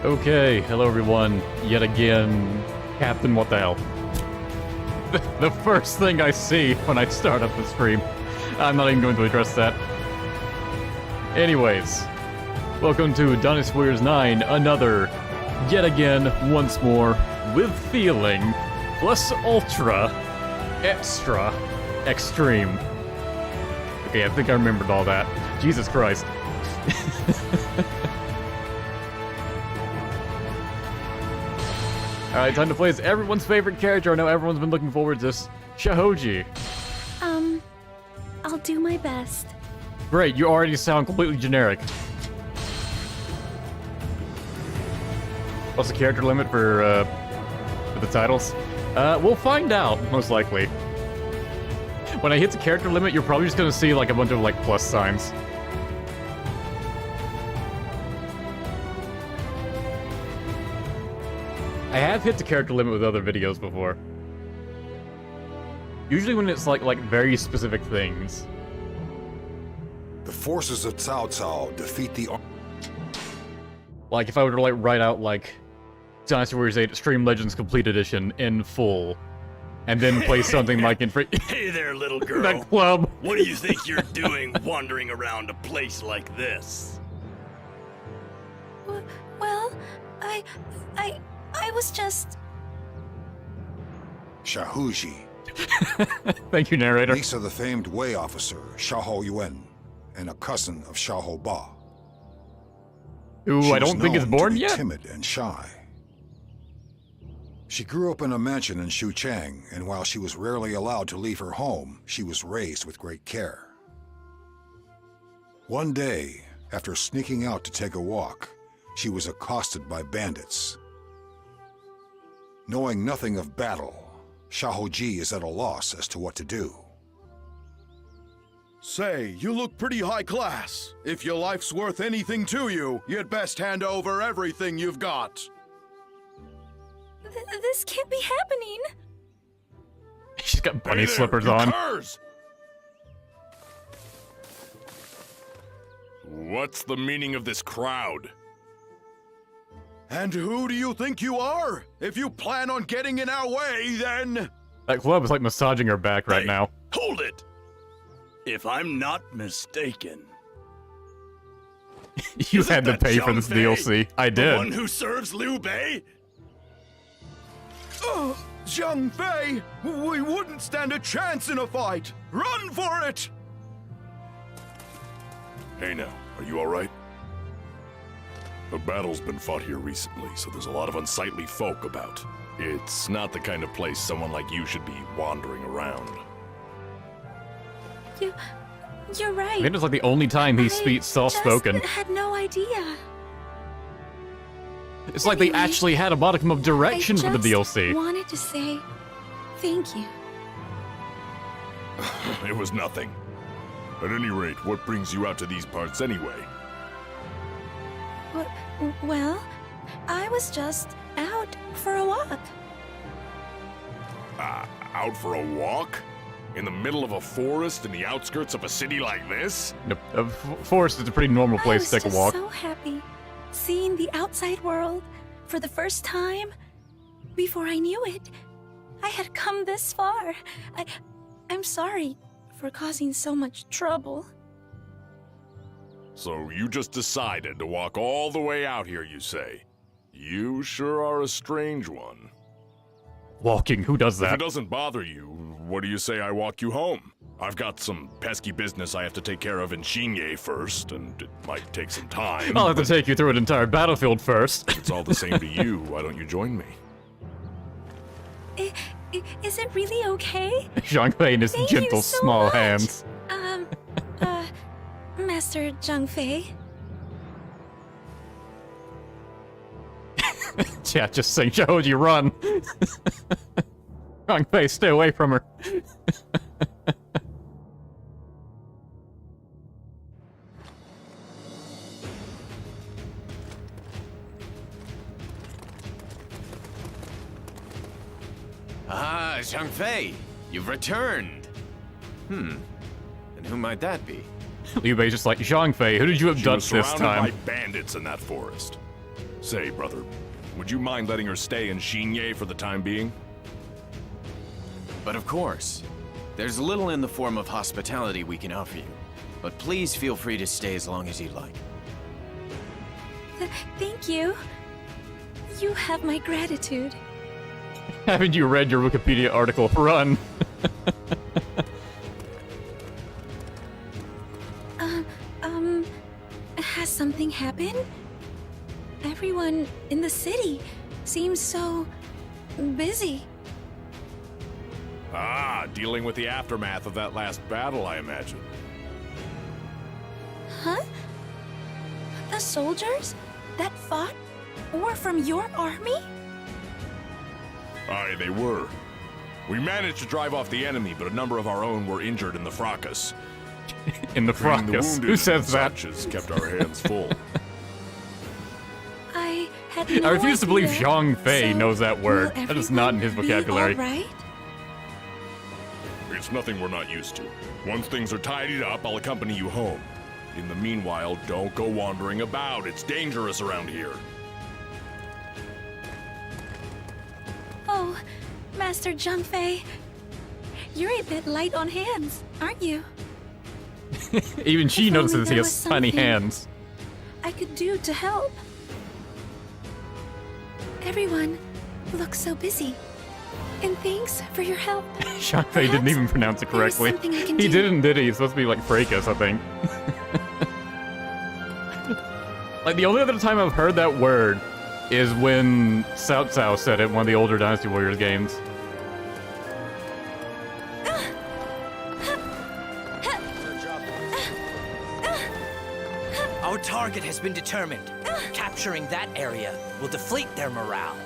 Okay, hello everyone. Yet again, Captain what the hell. The first thing I see when I start up the stream. I'm not even going to address that. Anyways, welcome to Dynasty Warriors 9, another, yet again, once more, with feeling, plus ultra, extra, extreme. Okay, I think I remembered all that. Jesus Christ. Alright, time to play as everyone's favorite character. I know everyone's been looking forward to this. Shahoji. I'll do my best. Great, you already sound completely generic. What's the character limit for the titles? We'll find out, most likely. When I hit the character limit, you're probably just gonna see like a bunch of like plus signs. I have hit the character limit with other videos before. Usually when it's like very specific things. The forces of Cao Cao defeat the... Like if I were to like write out like Dynasty Warriors 8 Extreme Legends Complete Edition in full, and then play something like in Hey there, little girl. that club. What do you think you're doing wandering around a place like this? Well, I was just... Shahoji, Thank you, narrator. niece of the famed Wei officer, Xiahou Yuan, and a cousin of Xiahou Ba. Who She I was don't think is known to born be yet. timid and shy. She grew up in a mansion in Xuchang, and while she was rarely allowed to leave her home, she was raised with great care. One day, after sneaking out to take a walk, she was accosted by bandits. Knowing nothing of battle, Shahoji is at a loss as to what to do. Say, you look pretty high class. If your life's worth anything to you, you'd best hand over everything you've got. This can't be happening. She's got bunny Hey there, slippers you on. curs! What's the meaning of this crowd? And who do you think you are? If you plan on getting in our way, then... That club is like massaging her back right Hey, now. Hold it! If I'm not mistaken... You isn't had to that pay for this Zhang Fei, DLC. I The one did. who serves Liu Bei? Oh, Zhang Fei! We wouldn't stand a chance in a fight! Run for it! Hey now, are you alright? A battle's been fought here recently, so there's a lot of unsightly folk about. It's not the kind of place someone like you should be wandering around. You're right. I think it's like the only time he speaks soft-spoken. I had no idea. It's like they Anyway, actually had a modicum of direction for the I DLC. wanted to say thank you. It was nothing. At any rate, what brings you out to these parts anyway? Well, I was just out for a walk. Out for a walk? In the middle of a forest in the outskirts of a city like this? The forest is a pretty normal place to I was take a just walk. so happy seeing the outside world for the first time. Before I knew it, I had come this far. I'm sorry for causing so much trouble. So you just decided to walk all the way out here, you say? You sure are a strange one. Walking, who does If that? it doesn't bother you, what do you say I walk you home? I've got some pesky business I have to take care of in Xinye first, and it might take some time. I'll have to but take you through an entire battlefield first. if it's all the same to you, why don't you join me? Is it really okay? Zhang Fei and his Thank you gentle, so small much. hands. Master Zhang Fei. Yeah, just saying, Shahoji, run. Zhang Fei, stay away from her. Ah, Zhang Fei, you've returned. And who might that be? Liu Bei's just like, Zhang Fei, who did you She was abduct this surrounded time? by bandits in that forest. Say, brother, would you mind letting her stay in Xinye for the time being? But of course, there's little in the form of hospitality we can offer you. But please feel free to stay as long as you'd like. Thank you. You have my gratitude. Haven't you read your Wikipedia article? Run! Has something happened? Everyone in the city seems so busy. Ah, dealing with the aftermath of that last battle, I imagine. Huh? The soldiers that fought were from your army? Aye, they were. We managed to drive off the enemy, but a number of our own were injured in the fracas. In the Treating the fracas. wounded Who and says that? such has kept our hands full. I had no I refuse to believe idea. Zhang Fei So, knows that word. will That is not in his everyone be vocabulary. all right? It's nothing we're not used to. Once things are tidied up, I'll accompany you home. In the meanwhile, don't go wandering about. It's dangerous around here. Oh, Master Zhang Fei, you're a bit light on hands, aren't you? Even she If only notices he there has was tiny something hands. I could do to help. Everyone looks so busy. And thanks for your help. Zhang Fei didn't Perhaps even pronounce it there is correctly. something I can He do. didn't, did he? He's supposed to be like fracas, I think. Like, the only other time I've heard that word is when Cao Cao said it in one of the older Dynasty Warriors games. Our target has been determined. Capturing that area will deflate their morale.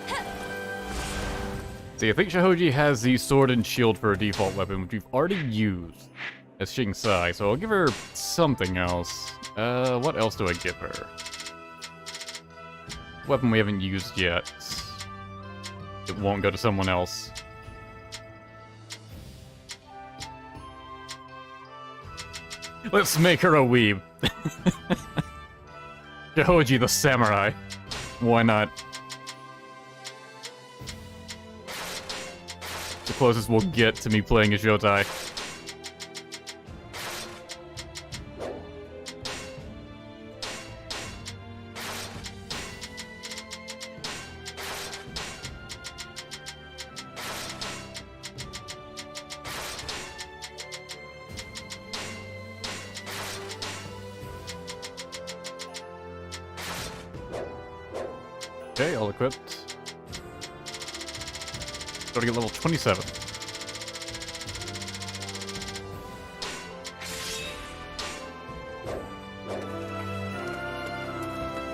See, I think Shahoji has the sword and shield for a default weapon, which we've already used as Xing Sai, so I'll give her something else. What else do I give her? Weapon we haven't used yet. It won't go to someone else. Let's make her a weeb. Shahoji the samurai. Why not? The closest we'll get to me playing as Yotai. Okay, all equipped. Starting at level 27.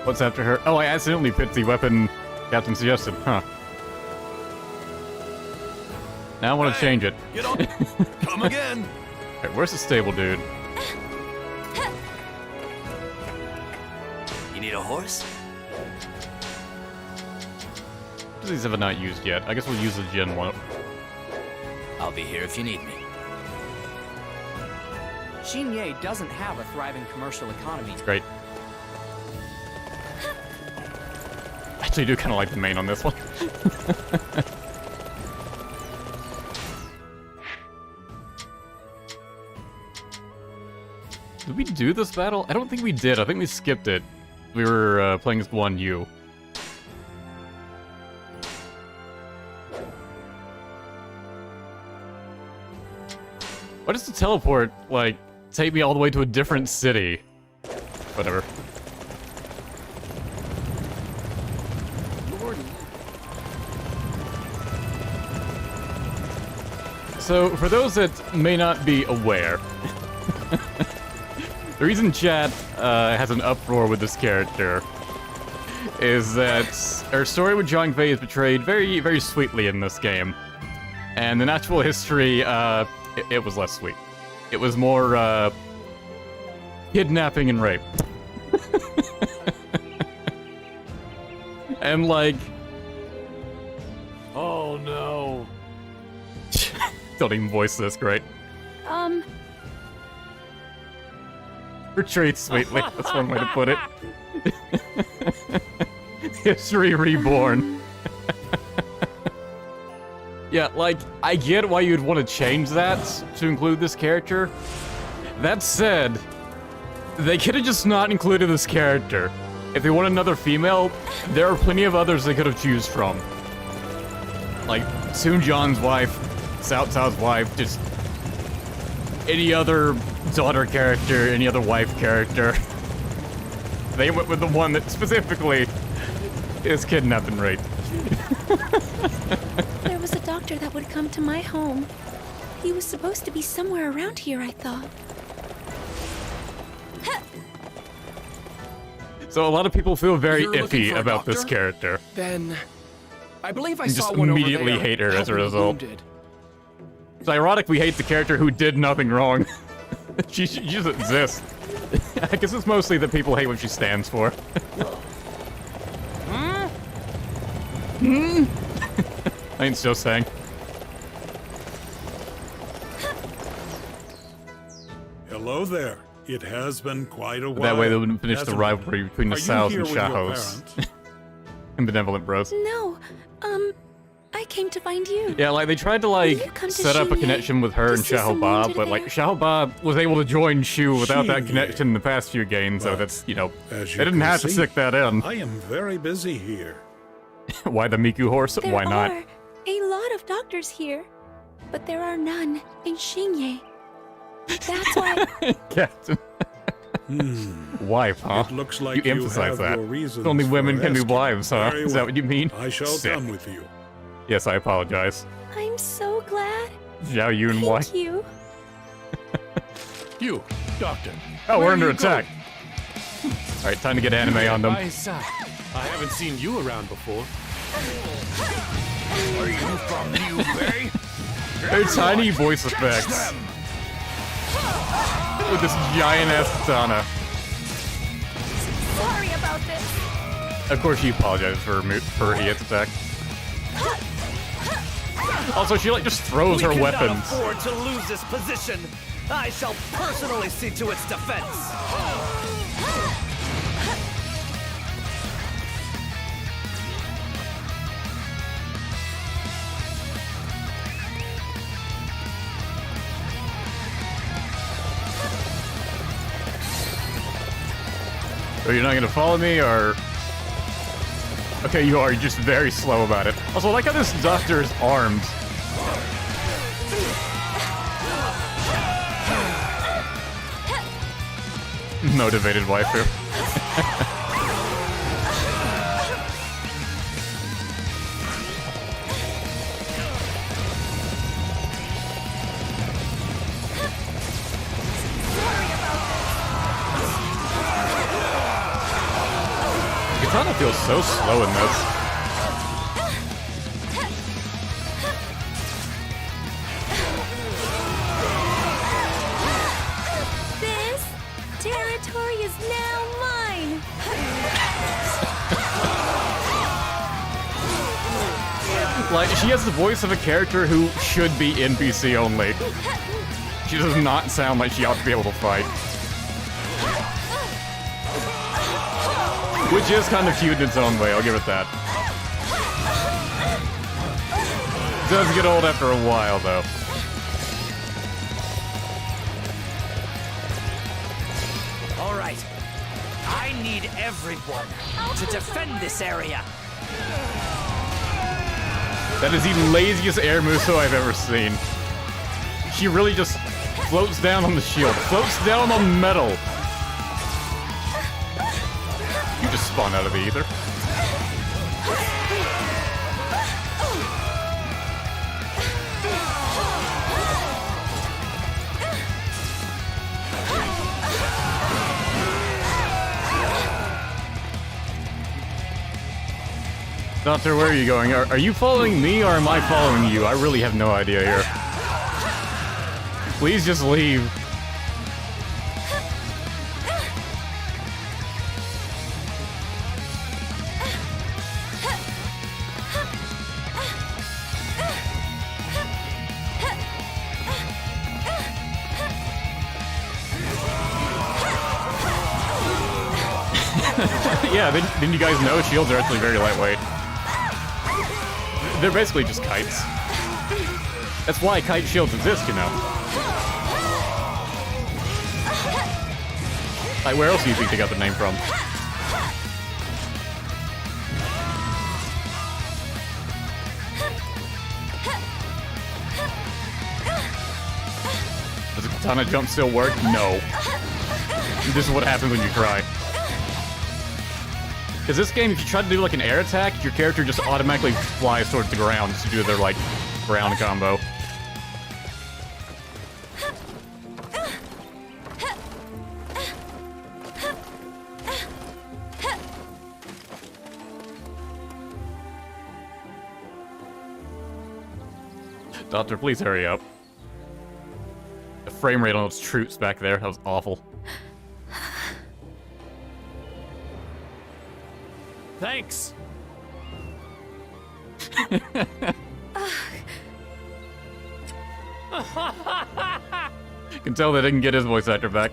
What's after her? Oh, I accidentally picked the weapon Captain suggested, huh. Now I want to change it. Get on! Come again! Alright, where's the stable dude? You need a horse? These have I not used yet. I guess we'll use the Gen 1. I'll be here if you need me. Xinye doesn't have a thriving commercial economy. Great. Actually, I do kind of like the main on this one. Did we do this battle? I don't think we did. I think we skipped it. We were playing as 1U. Why does the teleport, like, take me all the way to a different city? Whatever. So, for those that may not be aware, the reason chat has an uproar with this character is that her story with Zhang Fei is portrayed very, very sweetly in this game. And in actual history, it was less sweet. It was more, kidnapping and rape. And like... Oh no. Don't even voice this, great. Portrayed sweetly, that's one way to put it. History Reborn. Yeah, like, I get why you'd want to change that to include this character. That said, they could have just not included this character. If they want another female, there are plenty of others they could have choose from. Like, Soon-Jon's wife, Cao Cao's wife, just any other daughter character, any other wife character. They went with the one that specifically is kidnapped and raped. There was a doctor that would come to my home. He was supposed to be somewhere around here, I thought. So a lot of people feel very You're looking iffy for a about this doctor? character. Then, I believe I And saw just one immediately over there, hate her as a helping the result. wounded. It's ironic we hate the character who did nothing wrong. she just exists. I guess it's mostly that people hate what she stands for. I ain't still saying. Hello there. It has been quite a while. That way they wouldn't finish the hasn't it? rivalry between the Are you Saos here and with your Shahos. parents? And Benevolent Bros. No, I came to find you. Yeah, like, they tried to, you like, come to set up a Xinye connection with her to and see Xiao some Ba, wounded but, like, there? Xiao Ba was able to join Shu without that Xinye. connection in the past few games, so Well, that's, you know, as you they didn't can have to see, stick that in. I am very busy here. Why the Miku horse? There Why not? are a lot of doctors here, but there are none in Xinye. That's why Captain. Wife, huh? It looks like you emphasize have that. your reasons Only for women can be asking. wives, huh? Very Is that well. what you mean? I shall Sick. come with you. Yes, I apologize. I'm so glad. Zhao Yun, why? Thank you. You, Doctor. Oh, where we're are under you attack. Alright, time to get anime on them. By his side. I haven't seen you around before. Are you from Liu Bei? They're tiny voice effects. With this giant-ass katana. Sorry about this. Of course, she apologized for her Hiet's attack. Also, she, like, just throws her we cannot weapons. afford to lose this position. I shall personally see to its defense. So you're not gonna follow me, or... Okay, you are. You're just very slow about it. Also, I like how this doctor is armed. Motivated waifu. Katana feels so slow in this. This territory is now mine. Like, she has the voice of a character who should be NPC only. She does not sound like she ought to be able to fight. Which is kind of cute in its own way, I'll give it that. Does get old after a while, though. All right. I need everyone to defend this area. That is the laziest air Muso I've ever seen. She really just floats down on the shield, floats down on metal. You just spawn out of the ether. Doctor, where are you going? Are you following me or am I following you? I really have no idea here. Please just leave. yeah, didn't you guys know shields are actually very lightweight? They're basically just kites. That's why kite shields exist, you know. Like, where else do you think they got the name from? Does a katana jump still work? No. This is what happens when you try. Because this game, if you try to do like an air attack, your character just automatically flies towards the ground to do their like ground combo. Doctor, please hurry up. The frame rate on those troops back there, that was awful. Thanks. Can tell they didn't get his voice actor back.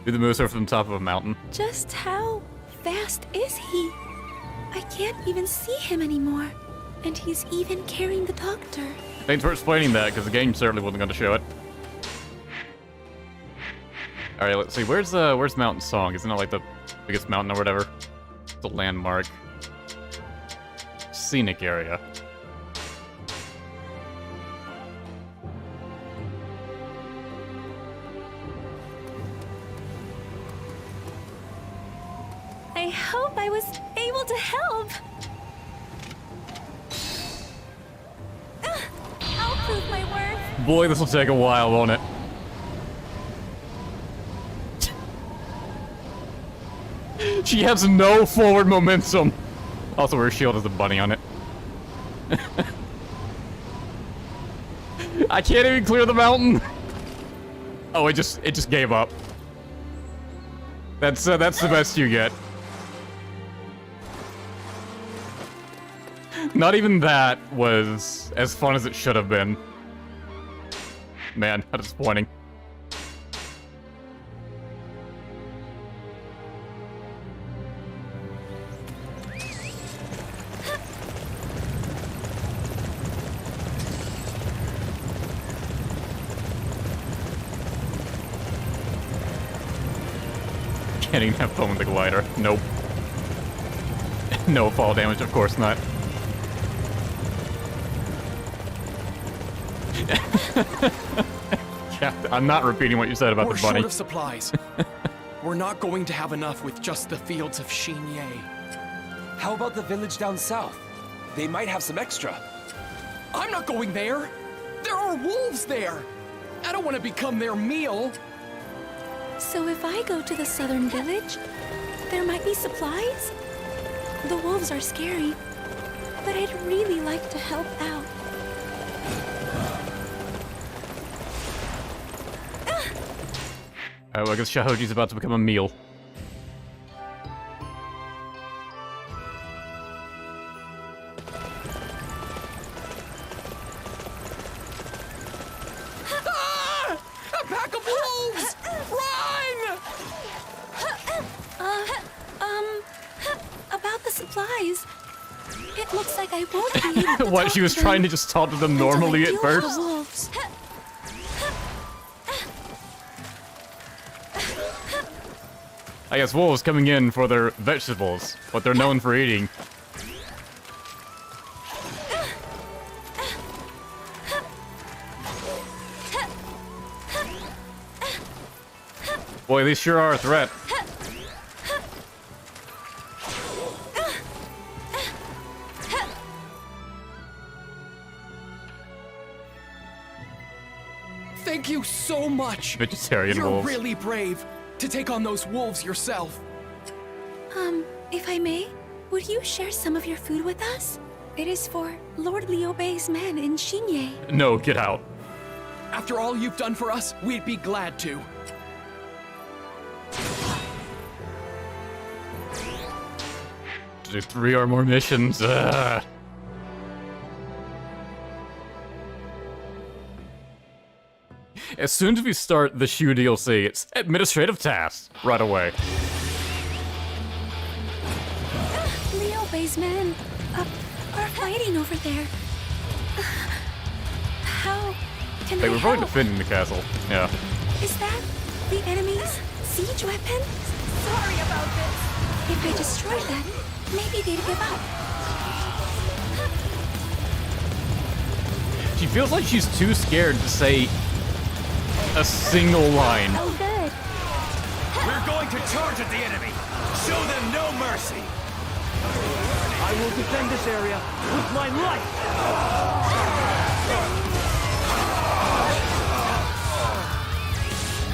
Do the moves from the top of a mountain. Just how fast is he? I can't even see him anymore. And he's even carrying the doctor. Thanks for explaining that, because the game certainly wasn't going to show it. Alright, let's see. Where's Mountain Song? Isn't it like the biggest mountain or whatever? It's a landmark. Scenic area. I hope I was able to help. I'll prove my worth. Boy, this will take a while, won't it? She has no forward momentum. Also, her shield has a bunny on it. I can't even clear the mountain. Oh, it just gave up. That's the best you get. Not even that was as fun as it should have been. Man, how disappointing. Can't even have fun with the glider. Nope. No fall damage, of course not. Yeah, I'm not repeating what you said about the bunny. We're short of supplies. We're not going to have enough with just the fields of Xinye. How about the village down south? They might have some extra. I'm not going there. There are wolves there. I don't want to become their meal. So if I go to the southern village, there might be supplies? The wolves are scary, but I'd really like to help out. Oh, I guess Shahoji's about to become a meal. Ah! A pack of wolves! Run! About the supplies. It looks like I won't be able to What, she was trying to just talk to them normally at first? The wolves. I guess wolves coming in for their vegetables, what they're known for eating. Boy, these sure are a threat. Thank you so much. Vegetarian You're wolves. really brave to take on those wolves yourself. If I may, would you share some of your food with us? It is for Lord Liu Bei's men in Xinye. No, get out. After all you've done for us, we'd be glad to. To do 3 or more missions. Ugh. As soon as we start the Shu DLC, it's administrative tasks right away. Leo Bay's men are fighting over there. How can Hey, I we're probably help? defending the castle. Yeah. Is that the enemy's siege weapon? Sorry about this. If I destroy that, maybe they'd give up. She feels like she's too scared to say a single line. Oh, good. We're going to charge at the enemy. Show them no mercy. I will defend this area with my life!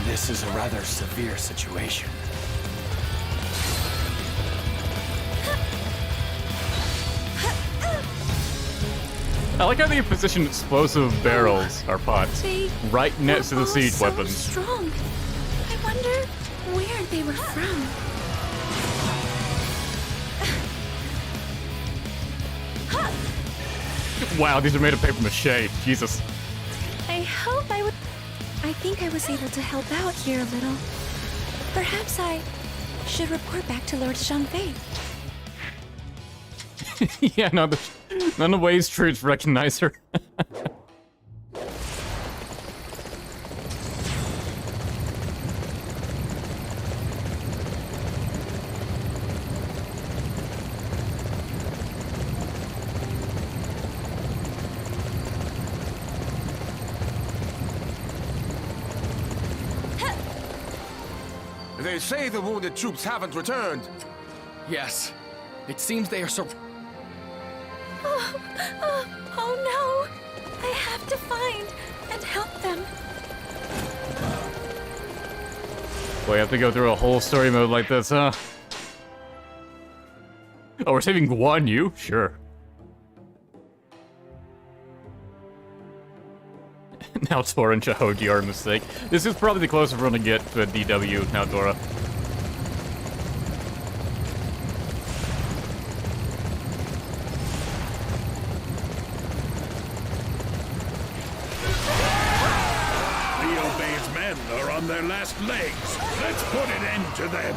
This is a rather severe situation. I like how they position explosive barrels, or pots, They right next to were the all siege so weapons. strong. I wonder where they were from. Wow, these are made of paper mache. Jesus. I hope I would. I think I was able to help out here a little. Perhaps I should report back to Lord Zhangfei. Yeah, none of Wei's troops recognize her. They say the wounded troops haven't returned. Yes. It seems they are so... Oh no! I have to find and help them. We have to go through a whole story mode like this, huh? Oh, we're saving Guan Yu? Sure. Now Tora and Shahoji are a mistake. This is probably the closest we're gonna get to a DW now, Dora. Leo Bay's men are on their last legs. Let's put an end to them.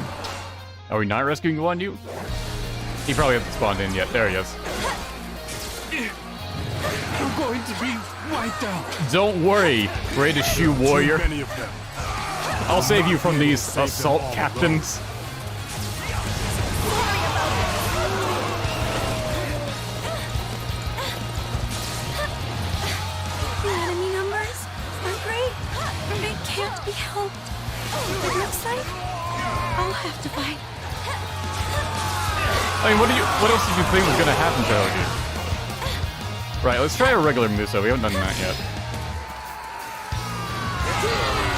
Are we not rescuing Guan Yu? He probably hasn't spawned in yet. There he is. You're going to be wiped out. Don't worry, greatest Shu warrior. Too many of them. I'll save you from these assault captains. The enemy numbers are great. They can't be helped. It looks like I'll have to fight. I mean, what else did you think was gonna happen, Shahoji? Right, let's try a regular Muso. We haven't done that yet.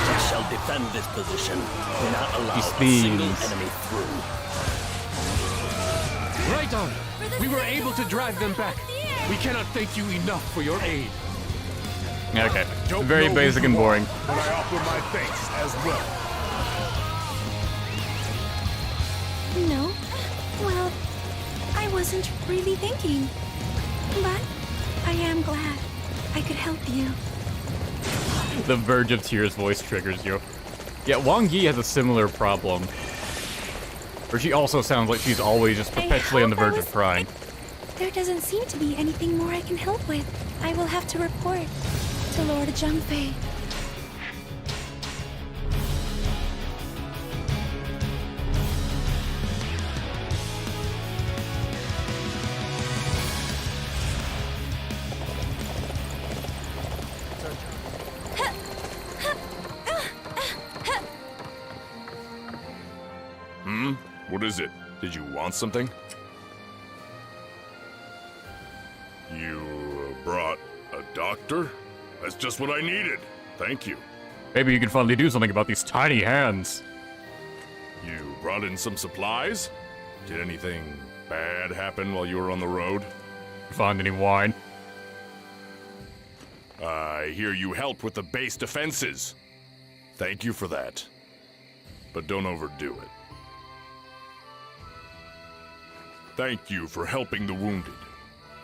We shall defend this position, not allow These a single thieves. enemy through. Right on. We were able to drive them back. We cannot thank you enough for your aid. Yeah, okay. Don't Very know basic who and you are, boring. But I offer my thanks as well. No. Well, I wasn't really thinking. But I am glad I could help you. The Verge of Tears voice triggers you. Yeah, Wang Yi has a similar problem. Where she also sounds like she's always just perpetually on the verge of crying. There doesn't seem to be anything more I can help with. I will have to report to Lord Zhangfei. What is it? Did you want something? You brought a doctor? That's just what I needed. Thank you. Maybe you can finally do something about these tiny hands. You brought in some supplies? Did anything bad happen while you were on the road? Find any wine? I hear you helped with the base defenses. Thank you for that. But don't overdo it. Thank you for helping the wounded,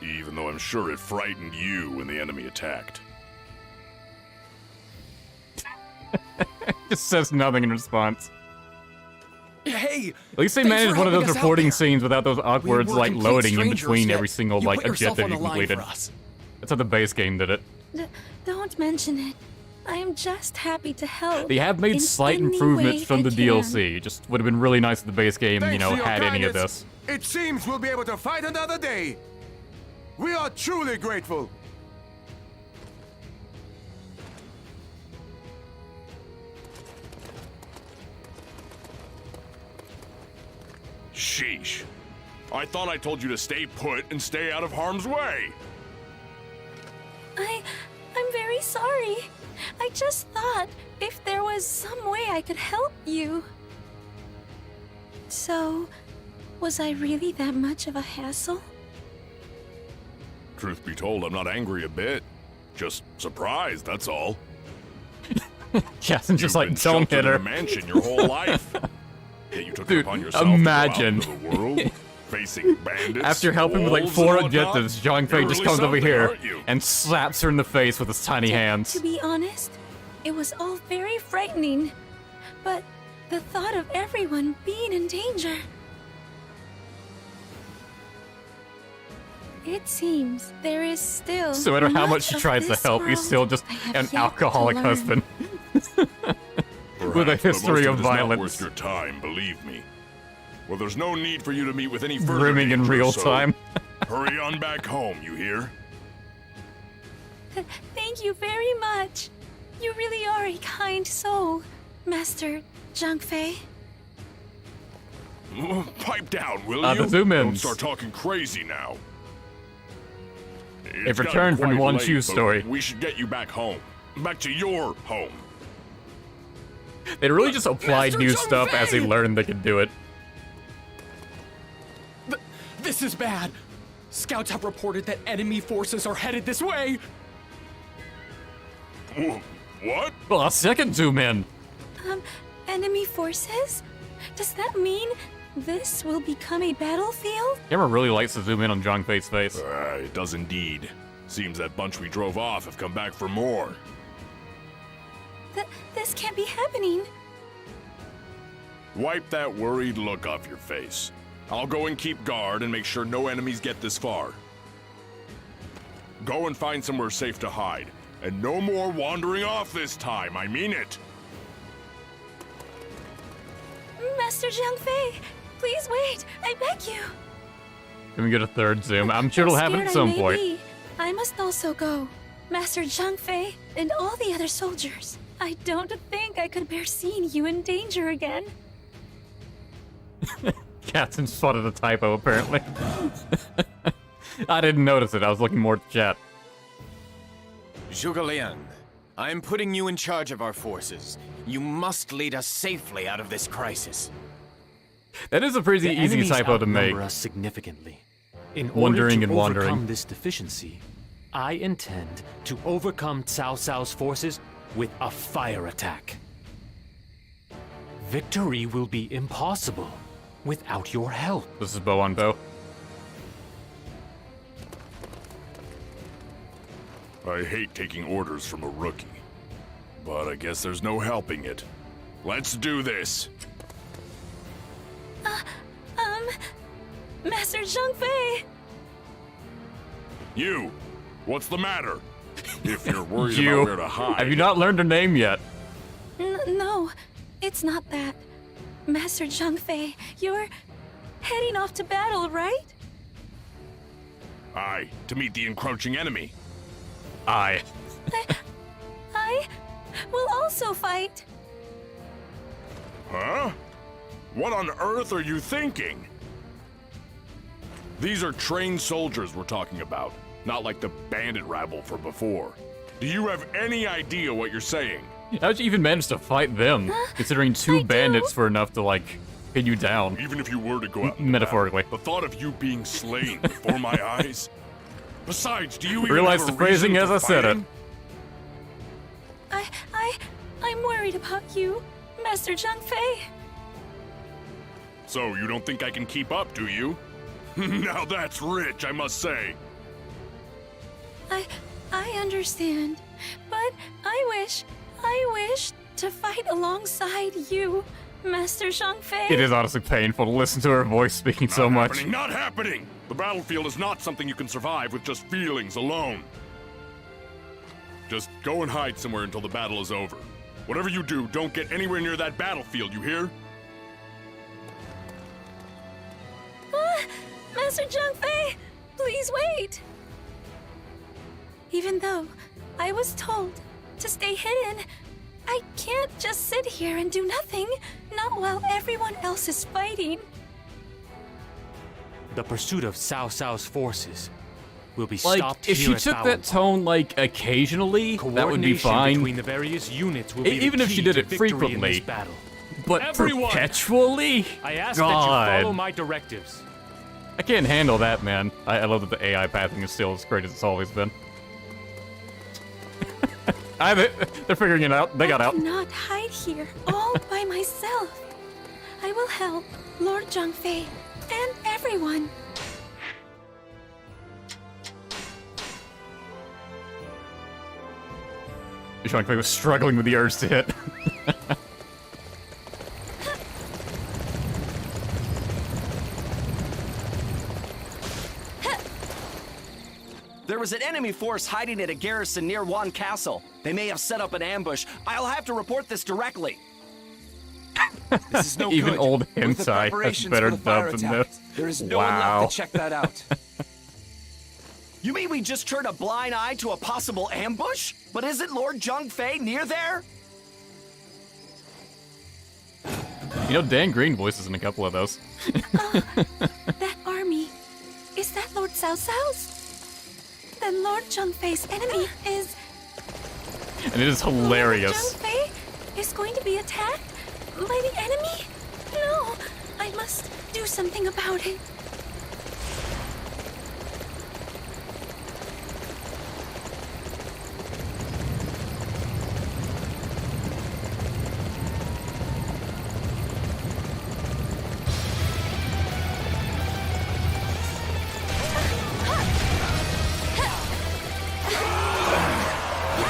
even though I'm sure it frightened you when the enemy attacked. Just says nothing in response. Hey! At least they thanks managed for one of those helping us out reporting there. scenes without those awkward, We were like, complete loading in strangers, between yet every single, you like, put yourself objective on you the line completed. for us. That's how the base game did it. Don't mention it. I am just happy to help. They have made in slight any improvements way from I the can. DLC. Just would have been really nice if the base game, you know, had any of this. It seems we'll be able to fight another day. We are truly grateful. Sheesh. I thought I told you to stay put and stay out of harm's way. I'm very sorry. I just thought if there was some way I could help you. So, was I really that much of a hassle? Truth be told, I'm not angry a bit. Just surprised, that's all. Jason's just You've like, been don't hit sheltered in her. a mansion your whole life. Yet you took Dude, it upon yourself imagine. to go out into the world, facing bandits, After helping with like wolves, 4 and whatnot. objectives, Zhang Fei You're just really comes over something, here aren't you? and slaps her in the face with his tiny hands. To be honest, it was all very frightening. But the thought of everyone being in danger. It seems there is still. So no matter how much she of tries to this help, he's world still just I have an yet to alcoholic learn. husband. With a Perhaps, but history most of it is not violence. worth your time, believe me. Well, there's no need for you to meet with any further Brimming in danger, real so time. hurry on back home, you hear? Thank you very much. You really are a kind soul, Master Zhang Fei. Pipe down, will The you? zoom-ins. Don't start talking crazy now. They've returned from one Chu story. We should get you back home. Back to your home. They really just applied Master new Zhang stuff as they Fei! learned they could do it. This is bad. Scouts have reported that enemy forces are headed this way. What? Well, a second zoom in. Enemy forces? Does that mean this will become a battlefield? Camera really likes to zoom in on Zhang Fei's face. It does indeed. Seems that bunch we drove off have come back for more. This can't be happening. Wipe that worried look off your face. I'll go and keep guard and make sure no enemies get this far. Go and find somewhere safe to hide. And no more wandering off this time, I mean it. Master Zhang Fei, please wait. I beg you. Can we get a third zoom? I'm sure it'll happen Scared at I some may point. be. I must also go. Master Zhang Fei and all the other soldiers. I don't think I could bear seeing you in danger again. Captain spotted a typo, apparently. I didn't notice it. I was looking more at the chat. Zhuge Liang, I am putting you in charge of our forces. You must lead us safely out of this crisis. That is a pretty The easy enemies typo to make. outnumber us significantly. In Wandering order to and wandering. overcome this deficiency, I intend to overcome Cao Cao's forces with a fire attack. Victory will be impossible without your help. This is bow on bow. I hate taking orders from a rookie. But I guess there's no helping it. Let's do this. Master Zhang Fei. You, what's the matter? If you're worried You. about where to hide. Have you not learned her name yet? No, it's not that. Master Zhang Fei, you're heading off to battle, right? Aye, to meet the encroaching enemy. I I will also fight. Huh? What on earth are you thinking? These are trained soldiers we're talking about, not like the bandit rabble from before. Do you have any idea what you're saying? How'd you even manage to fight them? Considering I two do. bandits were enough to, like, pin you down. Even if you were to go out into Metaphorically. battle, the thought of you being slain before my eyes. Besides, do you even Realize have a the phrasing reason as for I said it. fighting? I'm worried about you, Master Zhang Fei. So you don't think I can keep up, do you? Now that's rich, I must say. I understand, but I wish to fight alongside you, Master Zhangfei. It is honestly painful to listen to her voice speaking so much. Not happening! The battlefield is not something you can survive with just feelings alone. Just go and hide somewhere until the battle is over. Whatever you do, don't get anywhere near that battlefield, you hear? Master Zhangfei, please wait. Even though I was told to stay hidden, I can't just sit here and do nothing, not while everyone else is fighting. The pursuit of Cao Cao's forces will be Like, stopped if here she at took that Bao'an. tone, like, occasionally, that would be Coordination fine. between the various units will be Even the if she key did to it victory in frequently. this battle. But Everyone, perpetually? I ask God. that you follow my directives. I can't handle that, man. I love that the AI pathing is still as great as it's always been. They're figuring it out. They got I out. cannot hide here all by myself. I will help Lord Zhangfei and everyone. Zhangfei was struggling with the urge to hit. There was an enemy force hiding at a garrison near Wan Castle. They may have set up an ambush. I'll have to report this directly. This is no Even good. old With the hentai has preparations better for the fire dubs than attack, this. There is no one Wow. left to check that out. You mean we just turned a blind eye to a possible ambush? But isn't Lord Zhangfei near there? You know, Dan Green voices in a couple of those. That army, is that Lord Cao Cao's? Then Lord Zhangfei's enemy is... And it is hilarious. Lord Zhangfei is going to be attacked by the enemy? No, I must do something about it.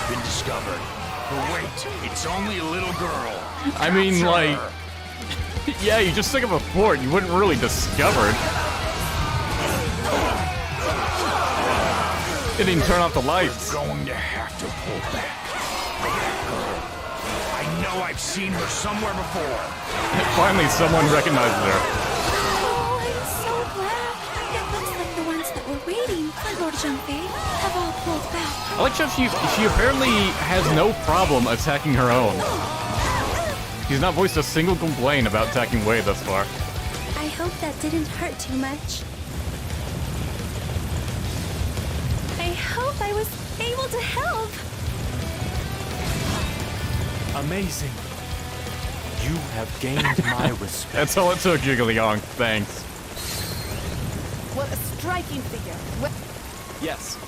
Been discovered. But wait, it's only a little girl. I mean, Capture like... her. Yeah, you just think of a fort, you wouldn't really discover it. Didn't even turn off the lights. You're going to have to pull back. I know I've seen her somewhere before. Finally, someone recognizes her. Oh, I'm so glad. It looks like the ones that were waiting for Lord Zhangfei have all pulled back. I like how she apparently has no problem attacking her own. She's not voiced a single complaint about attacking Wei thus far. I hope that didn't hurt too much. I hope I was able to help. Amazing. You have gained my respect. That's all it took, Jigglyong. Thanks. What a striking figure. Yes.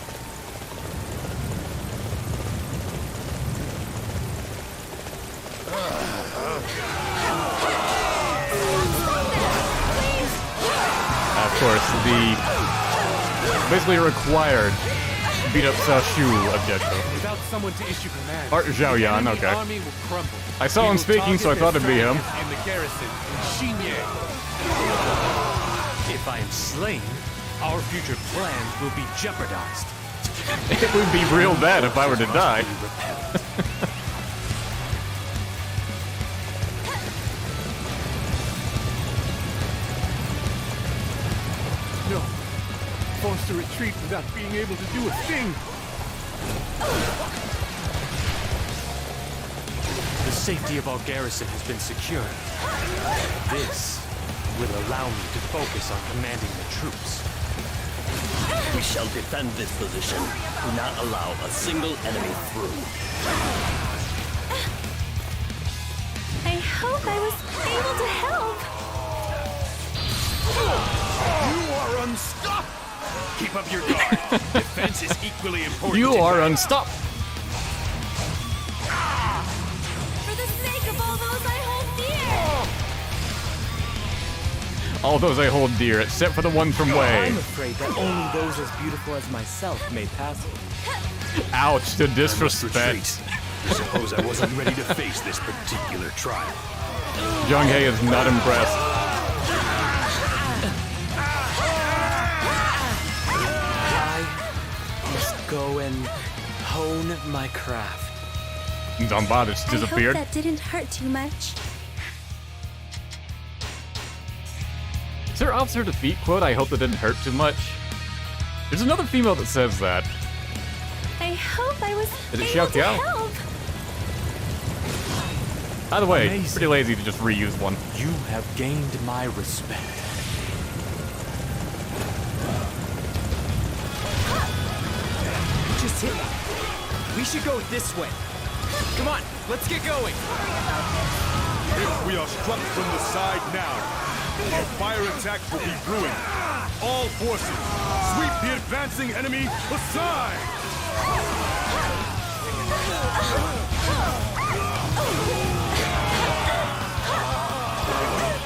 Of course, the basically required beat up Cao Shu objective. Without someone to issue command, Art Zhaoyan, the okay. army will crumble. I saw We him will speaking, so I target thought it'd be their him. strength in the garrison in Xinye. If I am slain, our future plans will be jeopardized. It would be real bad if I were to die. No. Forced to retreat without being able to do a thing. The safety of our garrison has been secured. This will allow me to focus on commanding the troops. We shall defend this position. Do not allow a single enemy through. I hope I was able to help. You are unstoppable. Keep up your guard. Defense is equally important. You to are battle. unstoppable. For the sake of all those I hold dear. All those I hold dear, except for the one from Wei. I'm afraid that only those as beautiful as myself may pass it. Ouch, the disrespect. I suppose I wasn't ready to face this particular trial. Zhang He is not impressed. I must go and hone my craft. Zamba just I hope disappeared. that didn't hurt too much. Is there Officer Defeat quote? I hope that didn't hurt too much. There's another female that says that. I hope I was Is it able Xiao to Qiao? help. By the way, Amazing. pretty lazy to just reuse one. You have gained my respect. Just hit me. We should go this way. Come on, let's get going. If we are struck from the side now, our fire attack will be ruined. All forces, sweep the advancing enemy aside!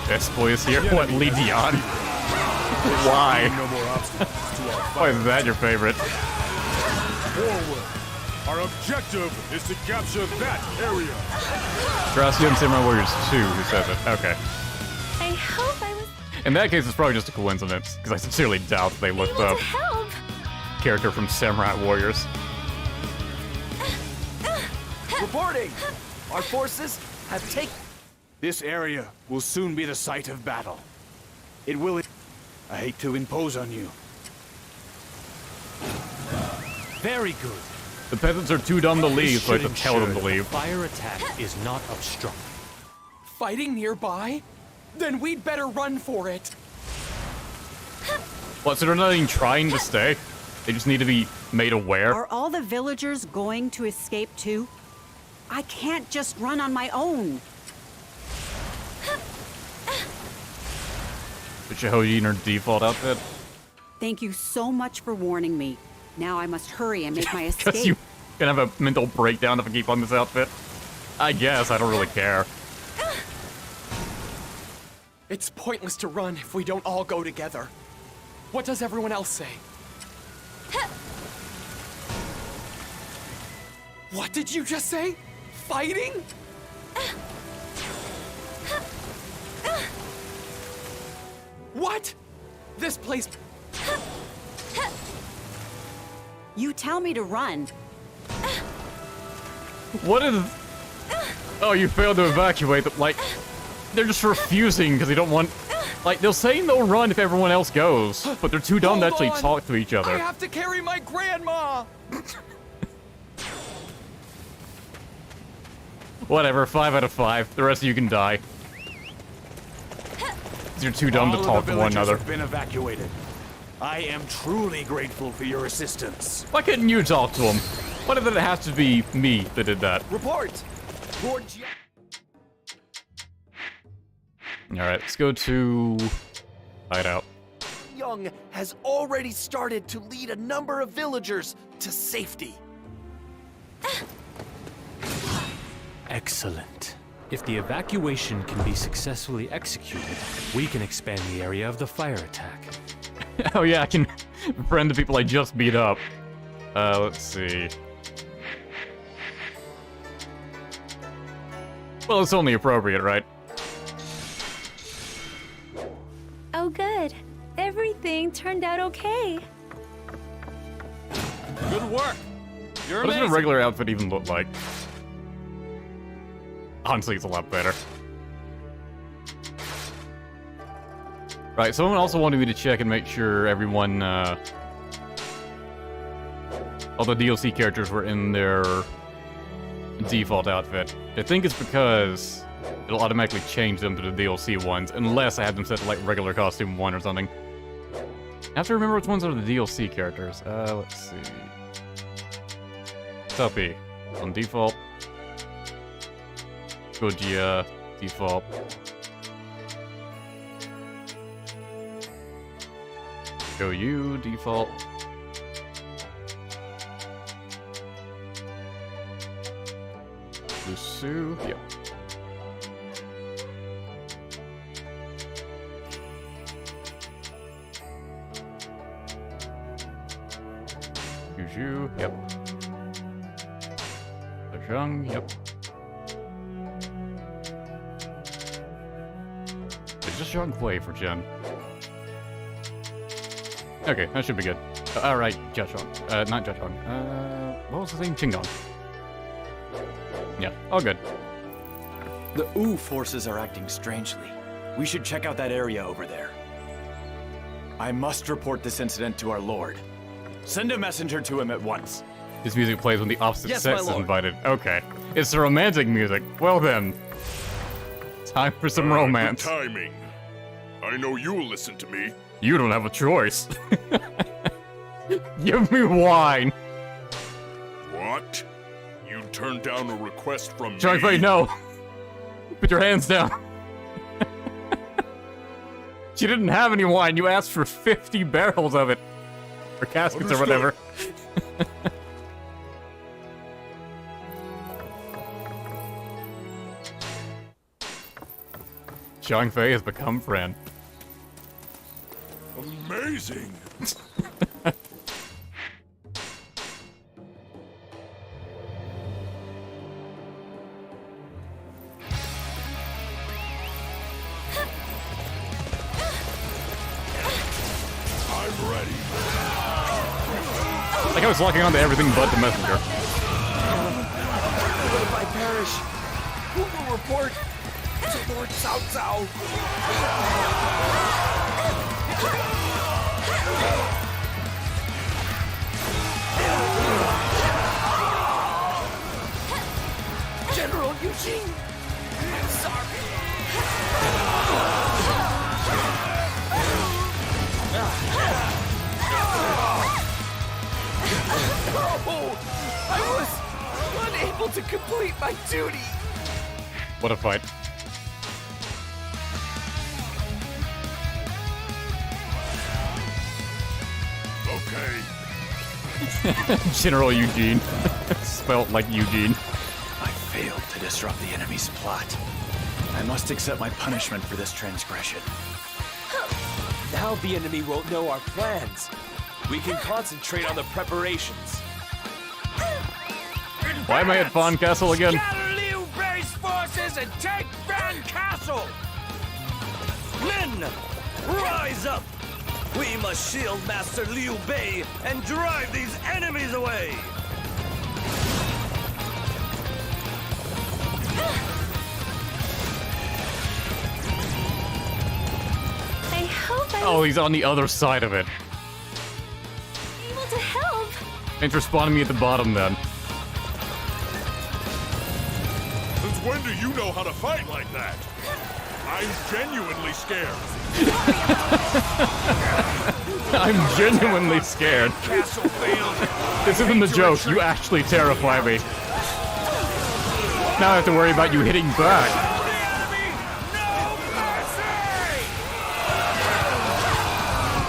This boy is here. What, Li Dian? Why? No more obstacles to our Why is that your favorite? forward. Our objective is to capture that area. Gracian Samurai Warriors 2 who says it. Okay. I hope I was In that case, it's probably just a coincidence, because I sincerely doubt they looked able up to help. character from Samurai Warriors. Reporting! Our forces have taken... This area will soon be the site of battle. It will... I hate to impose on you. Very good. The peasants are too dumb to leave, so I have Should to tell them ensure to that leave. the fire attack is not obstructed. Fighting nearby? Then we'd better run for it. What, so they're not even trying to stay? They just need to be made aware? Are all the villagers going to escape too? I can't just run on my own. Did Chihoji in her default outfit? Thank you so much for warning me. Now I must hurry and make my Because escape. you can have a mental breakdown if I keep on this outfit. I guess, I don't really care. It's pointless to run if we don't all go together. What does everyone else say? What did you just say? Fighting? What? This place... You tell me to run. What is... Oh, you failed to evacuate them. Like, they're just refusing because they don't want... Like, they'll say they'll run if everyone else goes, but they're too dumb to Hold actually on. talk to each I other. have to carry my grandma! Whatever, 5 out of 5. The rest of you can die. 'Cause you're too dumb to talk to one another. Have been evacuated. I am truly grateful for your assistance. Why couldn't you talk to him? What if it has to be me that did that? Report! Lord Alright, let's go to... Hideout. Young has already started to lead a number of villagers to safety. Excellent. If the evacuation can be successfully executed, we can expand the area of the fire attack. Oh yeah, I can befriend the people I just beat up. Let's see. Well, it's only appropriate, right? Oh, good. Everything turned out okay. Good work. You're What does a amazing. regular outfit even look like? Honestly, it's a lot better. Right, someone also wanted me to check and make sure everyone, all the DLC characters were in their default outfit. I think it's because it'll automatically change them to the DLC ones, unless I have them set to, like, regular costume 1 or something. I have to remember which ones are the DLC characters. Let's see. Tuppy, on default. Gojia, default. You, default. Lusu, yep. Juju, yep. Zhang, yep. It's just Zhang Kui for Chen. Okay, that should be good. Alright, Jiazhuang. Not Jiazhuang. What was his name? Chen Gong. Yeah, all good. The Wu forces are acting strangely. We should check out that area over there. I must report this incident to our lord. Send a messenger to him at once. This music plays when the opposite Yes, sex my is lord. invited. Okay. It's the romantic music. Well then. Time for some romance. Good timing. I know you'll listen to me. You don't have a choice. Give me wine. What? You turned down a request from Zhang me? Fei, no. Put your hands down. She didn't have any wine. You asked for 50 barrels of it. Or caskets or whatever. Zhang Fei has become friend. Amazing. I'm ready. Like I was locking on to everything but the messenger. What if I perish? Who will report to Lord Cao Cao? General Eugene! I'm sorry! Oh! I was unable to complete my duty! What a fight. Okay. General Eugene. Spelt like Eugene. I failed to disrupt the enemy's plot. I must accept my punishment for this transgression. Now the enemy won't know our plans. We can concentrate on the preparations. Why am I at Fawn Castle again? Scatter Liu Bei's forces and take Van Castle! Men, rise up! We must shield Master Liu Bei and drive these enemies away! I hope I'm Oh, he's on the other side of it. able to help. Thanks for spawning me at the bottom then. Since when do you know how to fight like that? I'm genuinely scared. I'm genuinely scared. Castle failed. This isn't a joke. You actually terrify me. Now I have to worry about you hitting back.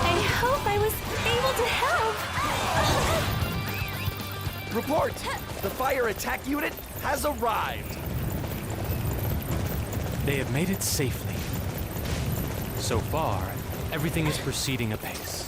I hope I was able to help. Report! The fire attack unit has arrived! They have made it safely. So far, everything is proceeding apace.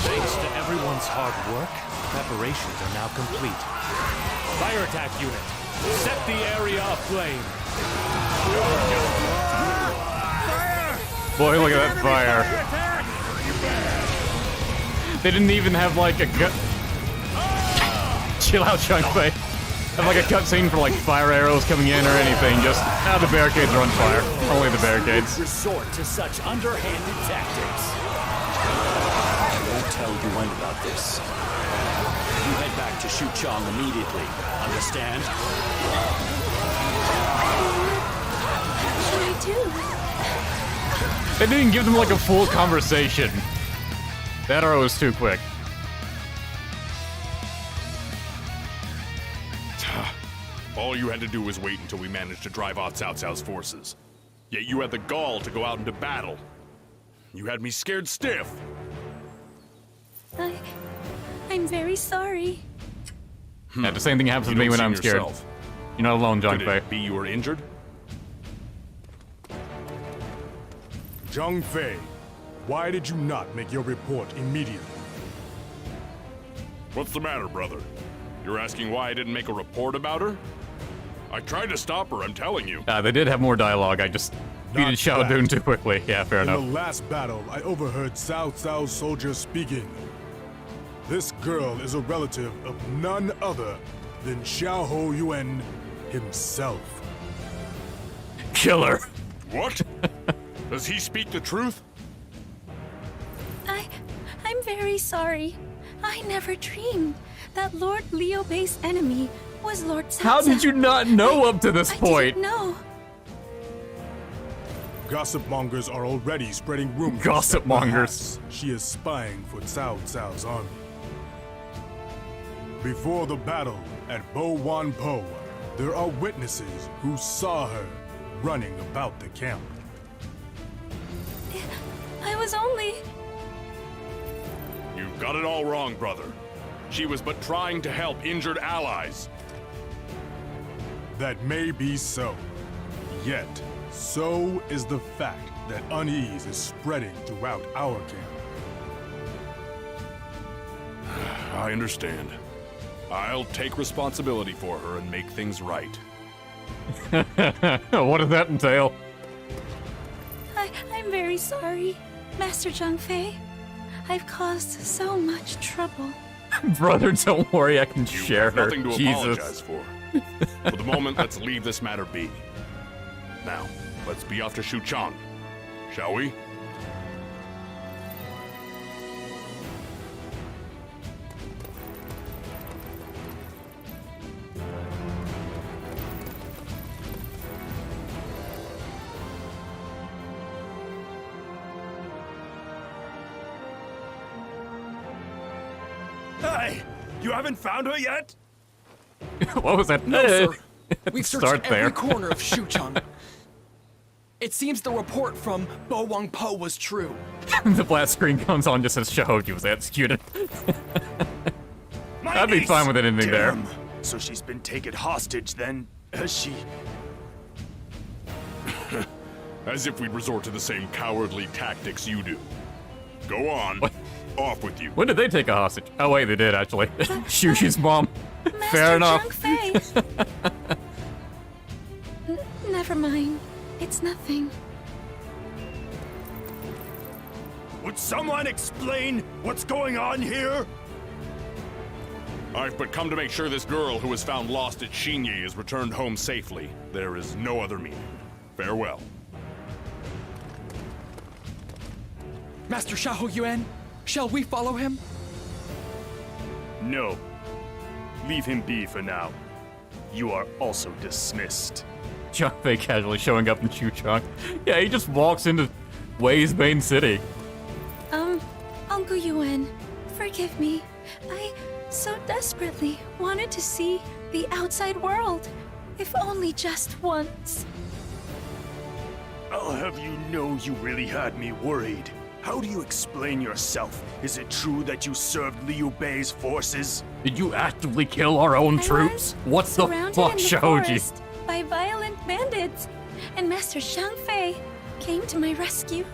Thanks to everyone's hard work, preparations are now complete. Fire attack unit, set the area aflame. Boy, look at that fire. They didn't even have like a gut. Chill out, Zhang Fei. Have like a cutscene for like fire arrows coming in or anything. Just the barricades are on fire. Only the barricades. Resort to such underhanded tactics. I won't tell Yuan about this. You head back to Xuchang immediately. Understand? Me too. They didn't give them like a full conversation. That arrow was too quick. All you had to do was wait until we managed to drive out Cao Cao's forces. Yet you had the gall to go out into battle. You had me scared stiff. I'm very sorry. Yeah, the same thing happens You to me don't when seem I'm scared. yourself. You're not alone, John Could Fei. it be you were injured? Zhang Fei, why did you not make your report immediately? What's the matter, brother? You're asking why I didn't make a report about her? I tried to stop her, I'm telling you. They did have more dialogue. I just defeated Xiao Dun too quickly. Yeah, fair In enough. the last battle, I overheard Cao Cao's soldiers speaking. This girl is a relative of none other than Xiahou Yuan himself. Killer. What? Does he speak the truth? I'm very sorry. I never dreamed that Lord Liu Bei's enemy was Lord Cao Cao. How did you not know up to this point? No. Gossip mongers are already spreading rumors. Gossip that mongers. perhaps she is spying for Cao Cao's army. Before the battle at Bo Wan Po, there are witnesses who saw her running about the camp. I was only... You got it all wrong, brother. She was but trying to help injured allies. That may be so. Yet, so is the fact that unease is spreading throughout our camp. I understand. I'll take responsibility for her and make things right. What does that entail? I'm very sorry, Master Zhang Fei. I've caused so much trouble. Brother, don't worry, I can share have her. nothing to Jesus. apologize for. For the moment, let's leave this matter be. Now, let's be off to Xuchang, shall we? Hey, you haven't found her yet? What was that? No, sir. We've Start searched every there. corner of Xuchang. It seems the report from Bo Wang Po was true. The blast screen comes on just as Shahoji was executed. My I'd be niece! fine with anything there. Damn. So she's been taken hostage then, has she? As if we'd resort to the same cowardly tactics you do. Go on. Off with you. When did they take a hostage? Oh wait, they did actually. Shushi's mom. Fair enough. Zhang Fei. Never mind. It's nothing. Would someone explain what's going on here? I've but come to make sure this girl who was found lost at Xinye is returned home safely. There is no other meaning. Farewell. Master Xiahou Yuan, shall we follow him? No. Leave him be for now. You are also dismissed. Zhang Fei casually showing up in Xuchang. Yeah, he just walks into Wei's main city. Uncle Yuan, forgive me. I so desperately wanted to see the outside world, if only just once. I'll have you know you really had me worried. How do you explain yourself? Is it true that you served Liu Bei's forces? Did you actively kill our own troops? What the Surrounded fuck, in the Shahoji? forest by violent bandits, and Master Zhang Fei came to my rescue.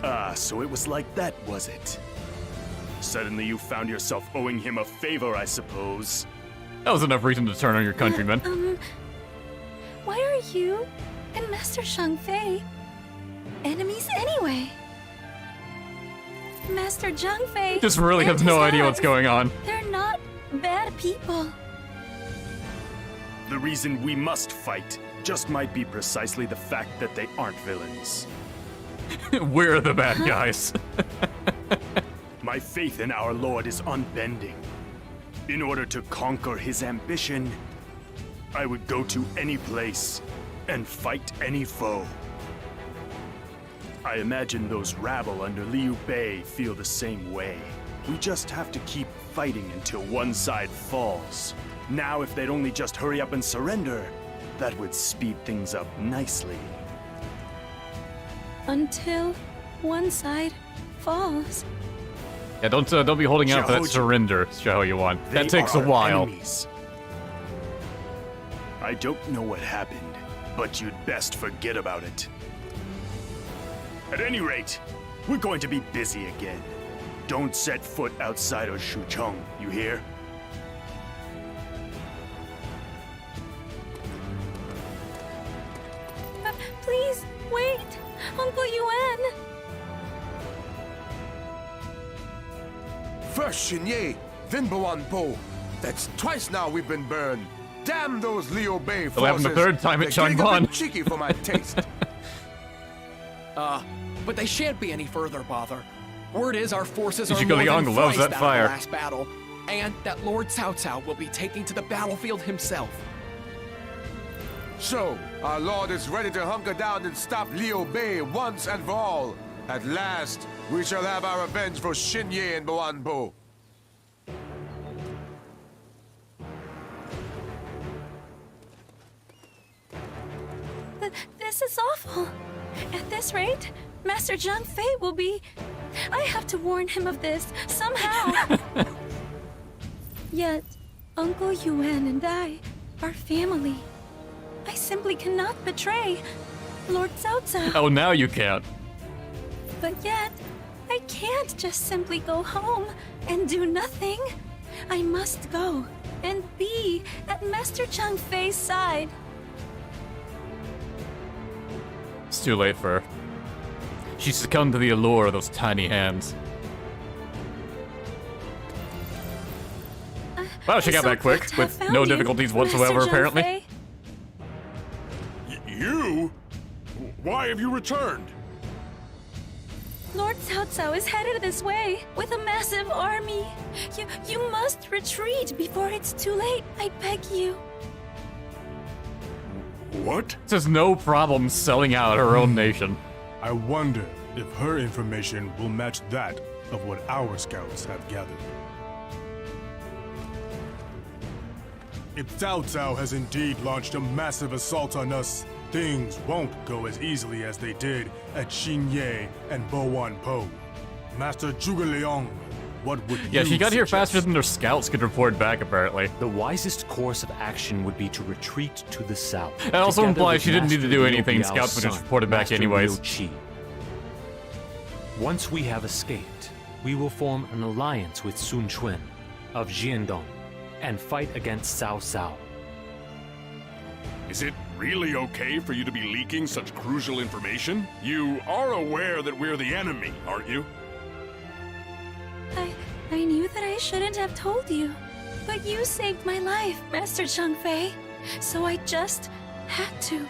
Ah, so it was like that, was it? Suddenly you found yourself owing him a favor, I suppose. That was enough reason to turn on your countrymen. Why are you and Master Zhang Fei enemies anyway? Master Zhang Fei Just really and has no his idea what's wife, going on. They're not bad people. The reason we must fight just might be precisely the fact that they aren't villains. We're the bad guys. My faith in our Lord is unbending. In order to conquer his ambition, I would go to any place and fight any foe. I imagine those rabble under Liu Bei feel the same way. We just have to keep fighting until one side falls. Now, if they'd only just hurry up and surrender, that would speed things up nicely. Until one side falls. Yeah, don't be holding out for that surrender, Xiahou Yuan. That takes a while. Enemies. I don't know what happened, but you'd best forget about it. At any rate, we're going to be busy again. Don't set foot outside of Shucheng, you hear? Please, wait! Uncle Yuan! First Xinye, then Bawan Po. That's twice now we've been burned. Damn those Liu Bei forces. It'll happen the third time at They're getting a Chang'an. bit cheeky for my taste. But they shan't be any further bother. Word is our forces are Zhuge more Liang than loves thrice that of fire. the last battle, and that Lord Cao Cao will be taking to the battlefield himself. So, our lord is ready to hunker down and stop Liu Bei once and for all. At last, we shall have our revenge for Xinye and Bawan Po. This is awful. At this rate, Master Zhang Fei will be... I have to warn him of this, somehow. Yet, Uncle Yuan and I are family. I simply cannot betray Lord Cao Cao. Oh, now you can't. But yet, I can't just simply go home and do nothing. I must go and be at Master Zhang Fei's side. It's too late for her. She succumbed to the allure of those tiny hands. Wow, she got that quick, with no difficulties whatsoever, apparently. You? Why have you returned? Lord Cao Cao is headed this way with a massive army. You must retreat before it's too late. I beg you. What? Says no problem selling out her own nation. I wonder if her information will match that of what our scouts have gathered. If Cao Cao has indeed launched a massive assault on us, things won't go as easily as they did at Xinye and Bawan Po. Master Zhuge Liang, what would Yeah, you she got here suggest? faster than their scouts could report back, apparently. The wisest course of action would be to retreat to the south. That also together implies with she didn't need to Master do Liu anything. Biao's Scouts would just son, report it back Master anyways. Liu Qi. Once we have escaped, we will form an alliance with Sun Quan of Jiandong and fight against Cao Cao. Is it really okay for you to be leaking such crucial information? You are aware that we're the enemy, aren't you? I knew that I shouldn't have told you. But you saved my life, Master Zhang Fei. So I just had to.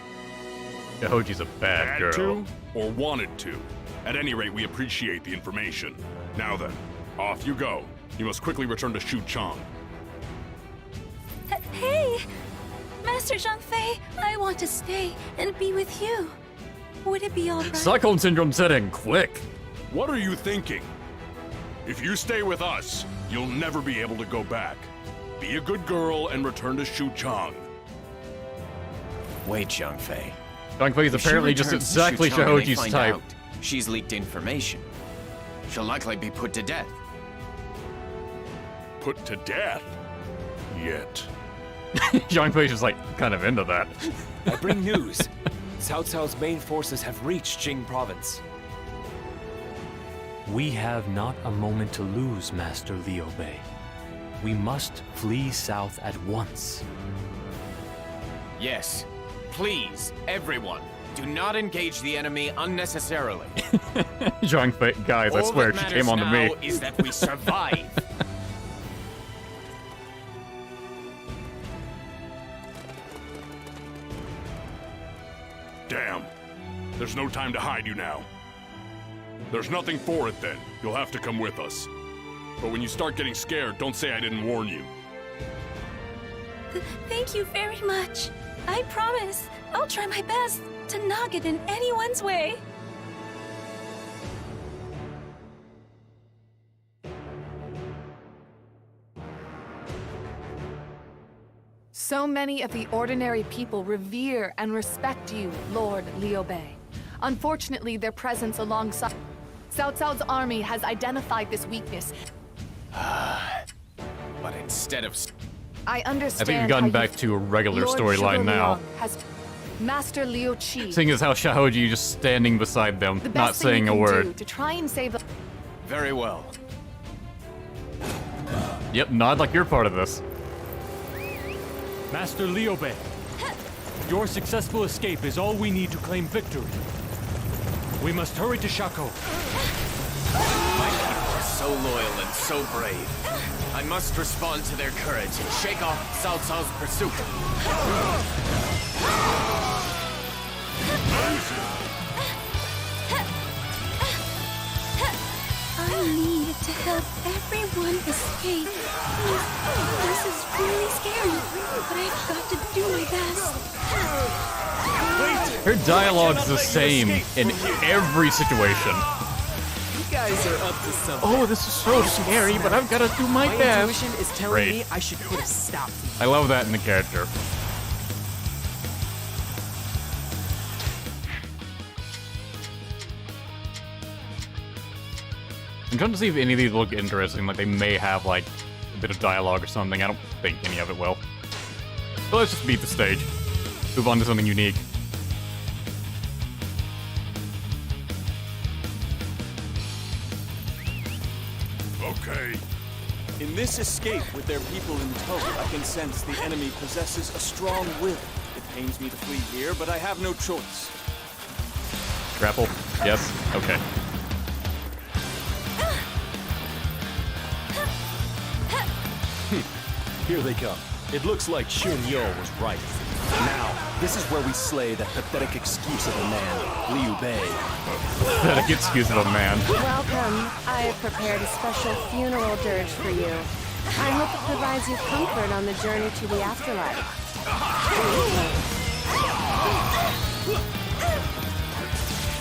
Hoji's a bad girl. Had to or wanted to. At any rate, we appreciate the information. Now then, off you go. You must quickly return to Shucheng. Hey! Master Zhang Fei, I want to stay and be with you. Would it be alright? Stockholm Syndrome setting, quick. What are you thinking? If you stay with us, you'll never be able to go back. Be a good girl and return to Shucheng. Wait, Zhang Fei. Zhang Fei is If she apparently just returns to exactly Shucheng and they Xiaoji's find type. out she's leaked information. She'll likely be put to death. Put to death? Yet. Zhang Fei's just like kind of into that. I bring news. Cao Cao's main forces have reached Jing province. We have not a moment to lose, Master Liu Bei. We must flee south at once. Yes. Please, everyone, do not engage the enemy unnecessarily. Zhang Fei, guys, I All swear that she came on to matters me. now is that we survive. Damn. There's no time to hide you now. There's nothing for it then. You'll have to come with us. But when you start getting scared, don't say I didn't warn you. Thank you very much. I promise I'll try my best to not get in anyone's way. So many of the ordinary people revere and respect you, Lord Liu Bei. Unfortunately, their presence alongside Cao Cao's army has identified this weakness. But instead of... I understand. I think we've gotten back to a regular storyline now. Has Master Liu Qi. Seeing as how Shahoji just standing beside them, The best not thing saying you a can word. do to try and save the... Very well. Yep, nod like you're part of this. Master Liu Bei, your successful escape is all we need to claim victory. We must hurry to Shako. My people are so loyal and so brave. I must respond to their courage and shake off Cao Cao's pursuit. I need to help everyone escape. This is really scary, but I've got to do my best. Her dialogue's the same in every situation. You guys are up to something. Oh, this is so scary, but I've got to do my best. intuition is telling Great. me I should put a stop to I love that in the character. I'm trying to see if any of these look interesting, like they may have like a bit of dialogue or something. I don't think any of it will. But let's just beat the stage. Move on to something unique. Okay. In this escape with their people in tow, I can sense the enemy possesses a strong will. It pains me to flee here, but I have no choice. Grapple? Yes? Okay. Here they come. It looks like Xun Yo was right. Now, this is where we slay that pathetic excuse of a man, Liu Bei. Pathetic excuse of a man. Welcome. I have prepared a special funeral dirge for you. I hope it provides you comfort on the journey to the afterlife.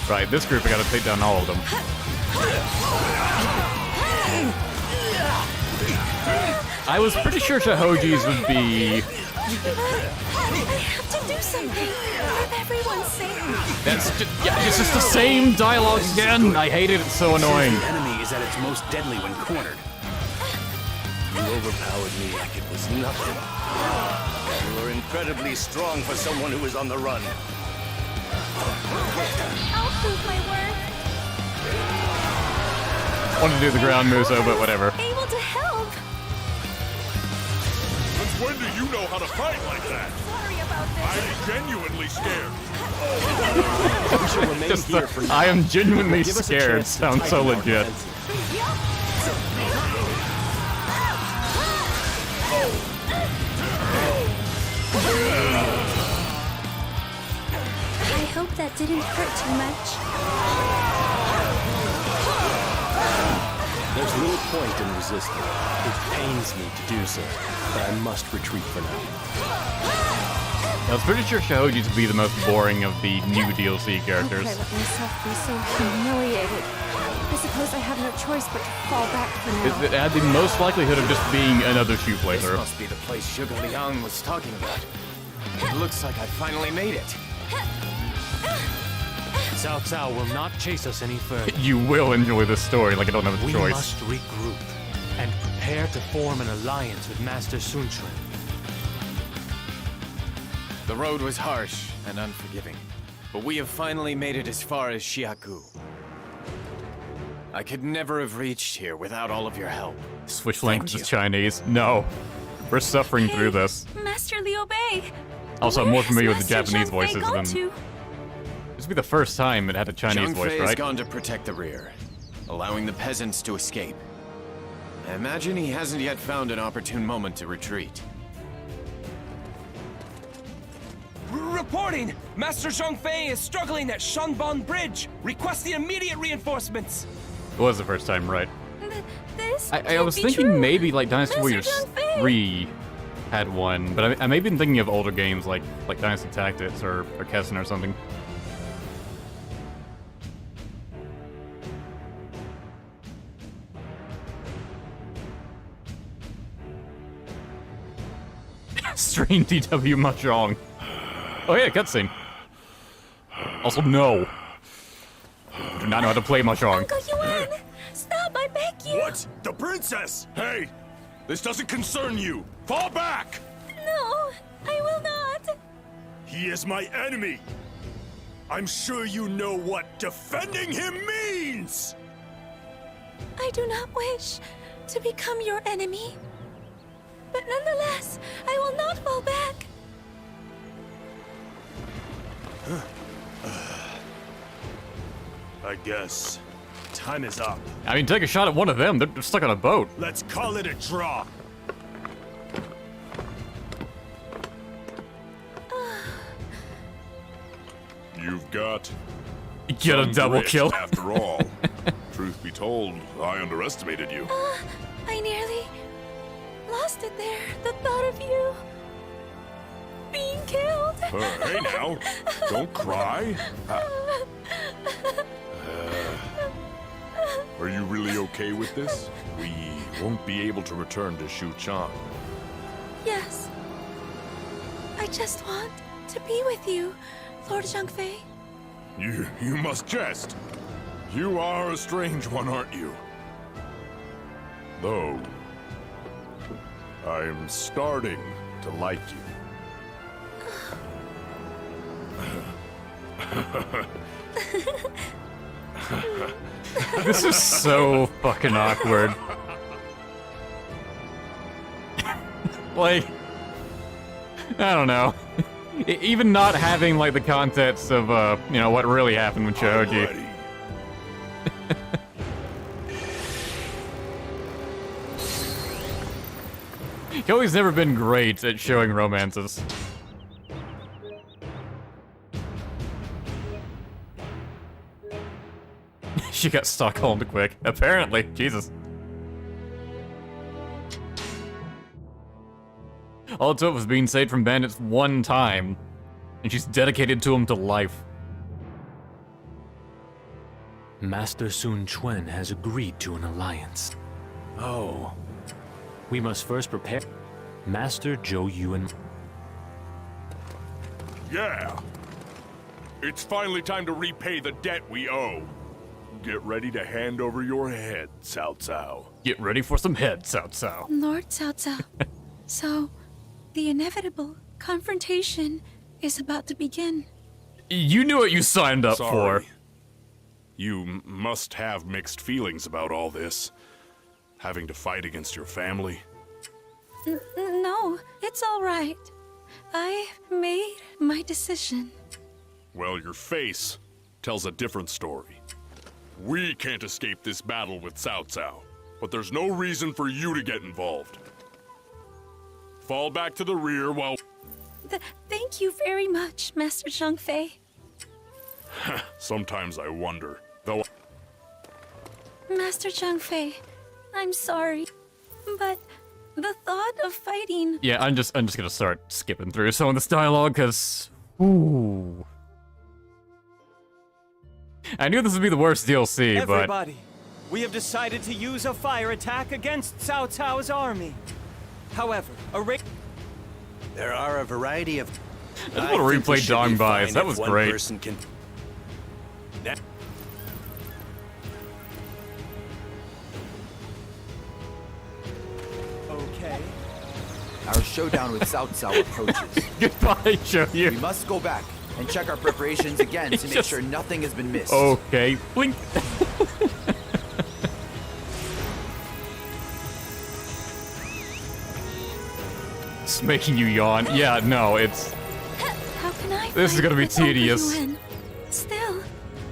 Right, this group, I gotta take down all of them. I was pretty sure Shahoji's would be... I have to do something. Let everyone safe. That's just, yeah, it's just the same dialogue again. I hate it, it's so annoying. The enemy is at its most deadly when cornered. You overpowered me like it was nothing. You are incredibly strong for someone who is on the run. I'll prove my worth. Wanted to do the ground moves though, but whatever. Able to help. Since when do you know how to fight like that? Sorry about this. I'm genuinely scared. We shall remain Just here the, for now. I am genuinely Give us a scared. chance to Sounds so tighten our legit. defenses. I hope that didn't hurt too much. There's little point in resisting. It pains me to do so, but I must retreat for now. I was pretty sure Shahoji's would be the most boring of the new DLC How characters. could I let myself be so humiliated? I suppose I have no choice but to fall back for now. It had the most likelihood of just being another shoe This playthrough. must be the place Sugar Liang was talking about. It looks like I finally made it. Cao Cao will not chase us any further. You will enjoy this story, like I don't have a We choice. must regroup and prepare to form an alliance with Master Sun Quan. The road was harsh and unforgiving, but we have finally made it as far as Xiaku. I could never have reached here without all of your help. Switch languages Chinese. No. We're suffering through this. Master Liu Bei. Also, I'm more Where familiar with has the Master Japanese Zhang Fei voices gone than... to? This would be the first time it had a Chinese Zhang voice, Fei has right? gone to protect the rear, allowing the peasants to escape. I imagine he hasn't yet found an opportune moment to retreat. Reporting! Master Zhang Fei is struggling at Shangbang Bridge, requesting immediate reinforcements. It was the first time, right? This I was thinking maybe like Dynasty Warriors 3 had one, but I may have been thinking of older games like Dynasty Tactics or Kessen or something. Stream DW Mahjong. Oh yeah, cutscene. Also, no. I do not know how to play Mahjong. Uncle Yuan! What? The princess? Hey! This doesn't concern you! Fall back! No, I will not. He is my enemy! I'm sure you know what defending him means! I do not wish to become your enemy. But nonetheless, I will not fall back. I guess time is up. I mean, take a shot at one of them. They're stuck on a boat. Let's call it a draw. You've got Get a some double grit, kill. After all, truth be told, I underestimated you. I nearly lost it there. The thought of you being killed. Hey now, don't cry. Are you really okay with this? We won't be able to return to Shuchang. Yes. I just want to be with you, Lord Zhangfei. You must jest. You are a strange one, aren't you? Though, I'm starting to like you. This is so fucking awkward. Like, I don't know. Even not having like the context of you know, what really happened with Choji. Koi's never been great at showing romances. She got Stockholmed quick, apparently. Jesus. All it took was being saved from bandits one time, and she's dedicated to him to life. Master Sun Quan has agreed to an alliance. Oh. We must first prepare Master Zhou Yuan. Yeah. It's finally time to repay the debt we owe. Get ready to hand over your head, Cao Cao. Get ready for some head, Cao Cao. Lord Cao Cao. So, the inevitable confrontation is about to begin. You knew what you signed up Sorry. for. You must have mixed feelings about all this. Having to fight against your family. No, it's all right. I made my decision. Well, your face tells a different story. We can't escape this battle with Cao Cao, but there's no reason for you to get involved. Fall back to the rear while... Thank you very much, Master Zhangfei. Sometimes I wonder, though... Master Zhangfei, I'm sorry, but the thought of fighting... Yeah, I'm just gonna start skipping through some of this dialogue, cause... Ooh. I knew this would be the worst DLC, but... Everybody, we have decided to use a fire attack against Cao Cao's army. However, There are a variety of... I want to replay Dong Bai's. That was great. Okay. Our showdown with Cao Cao approaches. Goodbye, Shoyu. We must go back and check our preparations again to make sure nothing has been missed. Okay, blink. It's making you yawn. Yeah, no, it's... How can I This is fight gonna be with Opa tedious. Yuan? Still,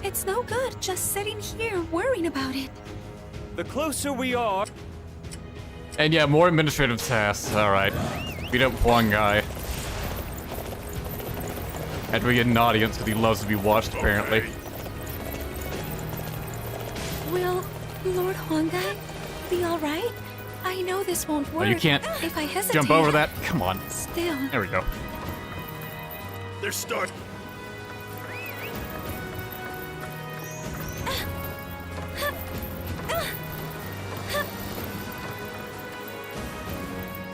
it's no good just sitting here worrying about it. The closer we are... And yeah, more administrative tasks. Alright. Beat up Huang Gai. After we get an audience, because he loves to be watched, apparently. Will Lord Huanggai be all right? I know this won't work. Oh, you can't if I hesitate. jump over that? Come on. Still. There we go. They're starting.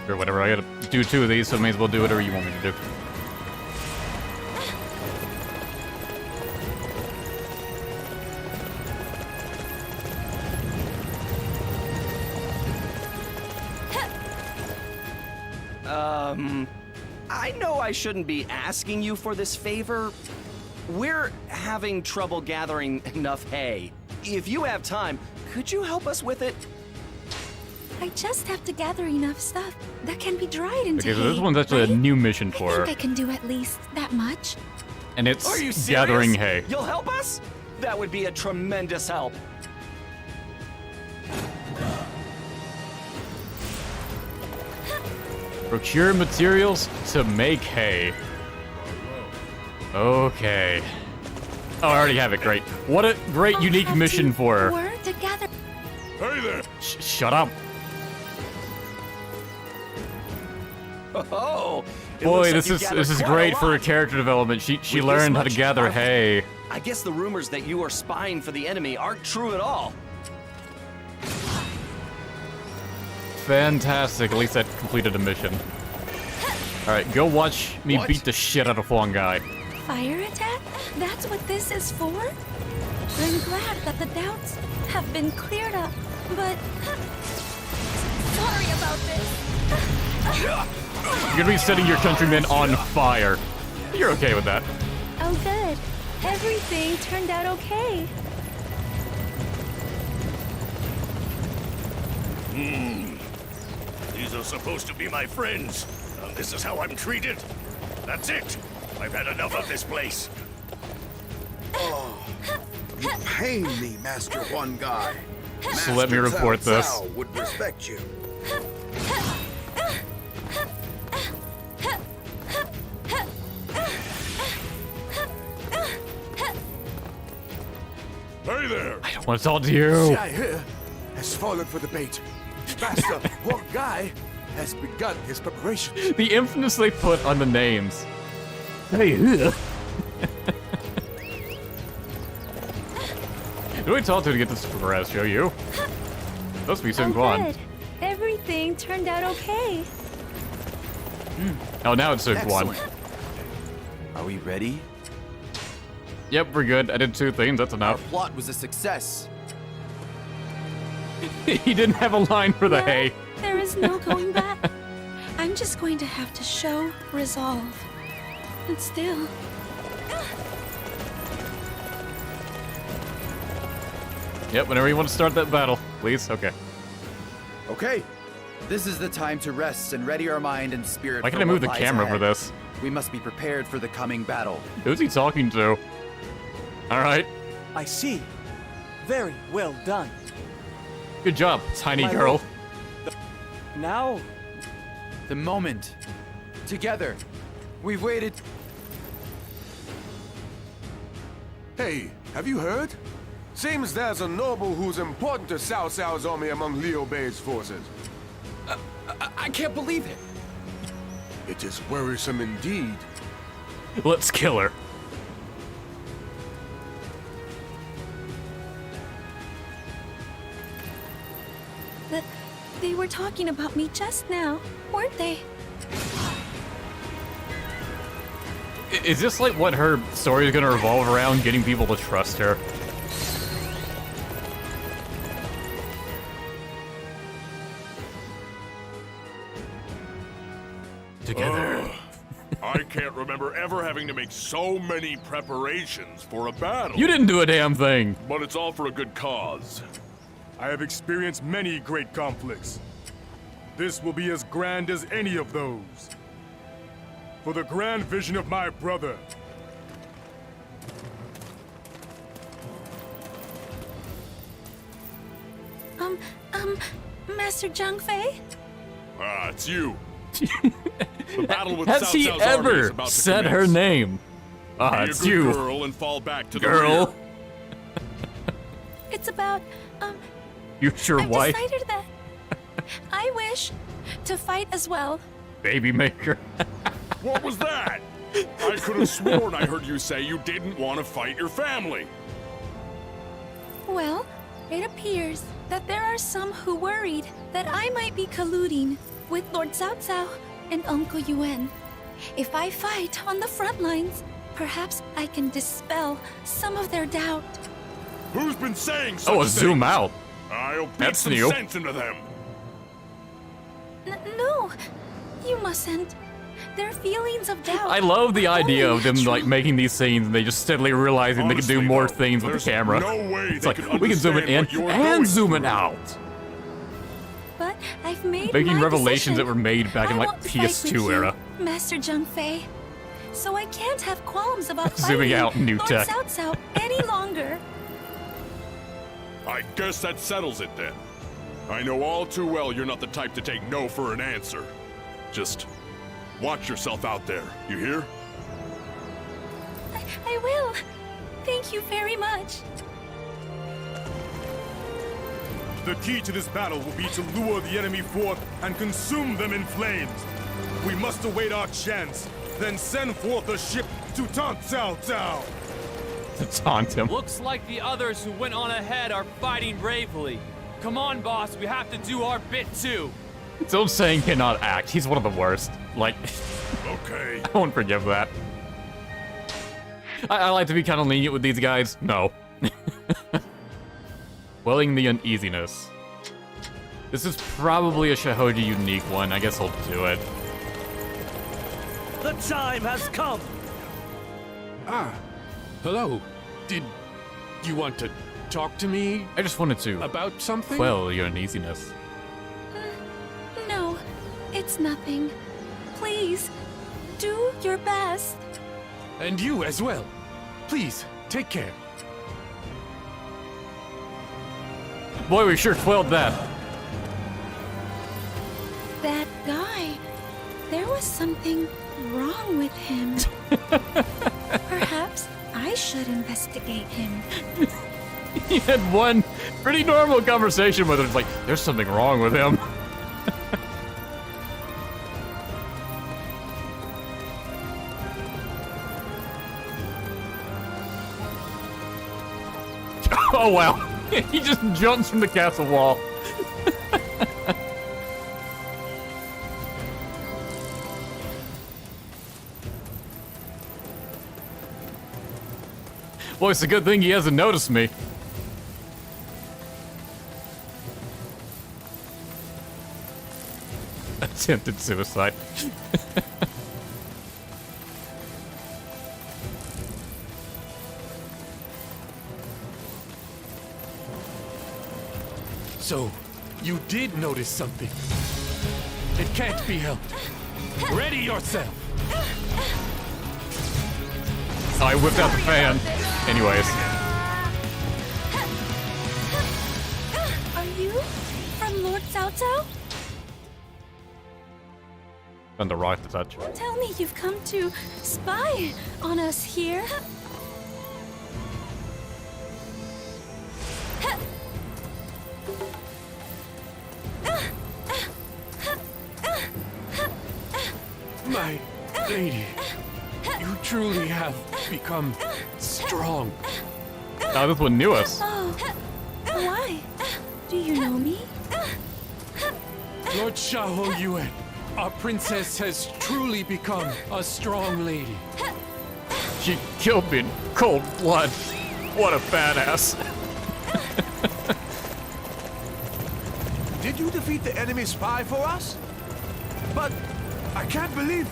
Or whatever, I gotta do 2 of these, so I may as well do whatever you want me to do. I know I shouldn't be asking you for this favor. We're having trouble gathering enough hay. If you have time, could you help us with it? I just have to gather enough stuff that can be dried into Okay, so this hay, one's actually right? a new mission for I her. think I can do at least that much. And Are you it's serious? gathering hay. You'll help us? That would be a tremendous help. Procure materials to make hay. Okay. Oh, I already have it. Great. What a great, unique mission for her. Work to gather. Hey there! Shut up. Oh, it Boy, looks like this you is gathered quite great a for her lot. character development. She With learned this how to much gather power, hay. I guess the rumors that you are spying for the enemy aren't true at all. Fantastic. At least that completed a mission. Alright, go watch me beat the shit out of Huang Gai. Fire attack? That's what this is for? I'm glad that the doubts have been cleared up, but... Sorry about this. You're gonna be setting your countrymen on fire. You're okay with that. Oh, good. Everything turned out okay. These are supposed to be my friends. And this is how I'm treated. That's it. I've had enough of this place. You pain me, Master One Guy. So let me report this. Cao would respect you. Hey there! I don't want to talk to you. Xia here has fallen for the bait. Master Huang Gai has begun his preparations. The emphasis they put on the names. Hey, who do I talk to get this to progress? Show you? Supposed to be Sun Quan. Good. Everything turned out okay. Oh, now it's Sun Quan. Excellent. Are we ready? Yep, we're good. I did 2 things. That's Our enough. plot was a success. He didn't have a line for the Well, hay. there is no going back. I'm just going to have to show resolve. And still... Yep, whenever you want to start that battle, please. Okay. Okay. This is the time to rest and ready our mind and spirit. Why can't for I move what the lies camera for ahead. this? We must be prepared for the coming battle. Who's he talking to? Alright. I see. Very well done. Good job, tiny My girl. lord. Now, The moment. Together. We've waited. Hey, have you heard? Seems there's a noble who's important to Cao Cao's army among Liu Bei's forces. I can't believe it. It is worrisome indeed. Let's kill her. They were talking about me just now, weren't they? Is this like what her story is gonna revolve around? Getting people to trust her? Together. I can't remember ever having to make so many preparations for a battle. You didn't do a damn thing. But it's all for a good cause. I have experienced many great conflicts. This will be as grand as any of those. For the grand vision of my brother. Master Zhang Fei? Ah, it's you. The battle with Has Cao he Cao's army is ever about to said her commence. name? Ah, Be it's a good you. girl and fall back to the Girl. rear. It's about, You sure I've wife? decided that I wish to fight as well. Baby maker. What was that? I could have sworn I heard you say you didn't want to fight your family. Well, it appears that there are some who worried that I might be colluding with Lord Cao Cao and Uncle Yuan. If I fight on the front lines, perhaps I can dispel some of their doubt. Who's been saying such Oh, things? zoom out. I'll beat That's some new. sense into them. No, you mustn't. Their feelings of doubt. I love the are idea only of them natural. like making these scenes and they just steadily realizing they can do Honestly, more though, things with the there's camera. no way It's they like can we can zoom it in understand what you're going and zoom it through. out. But I've made Making my revelations decision. that were made back in I like won't fight with PS2 you, era. Master Zheng Fei. So I can't have qualms about Zooming fighting out, new Lord tech. Cao Cao any longer. I guess that settles it then. I know all too well you're not the type to take no for an answer. Just watch yourself out there, you hear? I will. Thank you very much. The key to this battle will be to lure the enemy forth and consume them in flames. We must await our chance, then send forth a ship to taunt Cao Cao. To taunt him. Looks like the others who went on ahead are fighting bravely. Come on, boss, we have to do our bit too. Don't saying cannot act. He's one of the worst. Like, okay. I won't forgive that. I like to be kind of lenient with these guys. No. Quelling the uneasiness. This is probably a Shahoji unique one. I guess I'll do it. The time has come. Ah, hello. Did you want to talk to me? I just wanted to about something. quell your uneasiness. No, it's nothing. Please, do your best. And you as well. Please take care. Boy, we sure quelled that. That guy, there was something wrong with him. Perhaps I should investigate him. He had one pretty normal conversation with him. It's like, there's something wrong with him. Oh wow. He just jumps from the castle wall. Boy, it's a good thing he hasn't noticed me. Attempted suicide. So, you did notice something. It can't be helped. Ready yourself. Oh, I whipped out the fan. Anyways. Are you from Lord Cao Cao? And the rock to touch. Tell me you've come to spy on us here. My lady, you truly have become strong. Oh, this one knew us. Oh, why? Do you know me? Lord Xiahou Yuan, our princess has truly become a strong lady. She killed me in cold blood. What a badass. Did you defeat the enemy spy for us? But I can't believe...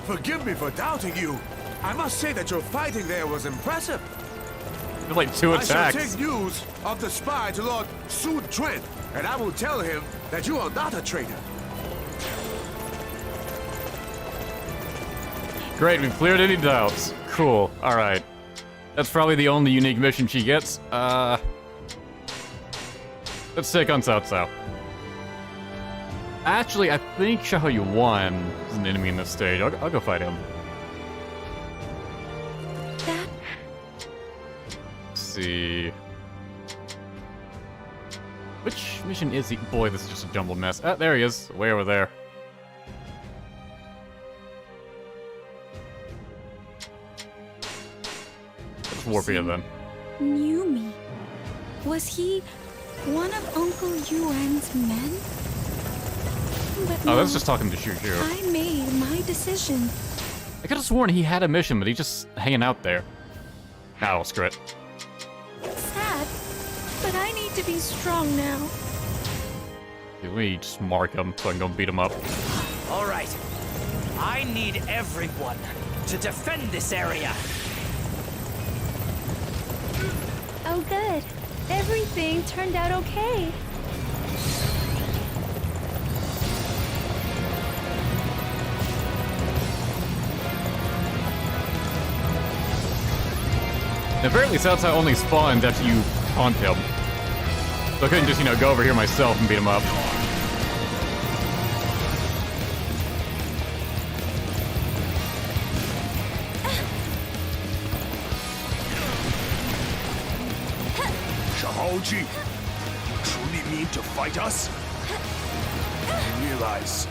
forgive me for doubting you. I must say that your fighting there was impressive. There's like 2 attacks. I shall take news of the spy to Lord Sun Quan, and I will tell him that you are not a traitor. Great, we've cleared any doubts. Cool, alright. That's probably the only unique mission she gets. Let's take on Cao Cao. Actually, I think Xiahou Yuan is an enemy in this stage. I'll go fight him. Let's see. Which mission is he? Boy, this is just a jumbled mess. Ah, there he is. Way over there. Let's warp here then. Knew me. Was he one of Uncle Yuan's men? But Oh, no, that's just talking to Shu Shu. I made my decision. I could have sworn he had a mission, but he's just hanging out there. Oh, screw it. Sad, but I need to be strong now. Let me just mark him so I can go beat him up. All right. I need everyone to defend this area. Oh, good. Everything turned out okay. Apparently Cao Cao only spawns after you taunt him. So I couldn't just, go over here myself and beat him up. Shaoji, you truly mean to fight us? I realize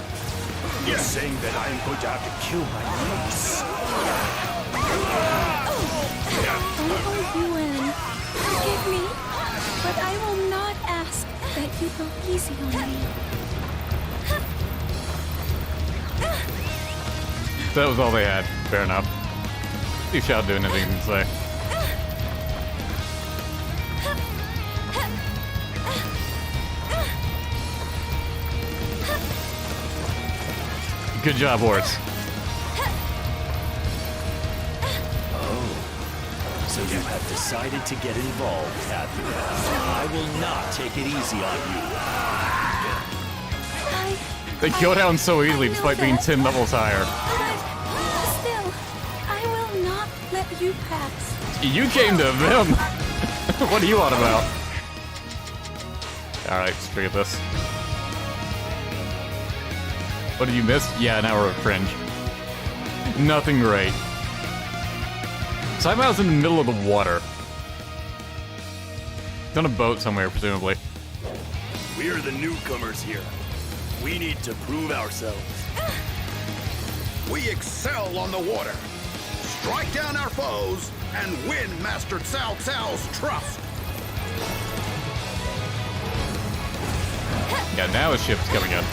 you're saying that I am going to have to kill my niece. Oh, Yuan, forgive me, but I will not ask that you go easy on me. That was all they had. Fair enough. You shall do anything you can say. Good job, horse. So you have decided to get involved, have you? I will not take it easy on you. They go down so easily despite being 10 levels higher. Still, I will not let you pass. You came to them. What are you on about? Alright, let's figure this. What did you miss? Yeah, an hour of fringe. Nothing great. Saimao's in the middle of the water. He's on a boat somewhere, presumably. We're the newcomers here. We need to prove ourselves. We excel on the water. Strike down our foes and win Master Cao Cao's trust. Yeah, now his ship's coming in.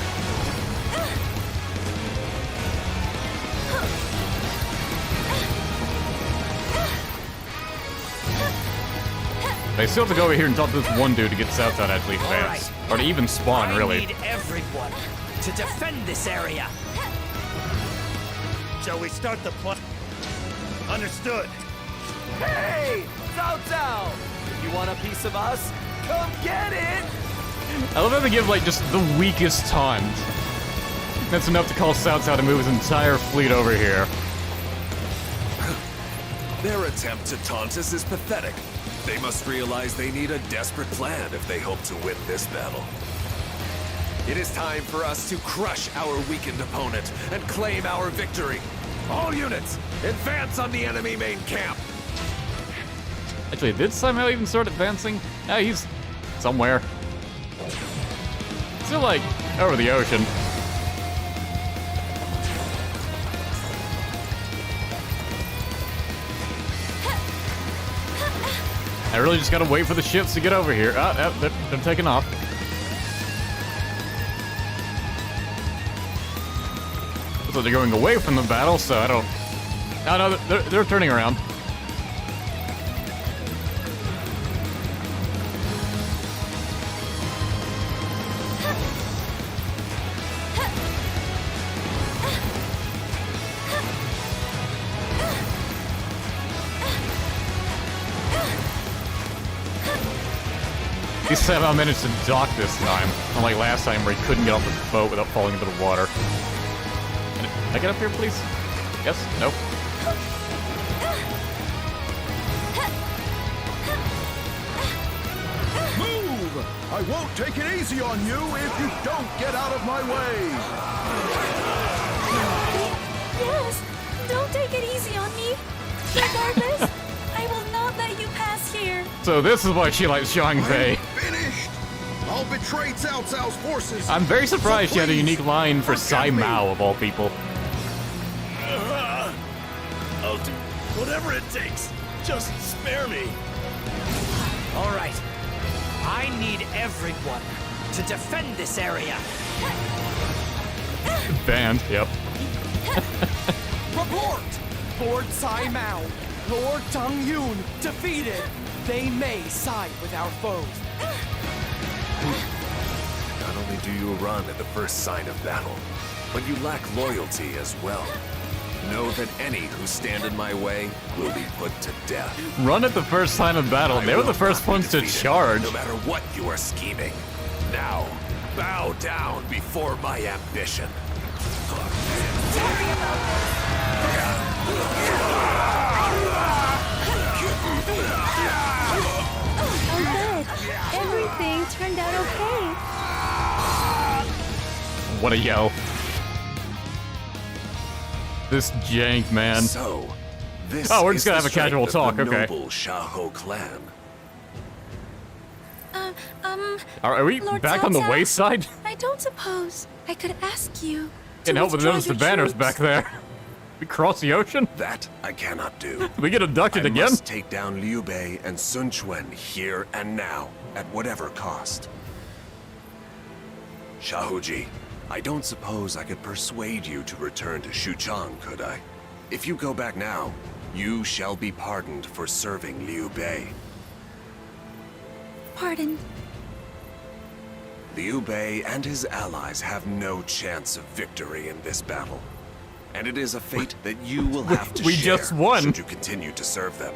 I still have to go over here and talk to this one dude to get Cao Cao to actually advance. Or to even spawn, really. I need everyone to defend this area. Shall we start the play? Understood. Hey, Cao Cao! If you want a piece of us, come get it! I love how they give, just the weakest taunt. That's enough to cause Cao Cao to move his entire fleet over here. Their attempt to taunt us is pathetic. They must realize they need a desperate plan if they hope to win this battle. It is time for us to crush our weakened opponent and claim our victory. All units, advance on the enemy main camp! Actually, did Saimaou even start advancing? Yeah, he's somewhere. Still, over the ocean. I really just gotta wait for the ships to get over here. They're taking off. So they're going away from the battle, so I don't... Oh, no, they're turning around. He somehow managed to dock this time, unlike last time where he couldn't get off the boat without falling into the water. Can I get up here, please? Yes? Nope. Move! I won't take it easy on you if you don't get out of my way. Yes, don't take it easy on me. Regardless, I will not let you pass here. So this is why she likes Zhang Fei. Finished! I'll betray Cao Cao's forces. I'm very surprised she had a unique line for Saimaou, of all people. I'll do whatever it takes. Just spare me. All right. I need everyone to defend this area. Banned, yep. Report! Lord Saimaou, Lord Zhang Yun defeated. They may side with our foes. Not only do you run at the first sign of battle, but you lack loyalty as well. Know that any who stand in my way will be put to death. Run at the first sign of battle. They were the first ones to charge. No matter what you are scheming. Now, bow down before my ambition. Oh, good. Everything turned out okay. What a yell. This jank, man. So, this we're just gonna is have a the casual strength talk, of the okay. noble Shaho clan. Are we Lord back on the Cao Cao, wayside? I don't suppose I could ask you to Can't help but withdraw notice the your banners troops. back there. We cross the ocean? That I cannot do. We get abducted I again? must take down Liu Bei and Sun Quan here and now, at whatever cost. Shahuji, I don't suppose I could persuade you to return to Xuchang, could I? If you go back now, you shall be pardoned for serving Liu Bei. Pardon. Liu Bei and his allies have no chance of victory in this battle. And it is a fate that you will have to We share just won. should you continue to serve them.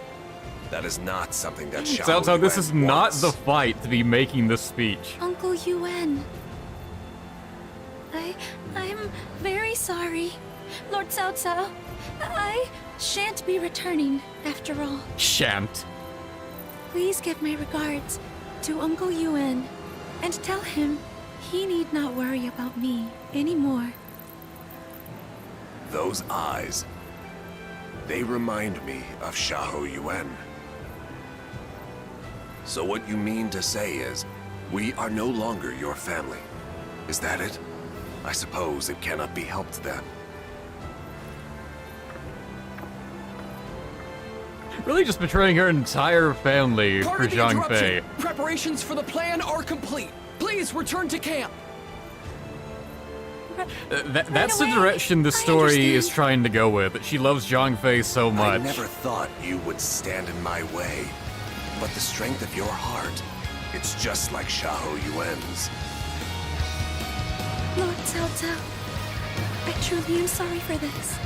That is not something that Xiao Sounds like this Yuan is not wants. the fight to be making this speech. Uncle Yuan. I'm very sorry. Lord Cao Cao, I shan't be returning after all. Shan't. Please give my regards to Uncle Yuan and tell him he need not worry about me anymore. Those eyes, they remind me of Shaho Yuan. So what you mean to say is, we are no longer your family. Is that it? I suppose it cannot be helped then. Really just betraying her entire family for Pardon the Zhang interruption. Fei. Preparations for the plan are complete. Please return to camp. That's the direction the story is trying to go with. She loves Zhang Fei so I much. never thought you would stand in my way. But the strength of your heart, it's just like Shaho Yuan's. Lord Cao Cao, I truly am sorry for this.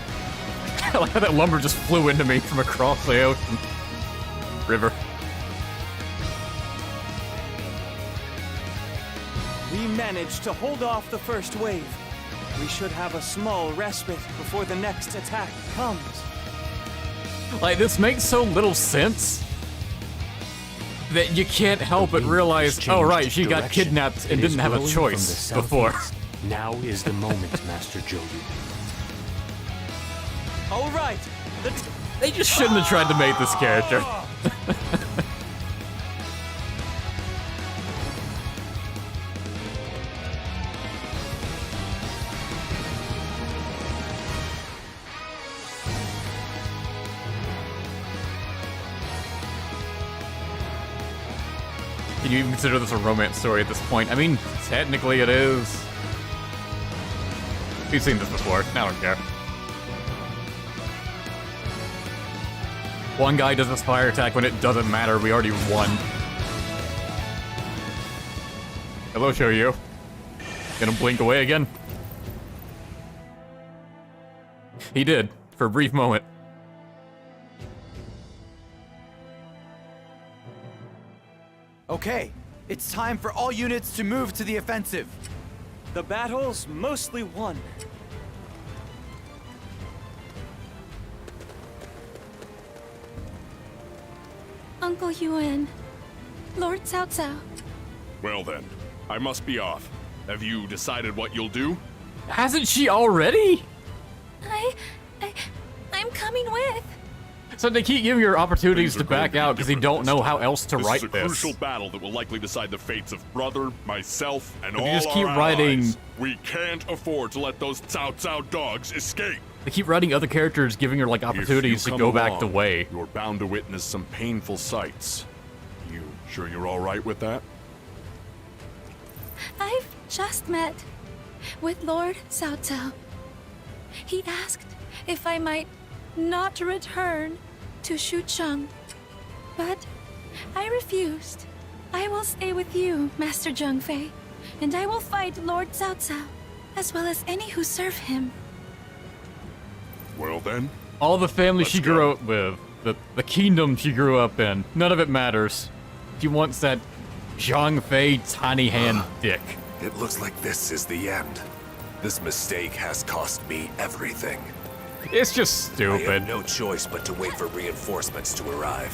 I like how that lumber just flew into me from across the ocean. River. We managed to hold off the first wave. We should have a small respite before the next attack comes. Like, this makes so little sense that you can't help but realize, oh right, she got Direction. kidnapped and It is didn't have a blowing choice from the before. southeast. Now is the moment, Master Joyu. All right. They just shouldn't have tried to make this character. Can you even consider this a romance story at this point? I mean, technically it is. We've seen this before. I don't care. One guy does a fire attack when it doesn't matter. We already won. Hello, Shoyu. Gonna blink away again? He did, for a brief moment. Okay, it's time for all units to move to the offensive. The battle's mostly won. Uncle Yuan, Lord Cao Cao. Well then, I must be off. Have you decided what you'll do? Hasn't she already? I'm coming with. So they keep giving her opportunities Things to are going back to be out because they different don't this know how time. else to write This is a this. crucial battle that will likely decide the fates of Brother, myself, and If you all just keep our writing- allies. We can't afford to let those Cao Cao dogs escape. They keep writing other characters, giving her like opportunities If to you go come back along, the way. You're bound to witness some painful sights. You sure you're all right with that? I've just met with Lord Cao Cao. He asked if I might not return to Xuchang, but I refused. I will stay with you, Master Zhang Fei. and I will fight Lord Cao Cao, as well as any who serve him. Well then, All the family she grew up with, the kingdom she grew up in, none of it matters. She wants that Zhang Fei tiny hand dick. It looks like this is the end. This mistake has cost me everything. It's just I stupid. have no choice but to wait for reinforcements to arrive.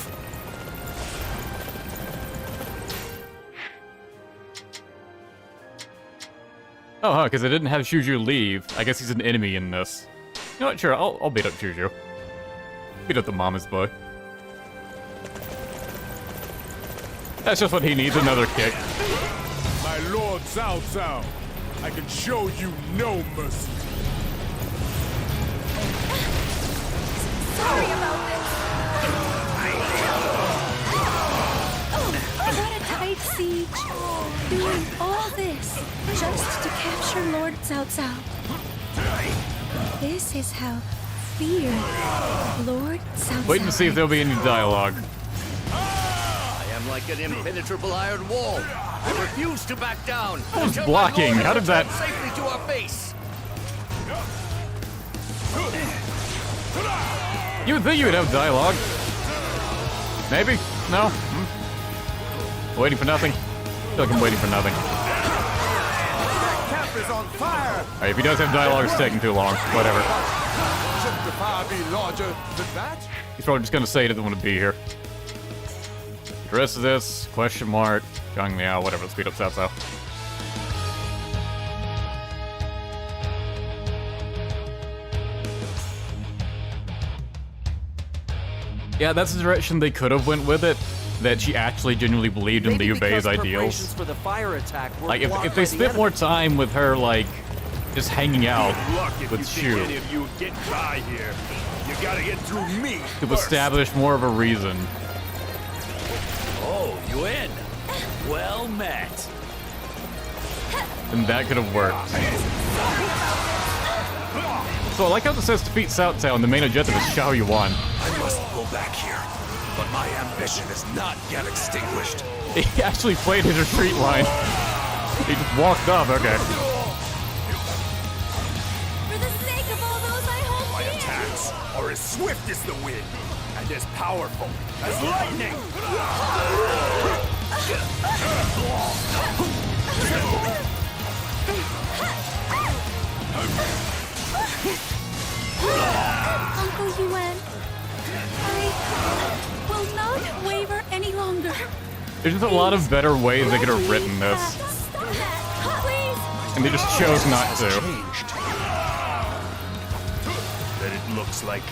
Oh, huh, because I didn't have Shuju leave. I guess he's an enemy in this. You know what, sure, I'll beat up Shuju. Beat up the mama's boy. That's just what he needs, another kick. My Lord Cao Cao, I can show you no mercy. Sorry about this. What a tight siege. Doing all this just to capture Lord Cao Cao. This is how feared Lord Cao Cao. Waiting to see if there'll be any dialogue. I am like an impenetrable iron wall. I refuse to back down. Who's until my blocking? lord How did that- returns safely to our base? You would think you would have dialogue. Maybe? No? Waiting for nothing? I feel like I'm waiting for nothing. Camp is on fire! Alright, if he does have dialogue, it's taking too long. Whatever. Shouldn't the fire be larger than that? He's probably just gonna say he doesn't want to be here. The rest of this, question mark, Zhang Liao, whatever, let's beat up Cao Cao. Yeah, that's the direction they could have went with it. That she actually genuinely believed in Liu Bei's ideals. Preparations for the fire attack were Like, blocked if by they the spent enemy. more time with her, like, just hanging out Luck if with you Shu, think any of you get by here. You gotta get through me to first. establish more of a reason. Oh, you in? Well met. And that could have worked. So I like how it says defeat Cao Cao and the main objective is Xiao Yuan. I must pull back here, but my ambition is not yet extinguished. He actually played his retreat line. He just walked up, okay. For the sake of all those I hold My dear. attacks are as swift as the wind and as powerful as lightning. Uncle Yuan, I will not waver any longer. There's just a lot of better ways they could have written this. Stop that, please. And they just chose not to. Then it looks like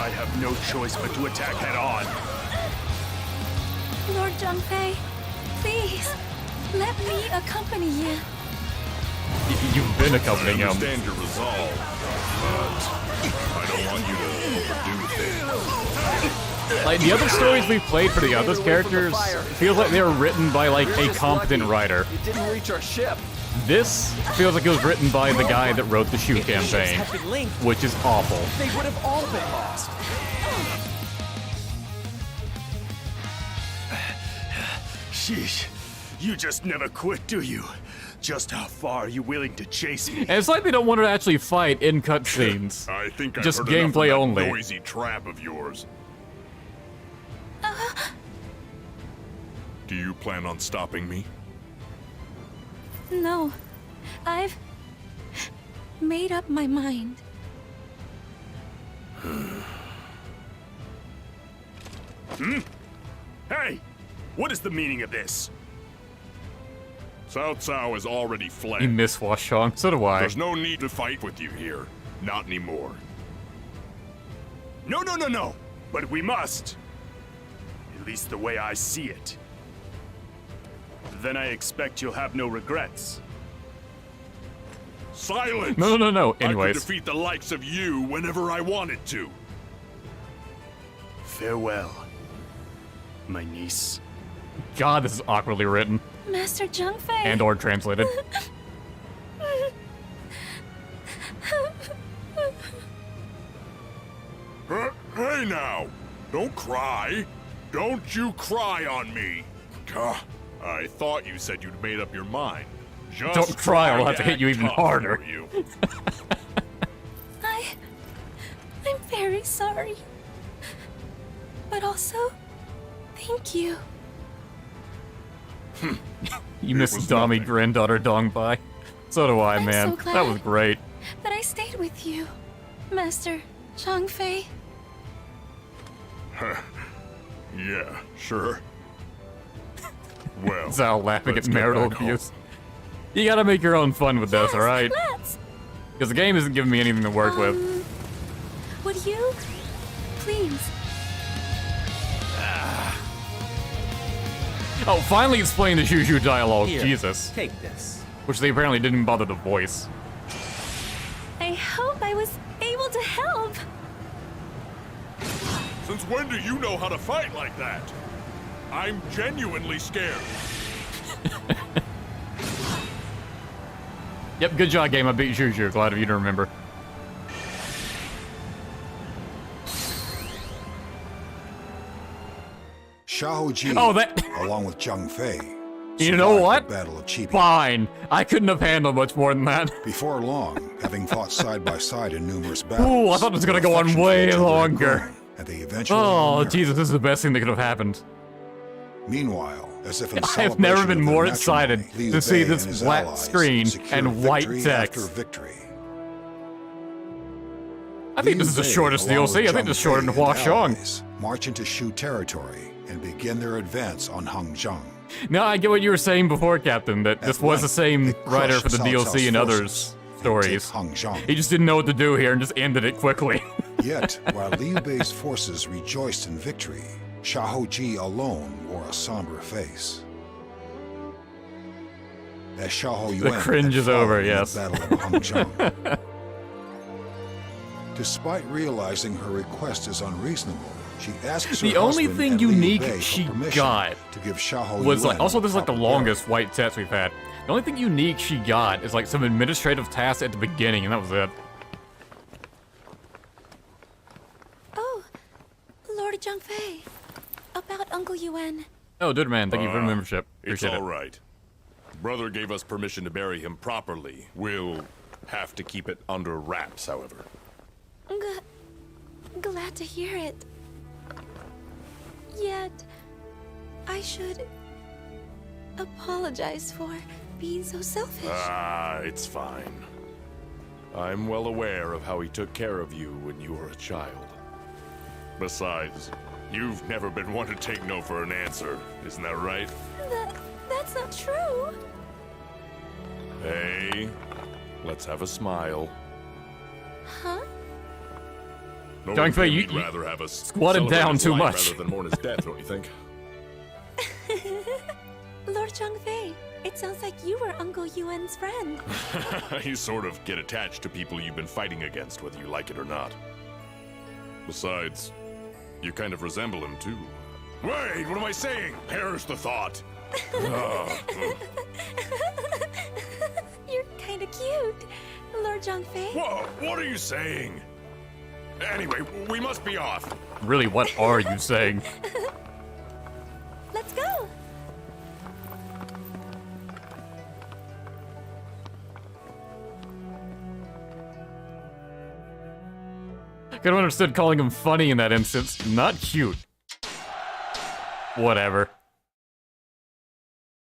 I have no choice but to attack head on. Lord Zhangfei, please, let me accompany you. You've been accompanying I him. understand your resolve, but I don't want you to overdo things. Like, the other stories we've played for the other characters, feels like they were written by, like, We're a just competent lucky writer. It didn't reach our ship. This feels like it was written by the guy that wrote the Shu If the ships campaign, had been linked, which is awful. they would have all been lost. Sheesh, you just never quit, do you? Just how far are you willing to chase me? And it's like they don't want to actually fight in cutscenes. I think I've Just heard enough of gameplay that only. noisy trap of yours. Do you plan on stopping me? No, I've made up my mind. Hey, what is the meaning of this? Cao Cao has already fled. You miss Washong, so do I. There's no need to fight with you here. Not anymore. No. But we must. At least the way I see it. Then I expect you'll have no regrets. Silence! No. I could Anyways. defeat the likes of you whenever I wanted to. Farewell, my niece. God, this is awkwardly written. Master Zhangfei. And or translated. Hey now! Don't cry! Don't you cry on me! I thought you said you'd made up your mind. Just Don't cry, I'll have to try hit you even tough, harder. won't you? I'm very sorry. But also, thank you. You miss Dami granddaughter Dongbai. So do I, man. so glad That was great. That I stayed with you, Master Changfei. Yeah, sure. Well, Zhao laughing at let's get marital back home. abuse. You gotta make your own fun with this, alright? Let's. Because the game isn't giving me anything to work with. Would you, please? Oh, finally explain the Juju dialogue. Here, Jesus. Take this. Which they apparently didn't bother to voice. I hope I was able to help. Since when do you know how to fight like that? I'm genuinely scared. Yep, good job, game. I beat Juju. Glad of you to remember. Xiahou Ji, Oh, that- along with Zhang Fei, You know survived what? the Battle of Chibi. Fine. I couldn't have handled much more than that. Before long, having fought side by side in numerous battles, Ooh, I thought it was gonna go on affection for way each other had longer. grown, and they eventually Oh, married. Jesus, this is the best thing that could have happened. Meanwhile, as if in I have never celebration been of their more matrimony, excited Liu to see Bei this and his flat allies screen secured and white victory text. after victory. I think this is the Liu Bei, shortest along DLC. with I think this is Zhang shorter than Fei and Huaxiong. allies, march into Shu territory and begin their advance on Hangzhou. No, I get what you were saying before, Captain, that this was the same writer for the crushed Cao DLC and Cao's others stories. Hangzhou. He just didn't know what to do here and just ended it quickly. Yet, while Liu Bei's forces rejoiced in victory, Xiahou Ji alone wore a somber face. As Xiahou The Yuan cringe had is over, fallen in yes. the Battle of Hangzhou. Despite realizing her request is unreasonable, she asks her The only husband thing and Liu unique Bei for she permission got to give Xiahou was like, Yuan also this is like the proper longest white text we've had. The only thing unique she got is like some administrative tasks at the beginning, and that was it. Oh, Lord Zhangfei. About Uncle Yuan. Oh, dude, man, thank you for the membership. It's Appreciate all it. right. Brother gave us permission to bury him properly. We'll have to keep it under wraps, however. Glad to hear it. Yet, I should apologize for being so selfish. Ah, it's fine. I'm well aware of how he took care of you when you were a child. Besides, you've never been one to take no for an answer, isn't that right? That's not true. Hey, let's have a smile. Huh? No Zhang one Fei, would you rather have us squatted celebrate down his too life much. rather than mourn his death, don't you think? Lord Zhangfei, it sounds like you were Uncle Yuan's friend. You sort of get attached to people you've been fighting against, whether you like it or not. Besides, you kind of resemble him, too. Wait, what am I saying? Perish the thought. You're kinda cute, Lord Zhangfei. Whoa, what are you saying? Anyway, we must be off. Really, what are you saying? Let's go. Could have understood calling him funny in that instance. Not cute. Whatever.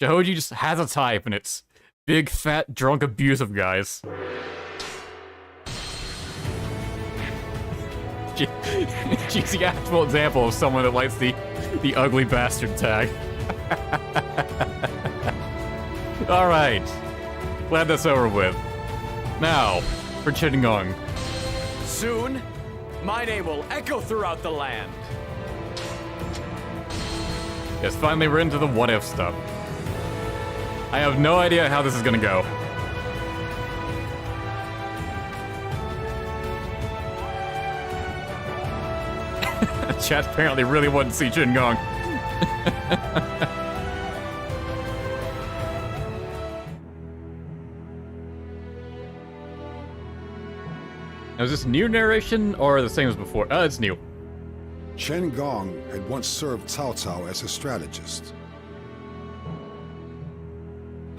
Jehoji just has a type, and it's big, fat, drunk, abusive guys. She's the actual example of someone that likes the ugly bastard tag. Alright. Glad that's over with. Now, for Chen Gong. Soon, my name will echo throughout the land. Yes, finally we're into the what-if stuff. I have no idea how this is gonna go. Chat apparently really wanted to see Chen Gong. Now, is this new narration or the same as before? Oh, it's new. Chen Gong had once served Cao Cao as a strategist.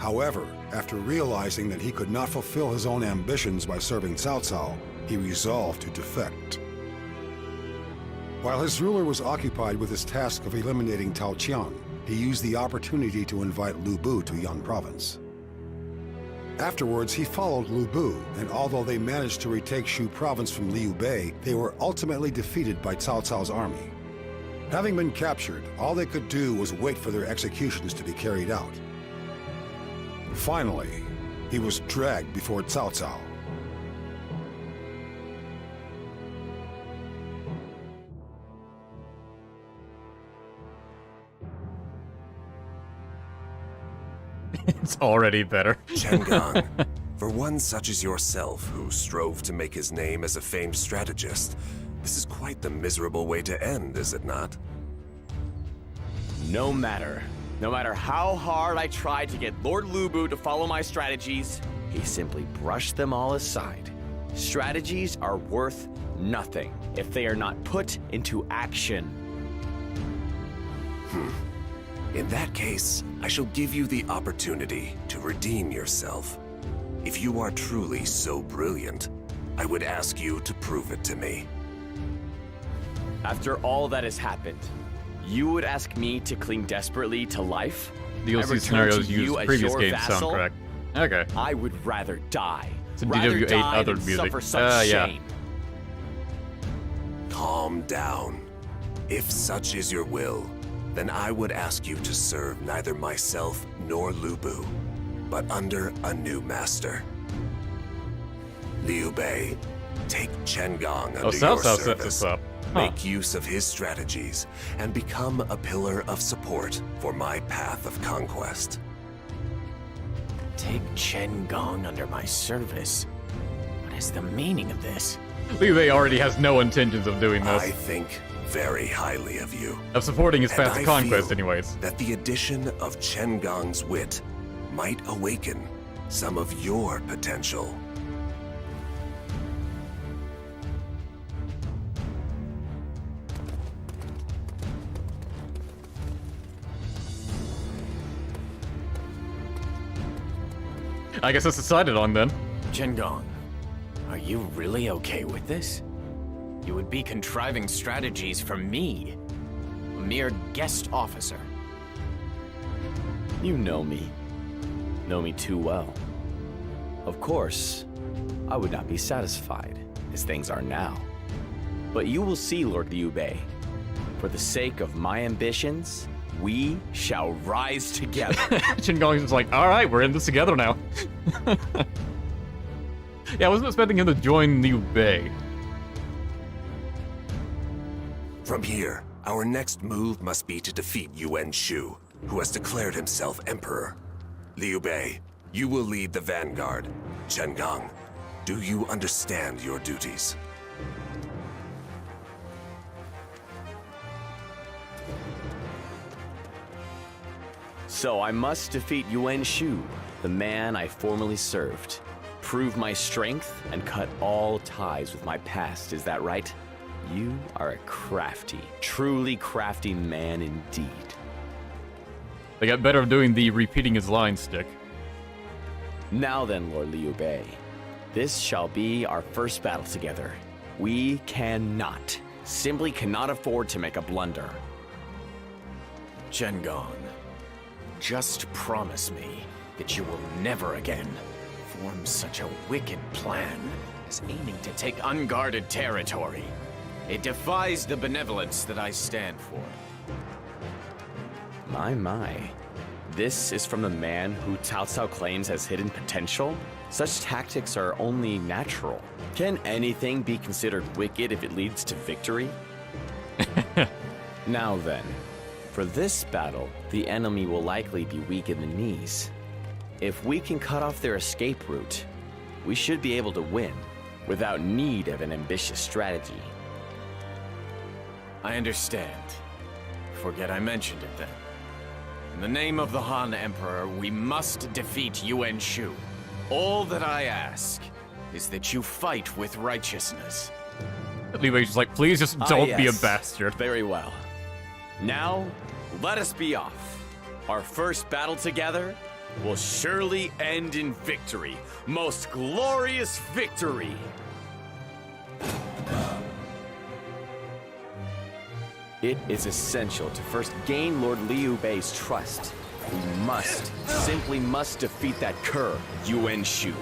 However, after realizing that he could not fulfill his own ambitions by serving Cao Cao, he resolved to defect. While his ruler was occupied with his task of eliminating Tao Qiang, he used the opportunity to invite Lu Bu to Yan Province. Afterwards, he followed Lu Bu, and although they managed to retake Shu Province from Liu Bei, they were ultimately defeated by Cao Cao's army. Having been captured, all they could do was wait for their executions to be carried out. Finally, he was dragged before Cao Cao. It's already better. Chen Gong, for one such as yourself who strove to make his name as a famed strategist, this is quite the miserable way to end, is it not? No matter how hard I tried to get Lord Lu Bu to follow my strategies, he simply brushed them all aside. Strategies are worth nothing if they are not put into action. In that case, I shall give you the opportunity to redeem yourself. If you are truly so brilliant, I would ask you to prove it to me. After all that has happened, you would ask me to cling desperately to life? DLC scenarios use previous game's soundtrack. Okay. I would rather die. It's a rather DW8 die other than music. suffer such Yeah. shame. Calm down. If such is your will, then I would ask you to serve neither myself nor Lu Bu, but under a new master. Liu Bei, take Chen Gong under Cao your Cao set service. this up. Huh. Make use of his strategies and become a pillar of support for my path of conquest. Take Chen Gong under my service? What is the meaning of this? Liu Bei already has no intentions of doing this. I think very highly of you. Of supporting his path And to I conquest, feel anyways. that the addition of Chen Gong's wit might awaken some of your potential. I guess it's decided on then. Chen Gong, are you really okay with this? You would be contriving strategies for me, a mere guest officer. You know me too well. Of course, I would not be satisfied as things are now. But you will see, Lord Liu Bei. For the sake of my ambitions, we shall rise together. Chen Gong's just like, alright, we're in this together now. Yeah, I wasn't expecting him to join Liu Bei. From here, our next move must be to defeat Yuan Shu, who has declared himself emperor. Liu Bei, you will lead the vanguard. Chen Gong, do you understand your duties? So I must defeat Yuan Shu, the man I formerly served. Prove my strength and cut all ties with my past, is that right? You are a crafty, truly crafty man indeed. They got better at doing the repeating his line stick. Now then, Lord Liu Bei, this shall be our first battle together. We simply cannot afford to make a blunder. Chen Gong, just promise me that you will never again form such a wicked plan as aiming to take unguarded territory. It defies the benevolence that I stand for. My. This is from the man who Cao Cao claims has hidden potential? Such tactics are only natural. Can anything be considered wicked if it leads to victory? Now then, for this battle, the enemy will likely be weak in the knees. If we can cut off their escape route, we should be able to win without need of an ambitious strategy. I understand. Forget I mentioned it then. In the name of the Han Emperor, we must defeat Yuan Shu. All that I ask is that you fight with righteousness. Liu Bei's just like, please just don't be a yes. bastard. Very well. Now, let us be off. Our first battle together will surely end in victory. Most glorious victory. It is essential to first gain Lord Liu Bei's trust. We must, simply must defeat that cur, Yuan Shu.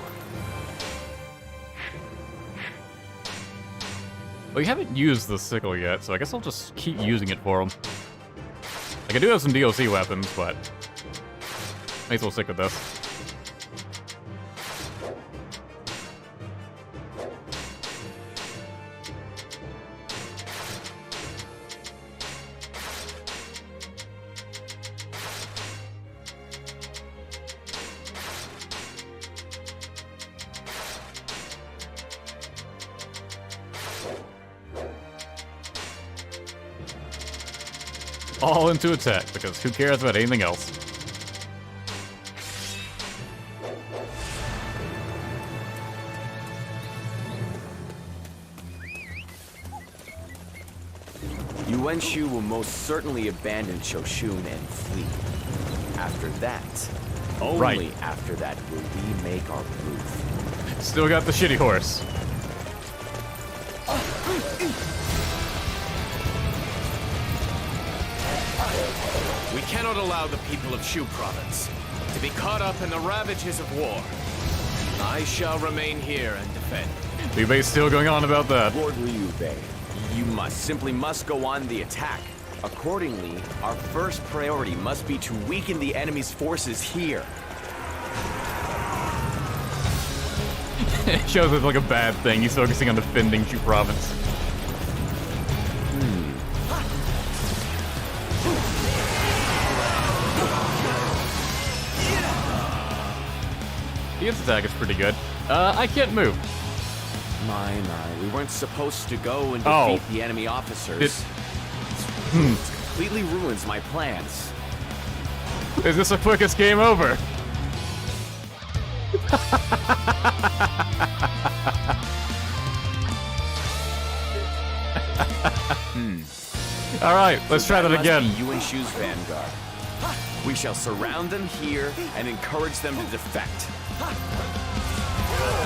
We haven't used the sickle yet, so I guess I'll just keep using it for him. Like, I do have some DLC weapons, but may as well stick with this. All into attack, because who cares about anything else? Yuan Shu will most certainly abandon Shoshun and flee. After that, only after that will we make our move. Still got the shitty horse. We cannot allow the people of Shu Province to be caught up in the ravages of war. I shall remain here and defend. Liu Bei's still going on about that. Lord Liu Bei, you simply must go on the attack. Accordingly, our first priority must be to weaken the enemy's forces here. It shows it's like a bad thing. He's focusing on defending Shu Province. The attack is pretty good. I can't move. My, we weren't supposed to go and defeat the enemy officers. This completely ruins my plans. Is this the quickest game over? All right, let's try that again. Yuan Shu's vanguard. We shall surround them here and encourage them to defect.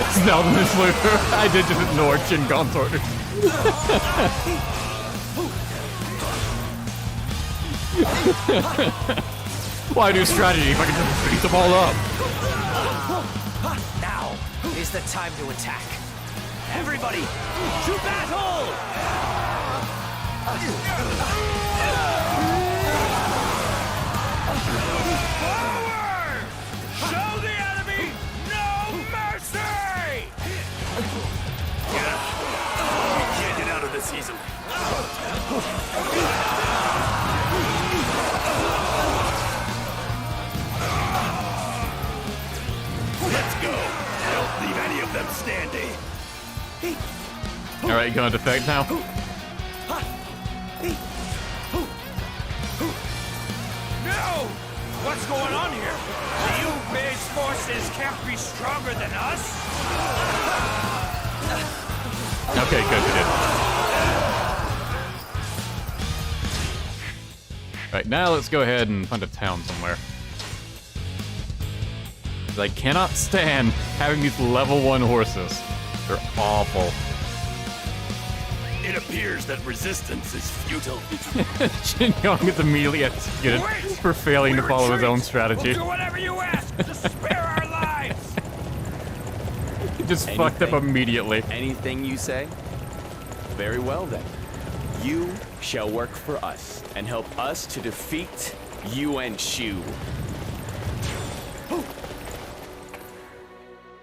It's now the Luther. I did just ignore Chen Gong's orders. Why do strategy if I can just beat them all up? Now is the time to attack. Everybody, to battle! Forward! Show the enemy no mercy! We can't get out of this easily. Let's go. Don't leave any of them standing. All right, going to defect now. No! What's going on here? Liu Bei's forces can't be stronger than us? Okay, good, we did. Right, now let's go ahead and find a town somewhere. 'Cause I cannot stand having these level 1 horses. They're awful. It appears that resistance is futile. Chen Gong is immediately executed for failing to follow his own strategy. We'll do whatever you ask to spare our lives! He just fucked up immediately. Anything you say? Very well then. You shall work for us and help us to defeat Yuan Shu.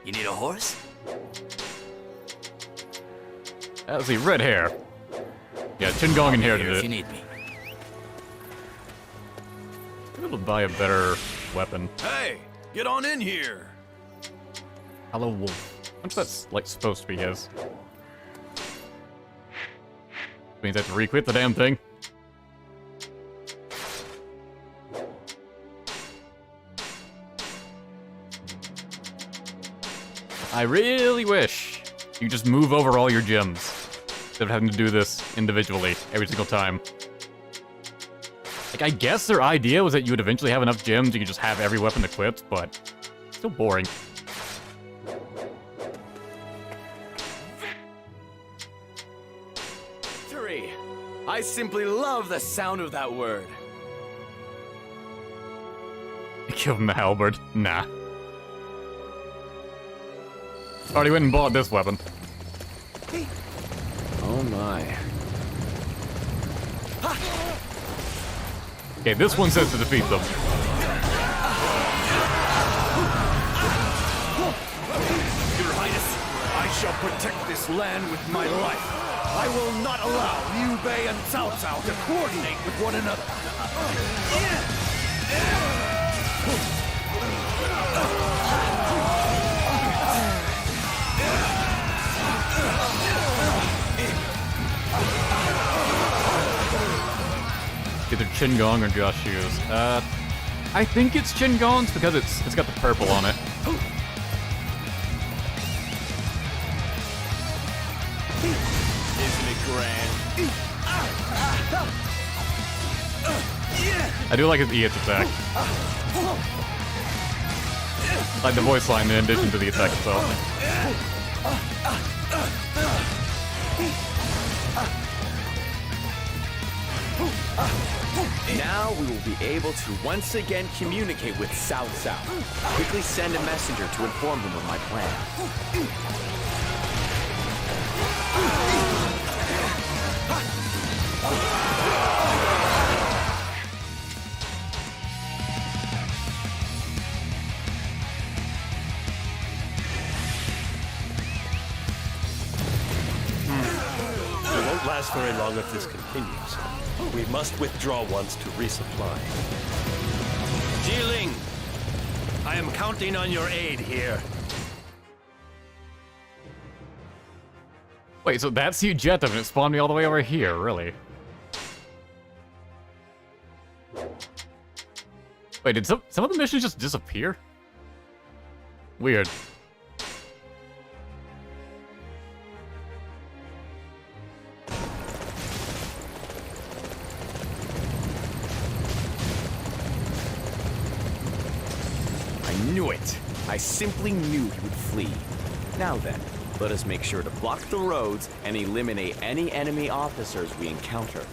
You need a horse? Let's see, red hair. Yeah, Chen Gong inherited If it. you need me. I'm able to buy a better weapon. Hey, get on in here. Hello, Wolf. How much that's like supposed to be his? Means I have to re-quit the damn thing. I really wish you just move over all your gems instead of having to do this individually every single time. Like, I guess their idea was that you would eventually have enough gems, you could just have every weapon equipped, but still boring. Victory! I simply love the sound of that word. Give him the halberd. Nah. Already went and bought this weapon. Oh my. Okay, this one says to defeat them. Your Highness, I shall protect this land with my life. I will not allow Liu Bei and Cao Cao to coordinate with one another. Either Chen Gong or Josh Hughes. I think it's Chen Gong's because it's got the purple on it. Isn't it grand? I do like his EH attack. Like the voice line in addition to the attack itself. Now we will be able to once again communicate with Cao Cao. Quickly send a messenger to inform him of my plan. It won't last very long if this continues. We must withdraw once to resupply. Jiling, I am counting on your aid here. Wait, so that's the objective and it spawned me all the way over here, really? Wait, did some of the missions just disappear? Weird. I knew it. I simply knew he would flee. Now then, let us make sure to block the roads and eliminate any enemy officers we encounter.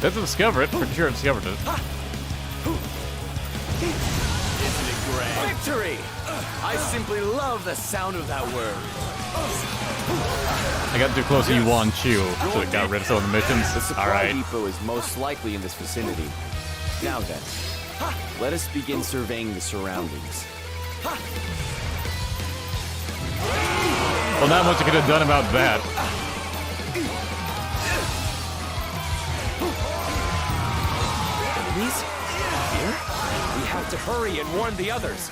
Let's discover it. Pretty sure I discovered it. Isn't it grand? Victory! I simply love the sound of that word. I got too close to Yuan Chu, so it got rid of some of the missions. The supply Alright. depot is most likely in this vicinity. Now then, let us begin surveying the surroundings. Well, not much I could have done about that. Enemies? Here? We have to hurry and warn the others.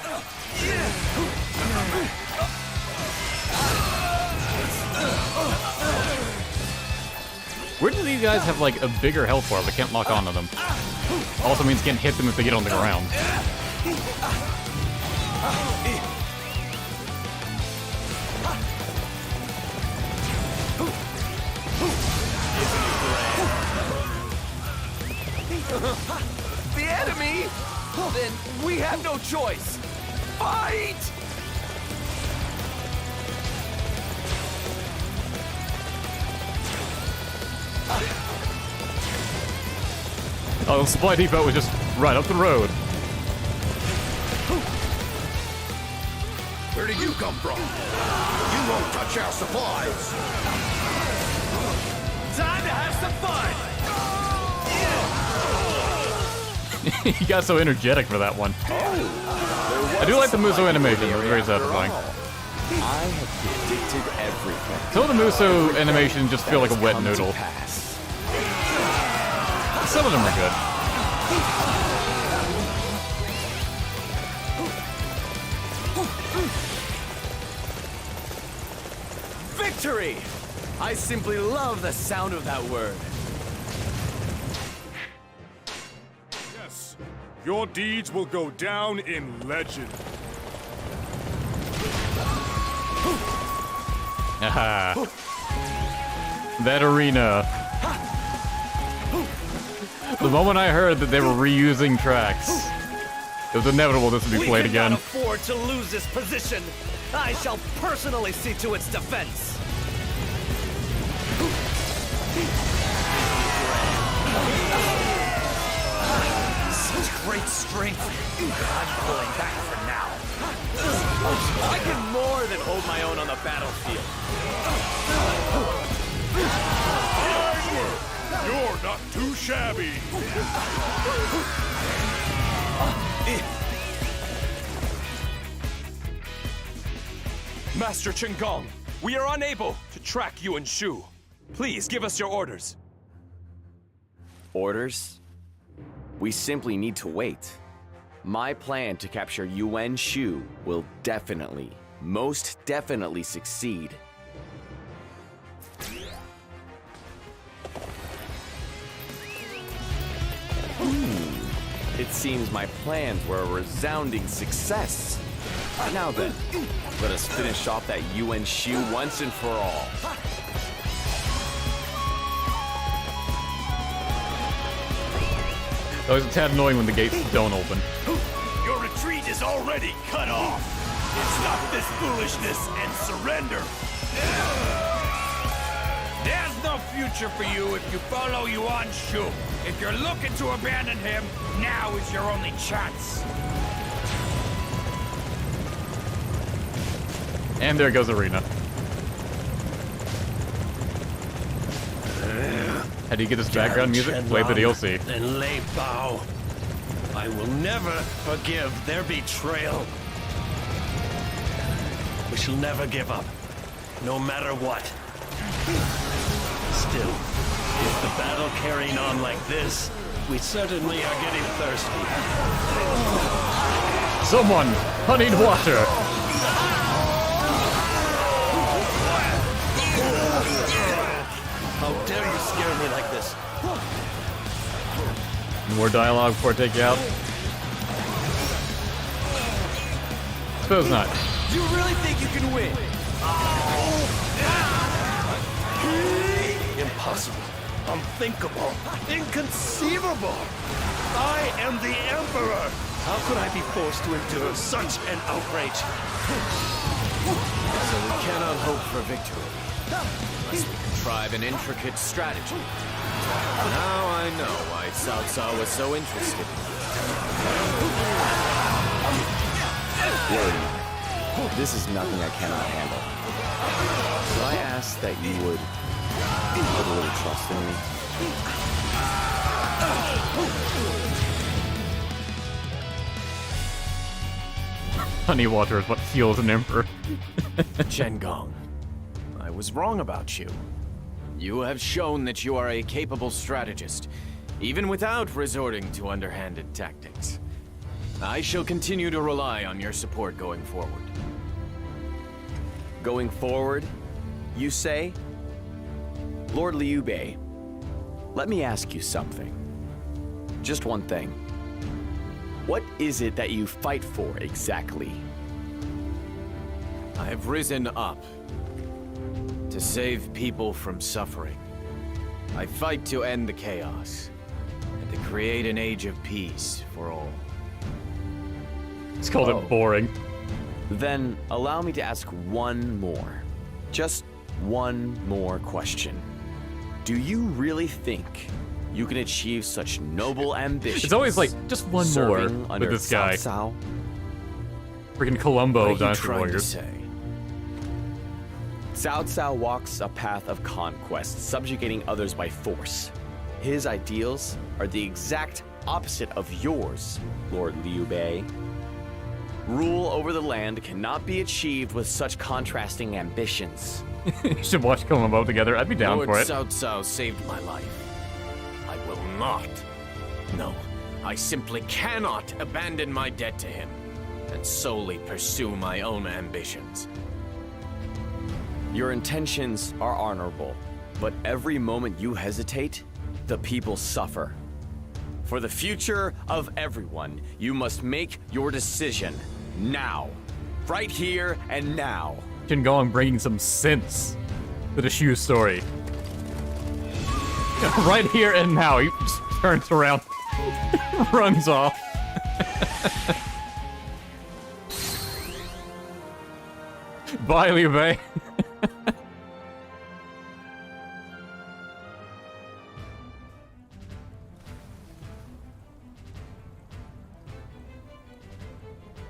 Where do these guys have like a bigger health bar but can't lock onto them? Also means can't hit them if they get on the ground. The enemy? Then we have no choice. Fight! Oh, the supply depot was just right up the road. Where did you come from? You won't touch our supplies. Time to have some fun! He got so energetic for that one. I do like the Muso animation, it was very satisfying. I have predicted everything. Some of the Muso animations just feel like a wet noodle. Some of them are good. Victory! I simply love the sound of that word. Yes, Your deeds will go down in legend. Aha. That arena. The moment I heard that they were reusing tracks, it was inevitable this would be played again. We cannot afford to lose this position. I shall personally see to its defense. Such great strength. I'm pulling back for now. I can more than hold my own on the battlefield. You're not too shabby. Master Chen Gong, we are unable to track Yuan Shu. Please give us your orders. Orders? We simply need to wait. My plan to capture Yuan Shu will definitely, most definitely succeed. It seems my plans were a resounding success. Now then, let us finish off that Yuan Shu once and for all. It's always a tad annoying when the gates don't open. Your retreat is already cut off. Stop this foolishness and surrender. There's no future for you if you follow Yuan Shu. If you're looking to abandon him, now is your only chance. And there goes Arena. How do you get this background music? Play the DLC. And Lei Bao. I will never forgive their betrayal. We shall never give up, no matter what. Still, if the battle carrying on like this, we certainly are getting thirsty. Someone! I need water! How dare you scare me like this? More dialogue before I take you out? Suppose not. You really think you can win? Impossible. Unthinkable. Inconceivable. I am the Emperor. How could I be forced to endure such an outrage? So we cannot hope for victory, unless we contrive an intricate strategy. Now I know why Cao Cao was so interested. Word. This is nothing I cannot handle. So I ask that you would put a little trust in me. Honey water is what heals an emperor. Chen Gong, I was wrong about you. You have shown that you are a capable strategist, even without resorting to underhanded tactics. I shall continue to rely on your support going forward. Going forward, you say? Lord Liu Bei, let me ask you something. Just one thing. What is it that you fight for exactly? I have risen up to save people from suffering. I fight to end the chaos and to create an age of peace for all. It's called it boring. Then allow me to ask one more. Just one more question. Do you really think you can achieve such noble ambitions? It's always like, just one more with this guy. Cao Cao? Freaking Columbo of What are you Dynasty trying to Warriors. say? Cao Cao walks a path of conquest, subjugating others by force. His ideals are the exact opposite of yours, Lord Liu Bei. Rule over the land cannot be achieved with such contrasting ambitions. You should watch Columbo together. I'd be down Lord for it. Cao Cao saved my life. I will not. No, I simply cannot abandon my debt to him and solely pursue my own ambitions. Your intentions are honorable, but every moment you hesitate, the people suffer. For the future of everyone, you must make your decision. Now. Right here and now. Chen Gong bringing some sense to the Shu story. Right here and now. He just turns around, runs off. Bye, Liu Bei.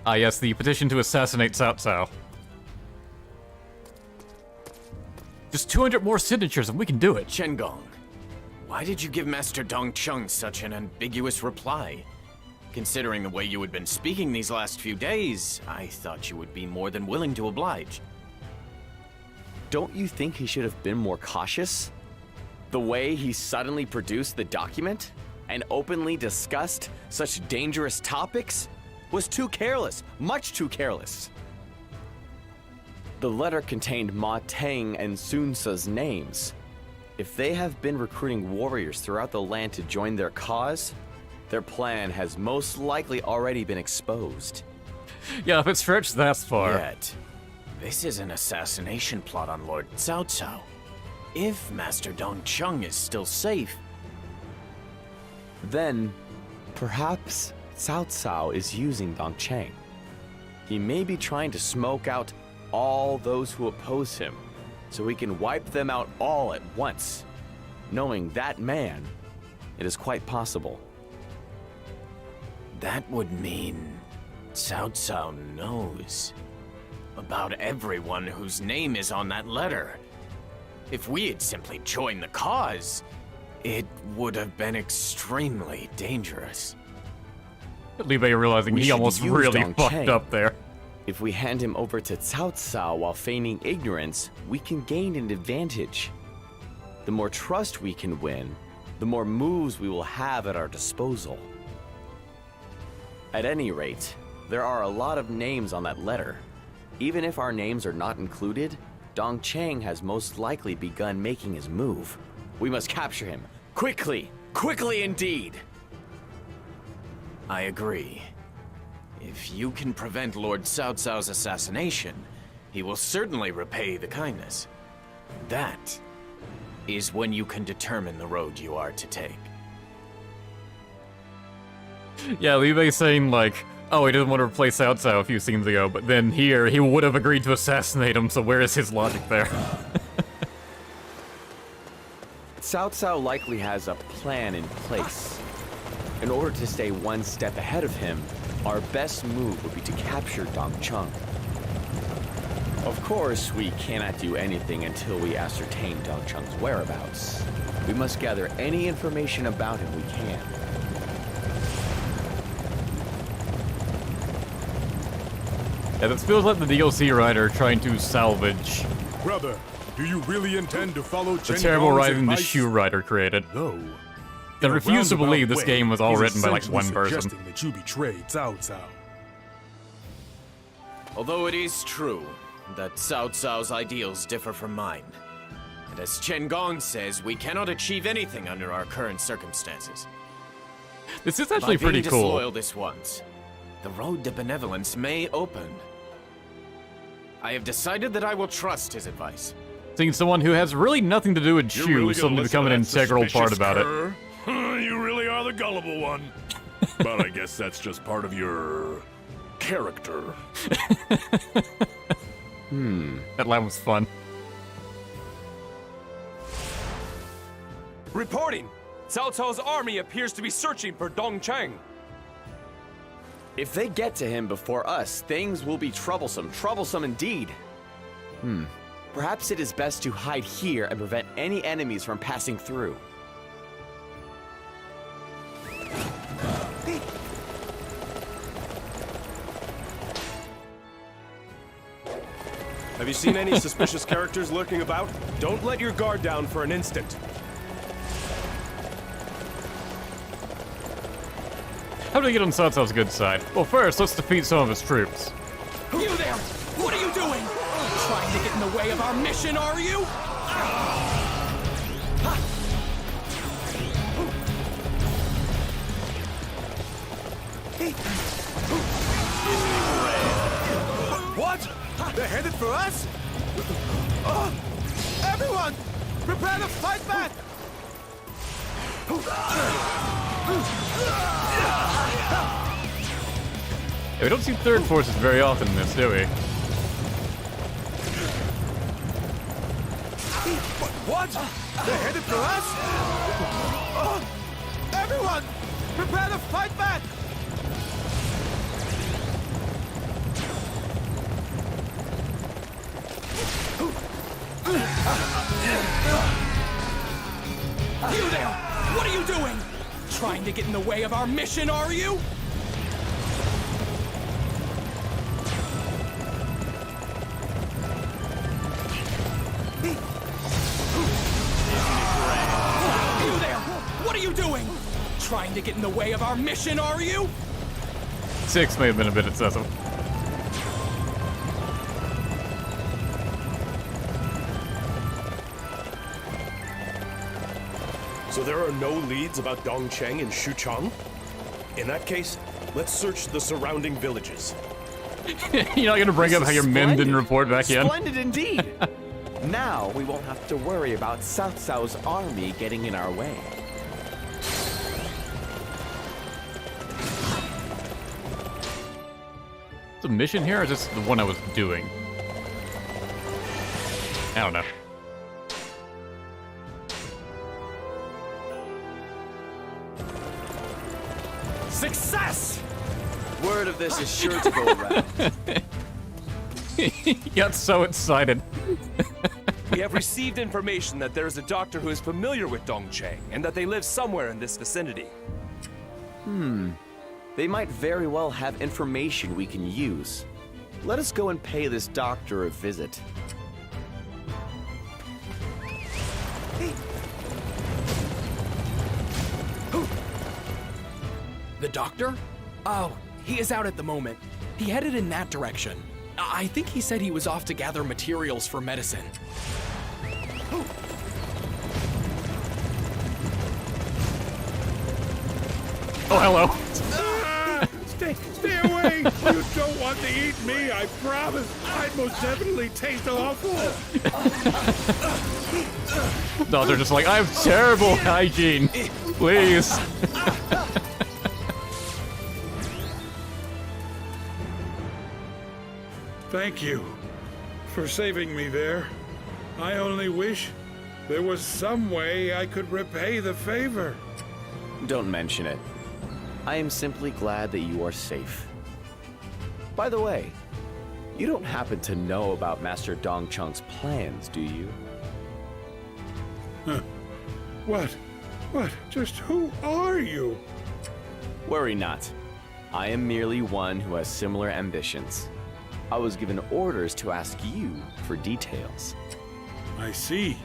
Ah, yes, the petition to assassinate Cao Cao. Just 200 more signatures and we can do it. Chen Gong, why did you give Master Dongcheng such an ambiguous reply? Considering the way you had been speaking these last few days, I thought you would be more than willing to oblige. Don't you think he should have been more cautious? The way he suddenly produced the document and openly discussed such dangerous topics was too careless, much too careless. The letter contained Ma Teng and Sun Ce's names. If they have been recruiting warriors throughout the land to join their cause, their plan has most likely already been exposed. Yeah, if it stretched that far. Yet, this is an assassination plot on Lord Cao Cao. If Master Dongcheng is still safe, then perhaps Cao Cao is using Dongcheng. He may be trying to smoke out all those who oppose him, so he can wipe them out all at once. Knowing that man, it is quite possible. that would mean Cao Cao knows about everyone whose name is on that letter. If we had simply joined the cause, it would have been extremely dangerous. Liu Bei realizing he almost really fucked up there. If we hand him over to Cao Cao while feigning ignorance, we can gain an advantage. The more trust we can win, the more moves we will have at our disposal. At any rate, there are a lot of names on that letter. Even if our names are not included, Dongcheng has most likely begun making his move. We must capture him. Quickly! Quickly indeed! I agree. If you can prevent Lord Cao Cao's assassination, he will certainly repay the kindness. That is when you can determine the road you are to take. Yeah, Liu Bei saying like, oh, he doesn't want to replace Cao Cao a few scenes ago, but then here, he would have agreed to assassinate him, so where is his logic there? Cao Cao likely has a plan in place. In order to stay one step ahead of him, our best move would be to capture Dongcheng. Of course, we cannot do anything until we ascertain Dongcheng's whereabouts. We must gather any information about him we can. Yeah, this feels like the DLC writer trying to salvage Brother, do you really intend to follow the Chen terrible Gong's writing the advice? Shu writer created. No. I In a refuse to believe this roundabout game was all way, written by like he's one person. suggesting that you betrayed Cao Cao. Although it is true that Cao Cao's ideals differ from mine, and as Chen Gong says, we cannot achieve anything under our current circumstances. This is actually pretty By being cool. disloyal this once, the road to benevolence may open. I have decided that I will trust his advice. Seeing someone who has really nothing to do with You're Shu really gonna suddenly listen become to an that integral part suspicious about it. cur? You really are the gullible one. But I guess that's just part of your character. That line was fun. Reporting! Cao Cao's army appears to be searching for Dongcheng. If they get to him before us, things will be troublesome. Troublesome indeed. Perhaps it is best to hide here and prevent any enemies from passing through. Have you seen any suspicious characters lurking about? Don't let your guard down for an instant. How do we get on Cao Cao's good side? Well, first, let's defeat some of his troops. You there! What are you doing? Trying to get in the way of our mission, are you? What? They're headed for us? Oh, everyone! Prepare to fight back! Yeah, we don't see third forces very often in this, do we? What? They're headed for us? Oh, everyone! Prepare to fight back! You there! What are you doing? Trying to get in the way of our mission, are you? You there! What are you doing? Trying to get in the way of our mission, are you? 6 may have been a bit excessive. So there are no leads about Dongcheng and Xuchang? In that case, let's search the surrounding villages. You're not gonna bring up how your men didn't report back in? Splendid indeed! Now we won't have to worry about South Cao's army getting in our way. Is the mission here, or is this the one I was doing? I don't know. Success! Word of this is sure to go around. He got so excited. We have received information that there is a doctor who is familiar with Dongcheng, and that they live somewhere in this vicinity. They might very well have information we can use. Let us go and pay this doctor a visit. The doctor? Oh, he is out at the moment. He headed in that direction. I think he said he was off to gather materials for medicine. Oh, hello. Stay away! You don't want to eat me, I promise. I'd most definitely taste awful. No, they're just like, I have terrible hygiene. Please. Thank you for saving me there. I only wish there was some way I could repay the favor. Don't mention it. I am simply glad that you are safe. By the way, you don't happen to know about Master Dongcheng's plans, do you? Huh. What? Just who are you? Worry not. I am merely one who has similar ambitions. I was given orders to ask you for details. I see.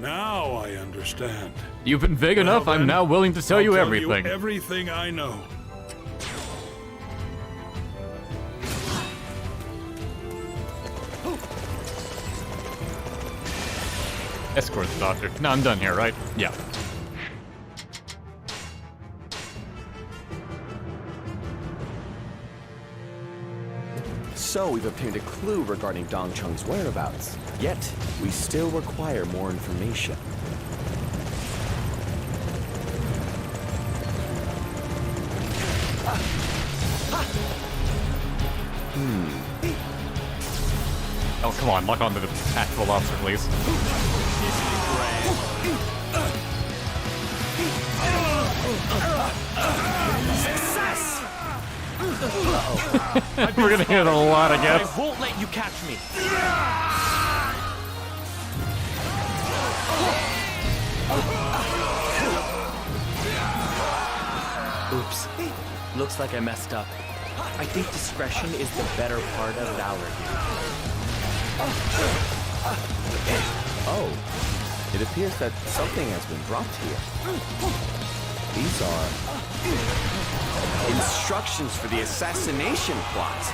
Now I understand. You've been vague enough, I'm now willing to tell you everything. Everything I know. Escort the doctor. No, I'm done here, right? Yeah. So we've obtained a clue regarding Dongcheng's whereabouts. Yet, we still require more information. Oh, come on, lock onto the actual lobster, please. Success! We're gonna hit a lot, I guess. I won't let you catch me. Oops. Looks like I messed up. I think discretion is the better part of valor here. Oh, it appears that something has been dropped here. These are instructions for the assassination plot.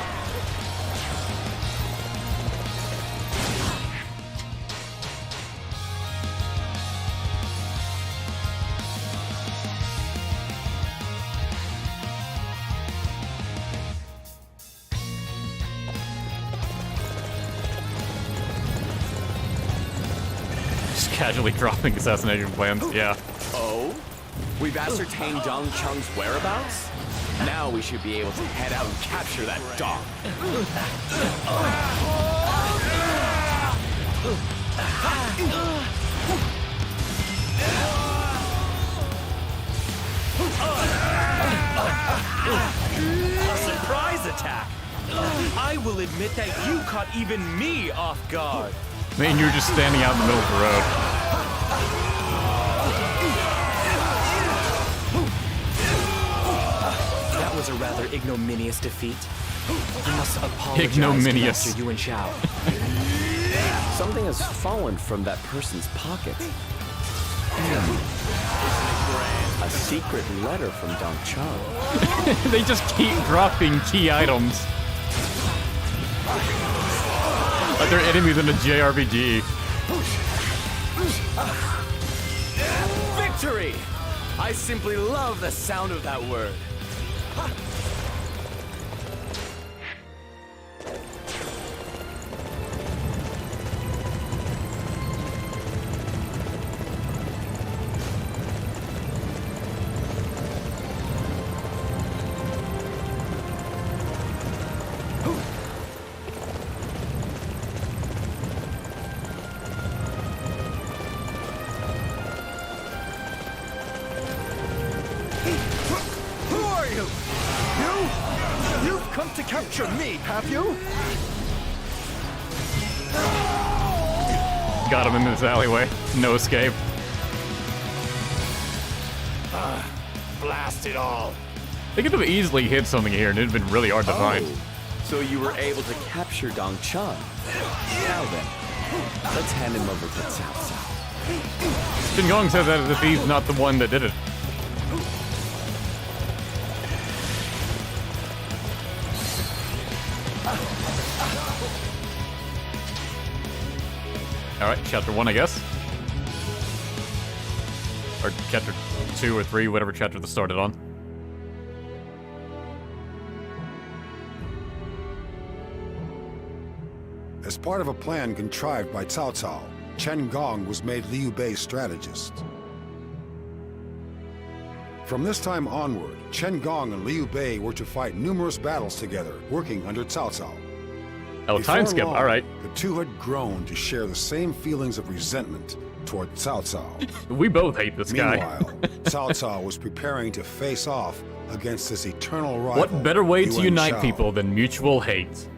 casually dropping assassination plans, yeah. Oh? We've ascertained Dong Chung's whereabouts? Now we should be able to head out and capture that dog. A surprise attack! I will admit that you caught even me off guard. Man, you're just standing out in the middle of the road. That was a rather ignominious defeat. I must apologize Ignominious. to Master Yuan Shao. Something has fallen from that person's pocket. A secret letter from Dong Chang. They just keep dropping key items. Like they're enemies in a JRPG. Victory! I simply love the sound of that word. Who are you? You've come to capture me, have you? Got him in this alleyway. No escape. Blast it all. They could have easily hit something here and it'd been really hard to find. So you were able to capture Dong Chang. Now then, let's hand him over to Cao Cao. Chen Gong says that as if he's not the one that did it. Alright, chapter 1, I guess. Or chapter 2 or 3, whatever chapter this started on. As part of a plan contrived by Cao Cao, Chen Gong was made Liu Bei's strategist. From this time onward, Chen Gong and Liu Bei were to fight numerous battles together, working under Cao Cao. Oh, time skip, long, alright. The two had grown to share the same feelings of resentment toward Cao Cao. We both hate this guy. Meanwhile, Cao Cao was preparing to face off against his eternal rival. What better way to Yuan unite Shao. people than mutual hate?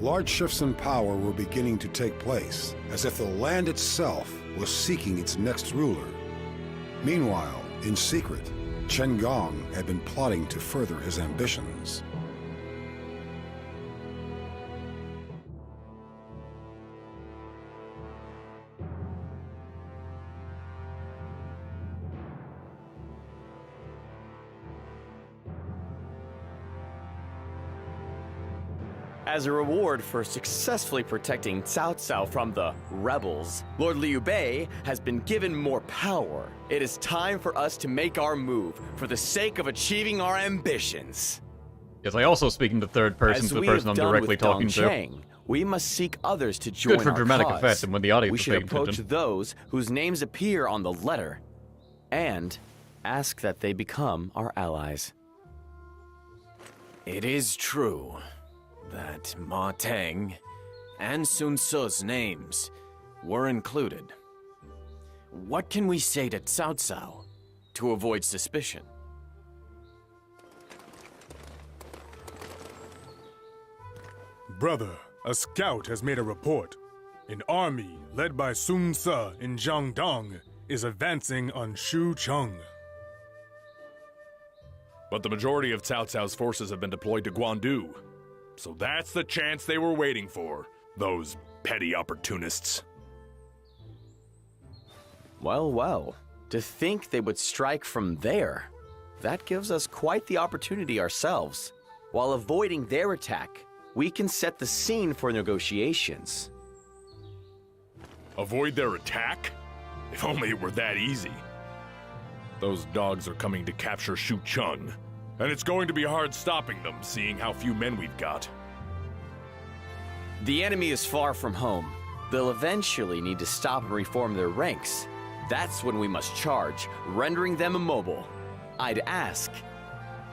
Large shifts in power were beginning to take place, as if the land itself was seeking its next ruler. Meanwhile, in secret, Chen Gong had been plotting to further his ambitions. As a reward for successfully protecting Cao Cao from the rebels, Lord Liu Bei has been given more power. It is time for us to make our move for the sake of achieving our ambitions. Yes, I also speak in the third person to the person I'm directly talking to. We must seek others to join Good for our dramatic cause. effect and when the audience We is should paying approach attention. those whose names appear on the letter and ask that they become our allies. It is true that Ma Teng and Sun Ce's names were included. What can we say to Cao Cao to avoid suspicion? Brother, a scout has made a report. An army led by Sun Ce in Jiangdong is advancing on Shucheng. But the majority of Cao Cao's forces have been deployed to Guandu. So that's the chance they were waiting for. Those petty opportunists. Well, well, to think they would strike from there. That gives us quite the opportunity ourselves. While avoiding their attack, we can set the scene for negotiations. Avoid their attack? If only it were that easy. Those dogs are coming to capture Shucheng. And it's going to be hard stopping them, seeing how few men we've got. The enemy is far from home. they'll eventually need to stop and reform their ranks. That's when we must charge, rendering them immobile. I'd ask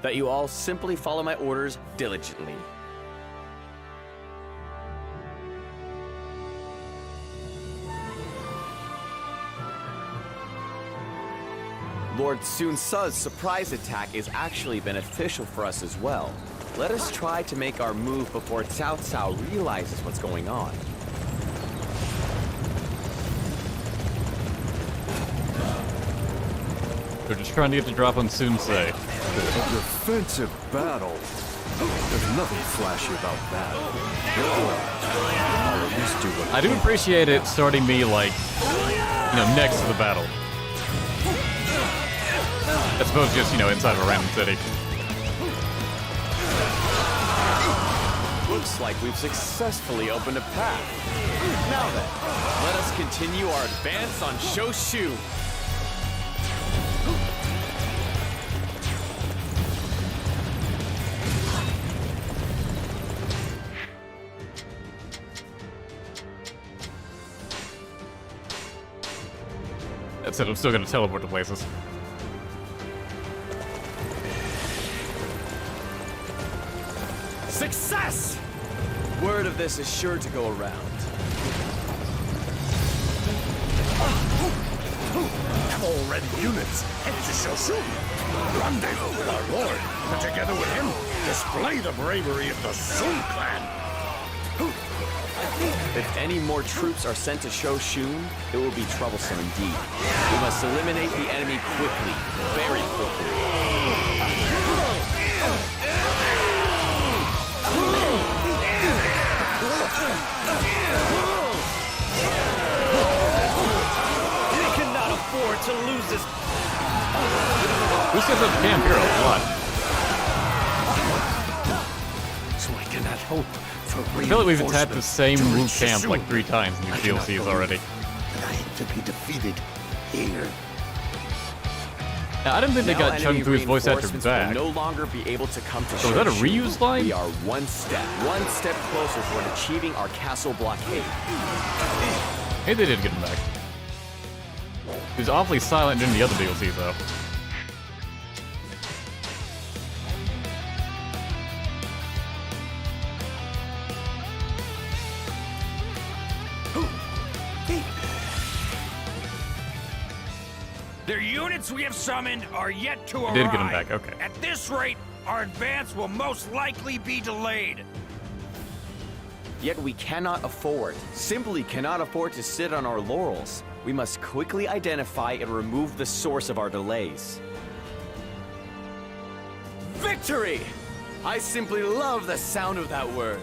that you all simply follow my orders diligently. Lord Sun Ce's surprise attack is actually beneficial for us as well. Let us try to make our move before Cao Cao realizes what's going on. They're just trying to get the drop on Sun Ce. A defensive battle. There's nothing flashy about that. I'll at least do what I do appreciate it starting me, like, next to the battle. As opposed to just, inside of a random city. Looks like we've successfully opened a path. Now then, let us continue our advance on Shoshu. That said, I'm still gonna teleport to places. Success! Word of this is sure to go around. All ready units, head to Shoshu. Rendezvous with our lord, and together with him, display the bravery of the Sun clan. If any more troops are sent to Shoshun, it will be troublesome indeed. We must eliminate the enemy quickly, very quickly. We cannot afford to lose this. Who says up camp here a lot? So I cannot hope for I feel like we've attacked the same Wu camp like 3 times in these DLCs already. I am to be defeated here. Now, I didn't think they Now got Chen enemy Gu's voice actor reinforcements back. will no longer be able to come to So is that a Shoshu. reused line? We are one step closer toward achieving our castle blockade. Hey, they did get him back. He was awfully silent during the other DLCs, though. The units we have summoned are yet to arrive. Did get him back, okay. At this rate, our advance will most likely be delayed. Yet we cannot afford, simply cannot afford to sit on our laurels. We must quickly identify and remove the source of our delays. Victory! I simply love the sound of that word.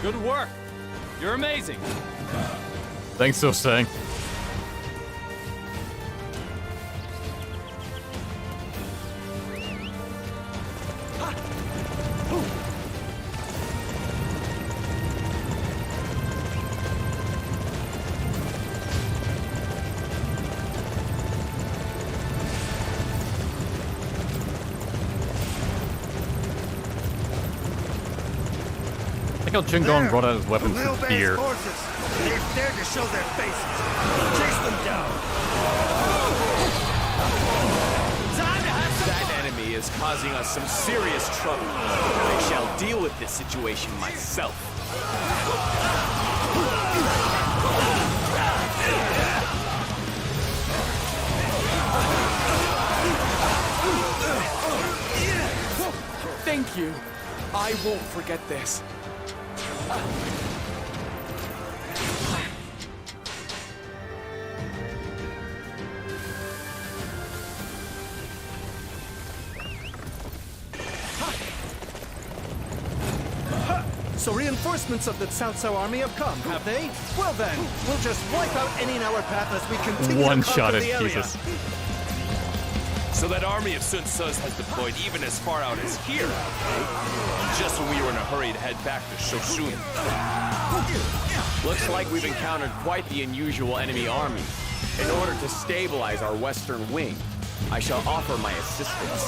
Good work. You're amazing. Thanks, So Sang. I think how Chen Gong brought out his weapons Liu for Bei's fear. forces. They've dared to show their faces. Chase them down. That enemy is causing us some serious trouble. I shall deal with this situation myself. Thank you. I won't forget this. So reinforcements of the Cao Cao army have come, have they? Well then, we'll just wipe out any in our path as we continue One to conquer shot at the area. Jesus. So that army of Sun Ce's has deployed even as far out as here, just when we were in a hurry to head back to Shoshun. Looks like we've encountered quite the unusual enemy army. In order to stabilize our western wing, I shall offer my assistance.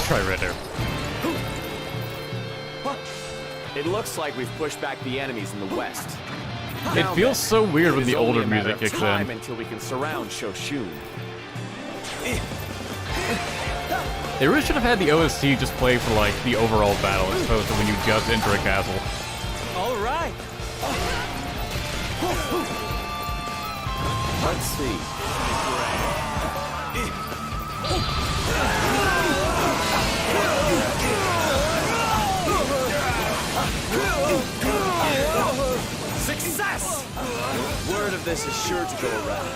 Let's try right there. It looks like we've pushed back the enemies in the west. It feels so weird when the older music kicks in. Until we can surround Shoshun. They really should have had the OST just play for like the overall battle as opposed to when you just enter a castle. All right. Let's see. Success! Word of this is sure to go around.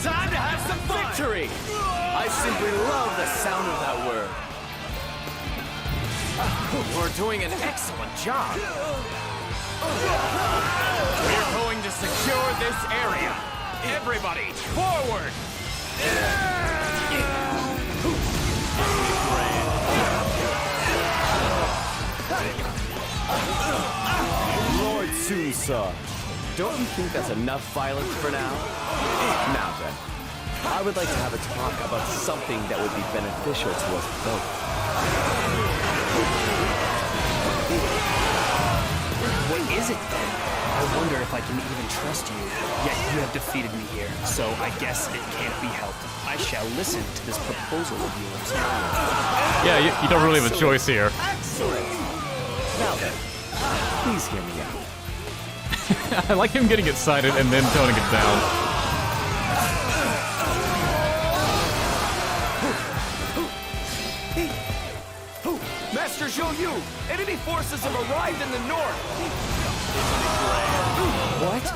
Time to have some fun! Victory! I simply love the sound of that word. We're doing an excellent job. We're going to secure this area. Everybody, forward! Lord Sunsa, don't you think that's enough violence for now? Now then, I would like to have a talk about something that would be beneficial to us both. What is it then? I wonder if I can even trust you. Yet you have defeated me here, so I guess it can't be helped. I shall listen to this proposal of yours. Yeah, you don't really have a choice here. Excellent! Now then, please hear me out. I like him getting excited and then toning it down. Master Zhou Yu, enemy forces have arrived in the north. What?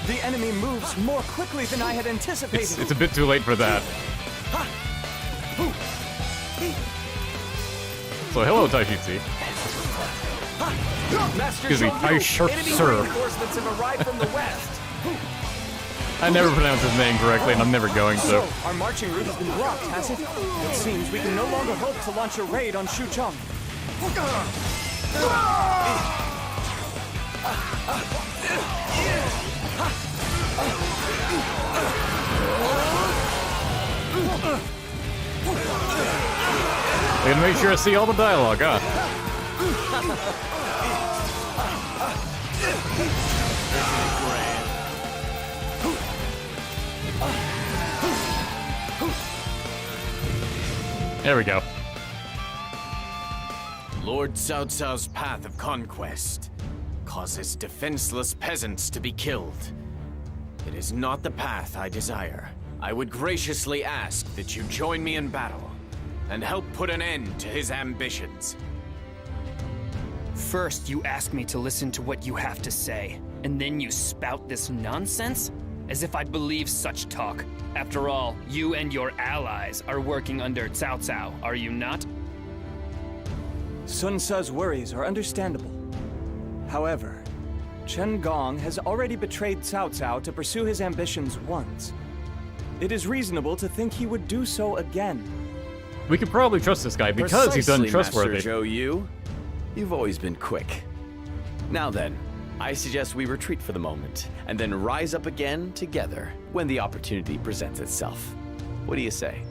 The enemy moves more quickly than I had anticipated. It's a bit too late for that. So hello, Taishitsu. Excuse me, Taishitsu. Reinforcements have arrived from the west. I never pronounce his name correctly, and I'm never going to. So, our marching route has been blocked, has it? It seems we can no longer hope to launch a raid on Xuchang. We're gonna make sure I see all the dialogue, huh? There we go. Lord Cao Cao's path of conquest causes defenseless peasants to be killed. It is not the path I desire. I would graciously ask that you join me in battle and help put an end to his ambitions. First, you ask me to listen to what you have to say, and then you spout this nonsense? As if I'd believe such talk. After all, you and your allies are working under Cao Cao, are you not? Sun Tzu's worries are understandable. However, Chen Gong has already betrayed Cao Cao to pursue his ambitions once. It is reasonable to think he would do so again. We could probably trust this guy because he's untrustworthy. Master Zhou Yu. You've always been quick. Now then, I suggest we retreat for the moment, and then rise up again together when the opportunity presents itself. What do you say?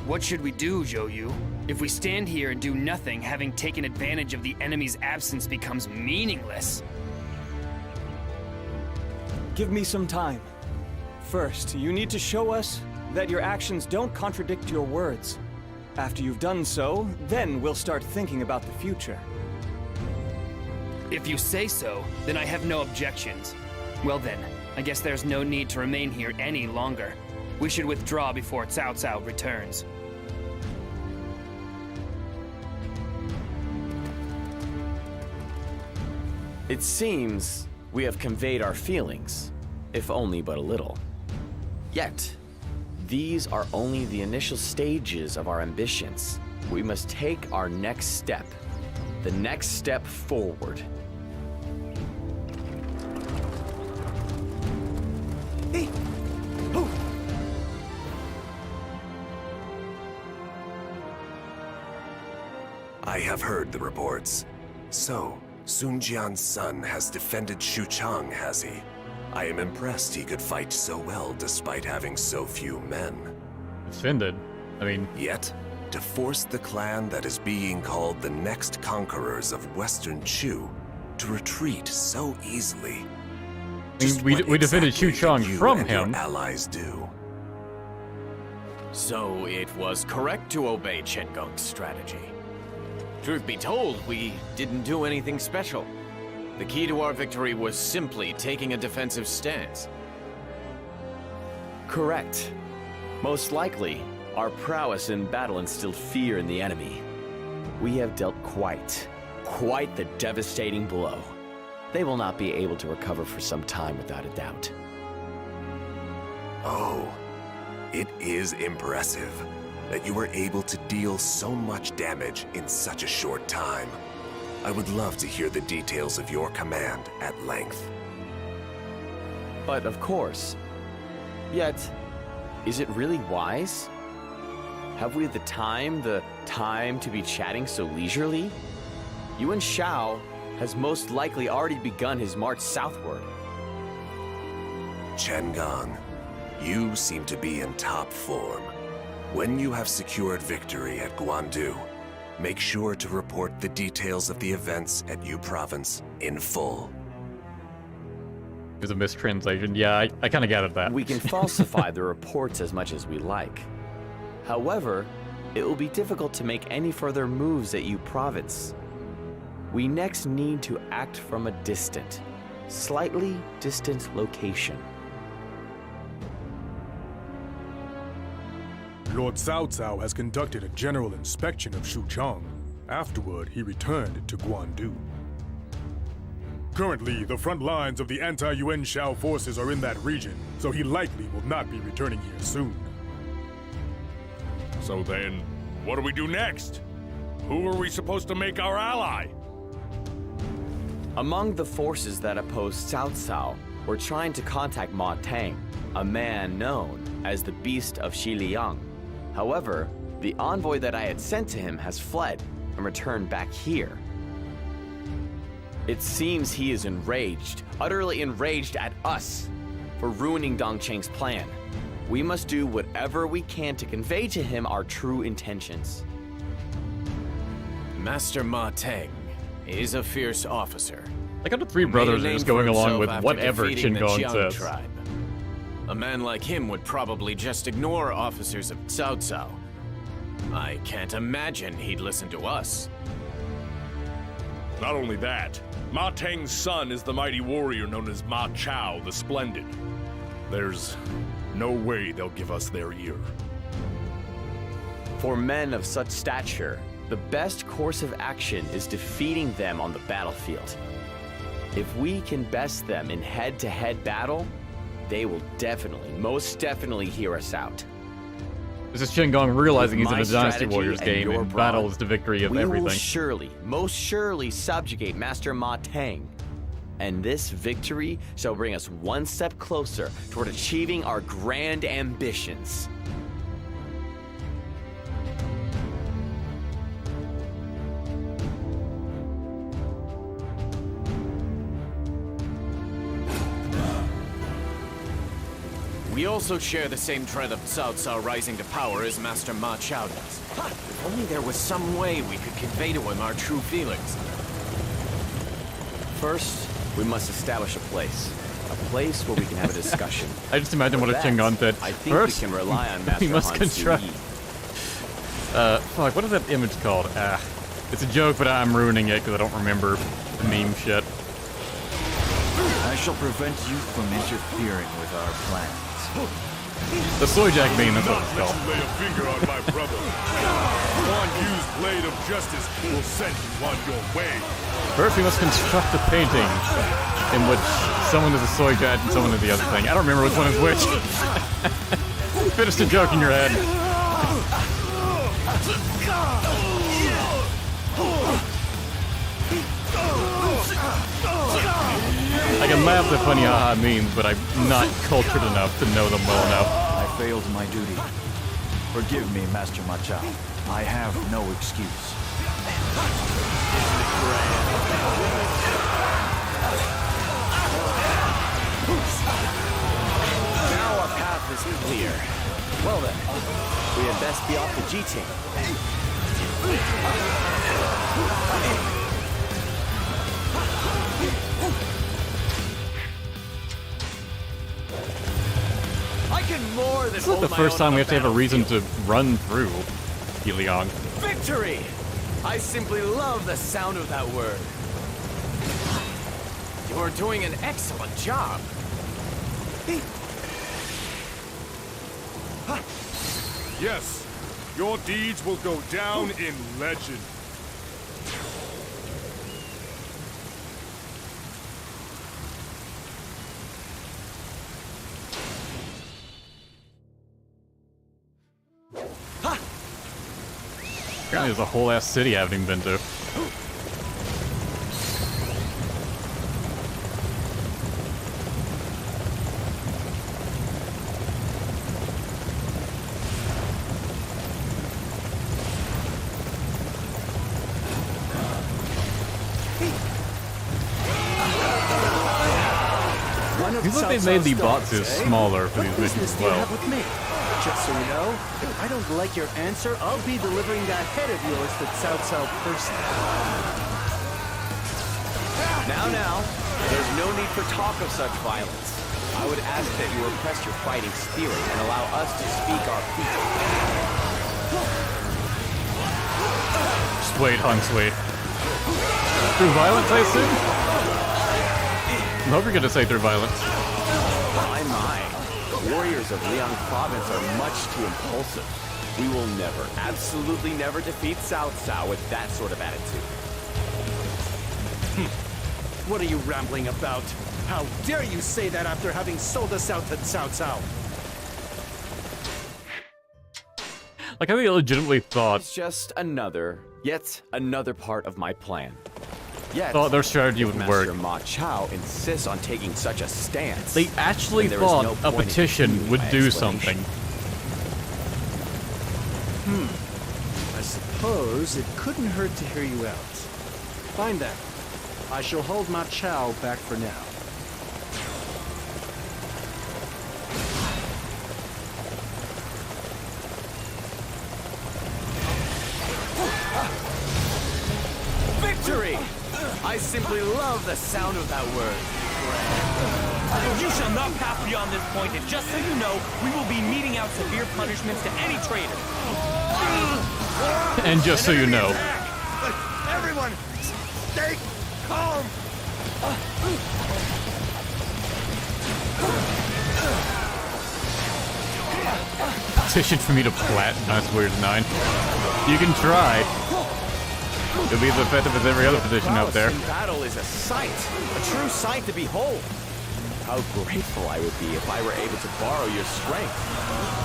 What should we do, Zhou Yu? If we stand here and do nothing, having taken advantage of the enemy's absence becomes meaningless. Give me some time. First, you need to show us that your actions don't contradict your words. After you've done so, then we'll start thinking about the future. If you say so, then I have no objections. Well then, I guess there's no need to remain here any longer. We should withdraw before Cao Cao returns. It seems we have conveyed our feelings, if only but a little. Yet, these are only the initial stages of our ambitions. We must take our next step, the next step forward. I have heard the reports. So, Sun Jian's son has defended Xuchang, has he? I am impressed he could fight so well despite having so few men. Defended? I mean... Yet, to force the clan that is being called the next conquerors of Western Chu to retreat so easily... We defended Chu Chong from him. Your allies do. So it was correct to obey Chen Gong's strategy. Truth be told, we didn't do anything special. The key to our victory was simply taking a defensive stance. Correct. Most likely, our prowess in battle instilled fear in the enemy. We have dealt quite the devastating blow. They will not be able to recover for some time without a doubt. Oh, it is impressive that you were able to deal so much damage in such a short time. I would love to hear the details of your command at length. But of course. Yet, is it really wise? Have we the time to be chatting so leisurely? Yuan Shao has most likely already begun his march southward. Chen Gong, you seem to be in top form. When you have secured victory at Guandu, make sure to report the details of the events at Yu Province in full. There's a mistranslation. Yeah, I kind of gathered that. We can falsify the reports as much as we like. However, it will be difficult to make any further moves at Yu Province. We next need to act from a slightly distant location. Lord Cao Cao has conducted a general inspection of Xuchang. Afterward, he returned to Guandu. Currently, the front lines of the anti-Yuan Shao forces are in that region, so he likely will not be returning here soon. So then, what do we do next? Who are we supposed to make our ally? Among the forces that oppose Cao Cao were trying to contact Ma Tang, a man known as the Beast of Xiliang. However, the envoy that I had sent to him has fled and returned back here. It seems he is enraged, utterly enraged at us for ruining Dongcheng's plan. We must do whatever we can to convey to him our true intentions. Master Ma Teng is a fierce officer. I got the three brothers are just going along with whatever Chen Gong says. Tribe. A man like him would probably just ignore officers of Cao Cao. I can't imagine he'd listen to us. Not only that, Ma Teng's son is the mighty warrior known as Ma Chao the Splendid. There's no way they'll give us their ear. For men of such stature, the best course of action is defeating them on the battlefield. If we can best them in head-to-head battle, they will most definitely hear us out. This is Chen Gong realizing he's in a Dynasty Warriors game, and battle is the victory of everything. We will most surely subjugate Master Ma Tang. And this victory shall bring us one step closer toward achieving our grand ambitions. We also share the same dread of Cao Cao rising to power as Master Ma Chao does. If only there was some way we could convey to him our true feelings. First, we must establish a place where we can have a discussion. I just imagine what a Chen Gong said. I think First, we can rely on Master we must Han construct. Sui. Fuck, what is that image called? It's a joke, but I'm ruining it because I don't remember the meme shit. I shall prevent you from interfering with our plans. The soy jack meme, that's what it's called. Lay a finger on my brother. Guan Yu's blade of justice will send you on your way. First, we must construct a painting in which someone is a soy jack and someone is the other thing. I don't remember which one is which. Finish the joke in your head. I can laugh at funny haha memes, but I'm not cultured enough to know them well enough. I failed my duty. Forgive me, Master Ma Chao. I have no excuse. Now our path is clear. Well then, we had best be off the G-Team. I can more than This is like the first time we have to have a reason to run through Heliong. Victory! I simply love the sound of that word. You're doing an excellent job. Yes, your deeds will go down in legend. Apparently there's a whole ass city I haven't even been to. Seems like they made the boxes smaller for these missions as well. Just so you know, if I don't like your answer, I'll be delivering that head of yours to Cao Cao personally. Now, there's no need for talk of such violence. I would ask that you repress your fighting spirit and allow us to speak our piece. Just wait, Hunsway. Through violence, I assume? I hope you're gonna say through violence. My. Warriors of Liang Province are much too impulsive. We will never, absolutely never defeat Cao Cao with that sort of attitude. What are you rambling about? How dare you say that after having sold us out to Cao Cao? Like, I think I legitimately thought... It's just yet another part of my plan. Yet, thought their strategy would work. Master Ma Chao insists on taking such a stance. They actually thought a petition would do something. I suppose it couldn't hurt to hear you out. Fine then. I shall hold Ma Chao back for now. Victory! I simply love the sound of that word. You shall not pass beyond this point, and just so you know, we will be meting out severe punishments to any traitor. And just so you know. Everyone, stay calm! Petition for me to plat Dynasty Warriors 9. You can try. It'll be as effective as every other position out there. Battle is a sight, a true sight to behold. How grateful I would be if I were able to borrow your strength,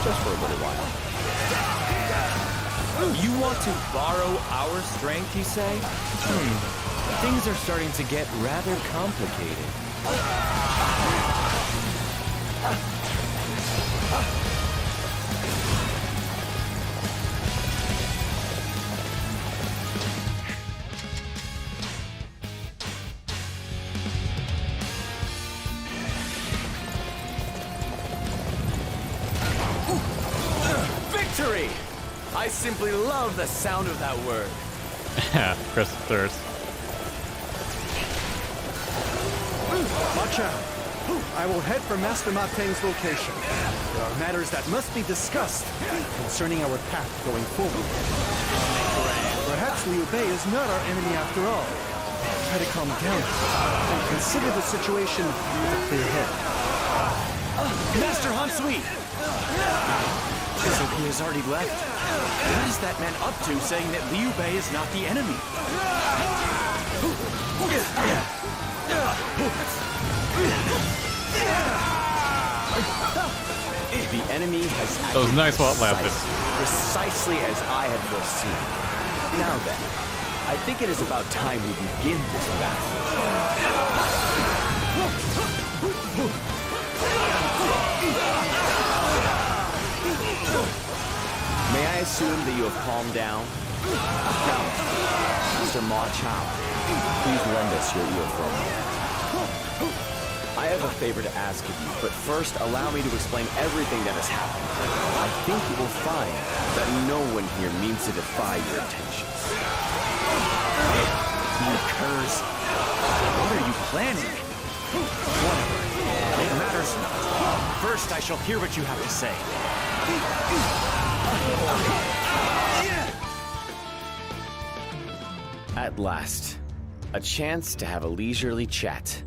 just for a little while. You want to borrow our strength, you say? Things are starting to get rather complicated. Victory! I simply love the sound of that word. Press the thirst. Ma Chao, I will head for Master Ma Teng's location. There are matters that must be discussed concerning our path going forward. Perhaps Liu Bei is not our enemy after all. Try to calm down and consider the situation with a clear head. Master Han Sui! So he has already left. What is that man up to saying that Liu Bei is not the enemy? The enemy has That was nice while it lasted. Precisely as I had foreseen. Now then, I think it is about time we begin this battle. May I assume that you have calmed down? Now, Mr. Ma Chao, please lend us your ear for a moment. I I have a favor to ask of you, but first allow me to explain everything that has happened. I think you will find that no one here means to defy your intentions. You curs. What are you planning? Whatever. It matters not. First, I shall hear what you have to say. At last, a chance to have a leisurely chat.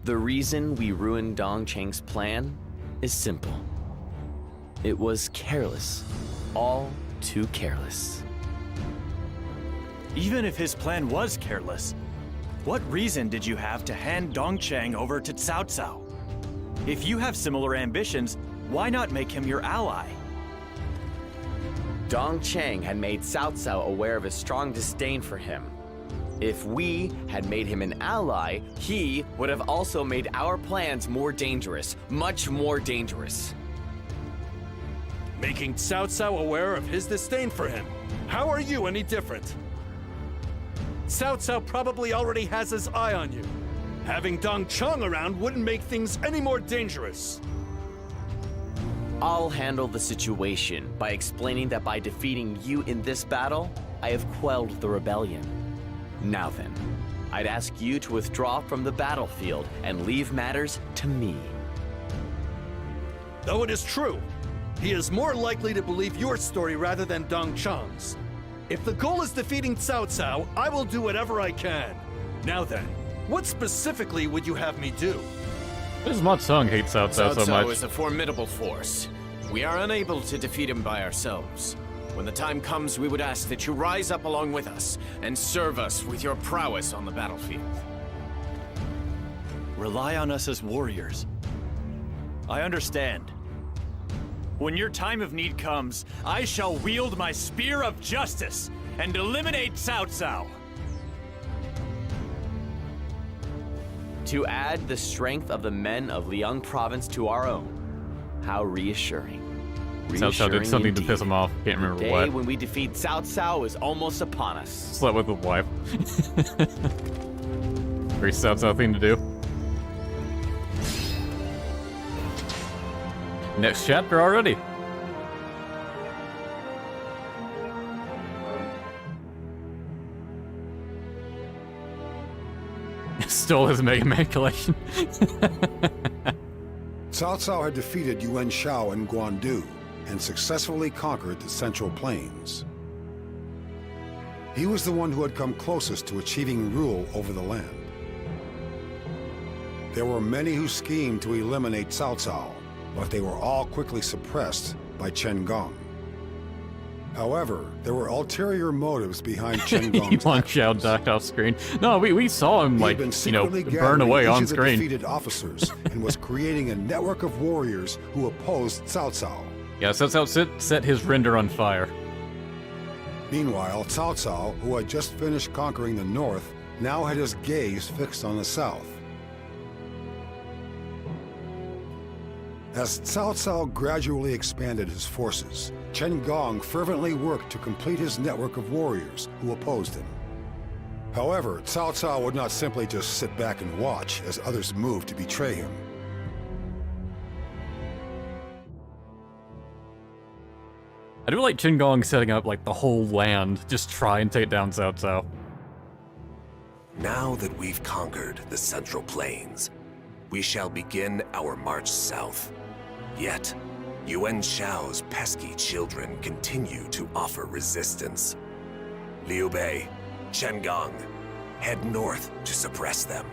The reason we ruined Dong Cheng's plan is simple. It was careless. All too careless. Even if his plan was careless, what reason did you have to hand Dongcheng over to Cao Cao? If you have similar ambitions, why not make him your ally? Dongcheng had made Cao Cao aware of his strong disdain for him. If we had made him an ally, he would have also made our plans more dangerous, much more dangerous. Making Cao Cao aware of his disdain for him. How are you any different? Cao Cao probably already has his eye on you. Having Dong Cheng around wouldn't make things any more dangerous. I'll handle the situation by explaining that by defeating you in this battle, I have quelled the rebellion. Now then, I'd ask you to withdraw from the battlefield and leave matters to me. Though it is true, he is more likely to believe your story rather than Dong Cheng's. If the goal is defeating Cao Cao, I will do whatever I can. Now then, what specifically would you have me do? This Ma Tsung hates Cao Cao so much. Cao Cao is a formidable force. We are unable to defeat him by ourselves. When the time comes, we would ask that you rise up along with us and serve us with your prowess on the battlefield. Rely on us as warriors. I understand. When your time of need comes, I shall wield my spear of justice and eliminate Cao Cao. To add the strength of the men of Liang province to our own. How reassuring. Cao Cao did something to piss him off. Can't remember The what. day when we defeat Cao Cao is almost upon us. Slept with his wife. Very Cao Cao thing to do. Next chapter already. Stole his Mega Man collection. Cao Cao had defeated Yuan Shao and Guandu and successfully conquered the Central Plains. He was the one who had come closest to achieving rule over the land. There were many who schemed to eliminate Cao Cao, but they were all quickly suppressed by Chen Gong. However, there were ulterior motives behind Chen Gong's Yuan Shao died off screen. No, we saw him, like, you know, burn away on each of the screen. defeated officers and was creating a network of warriors who opposed Cao Cao. Yeah, so that's how set his render on fire. Meanwhile, Cao Cao, who had just finished conquering the north, now had his gaze fixed on the south. As Cao Cao gradually expanded his forces, Chen Gong fervently worked to complete his network of warriors who opposed him. However, Cao Cao would not simply just sit back and watch as others moved to betray him. I do like Chen Gong setting up, like, the whole land, just try and take down Cao Cao. Now that we've conquered the Central Plains, we shall begin our march south. Yet, Yuan Shao's pesky children continue to offer resistance. Liu Bei, Chen Gong, head north to suppress them.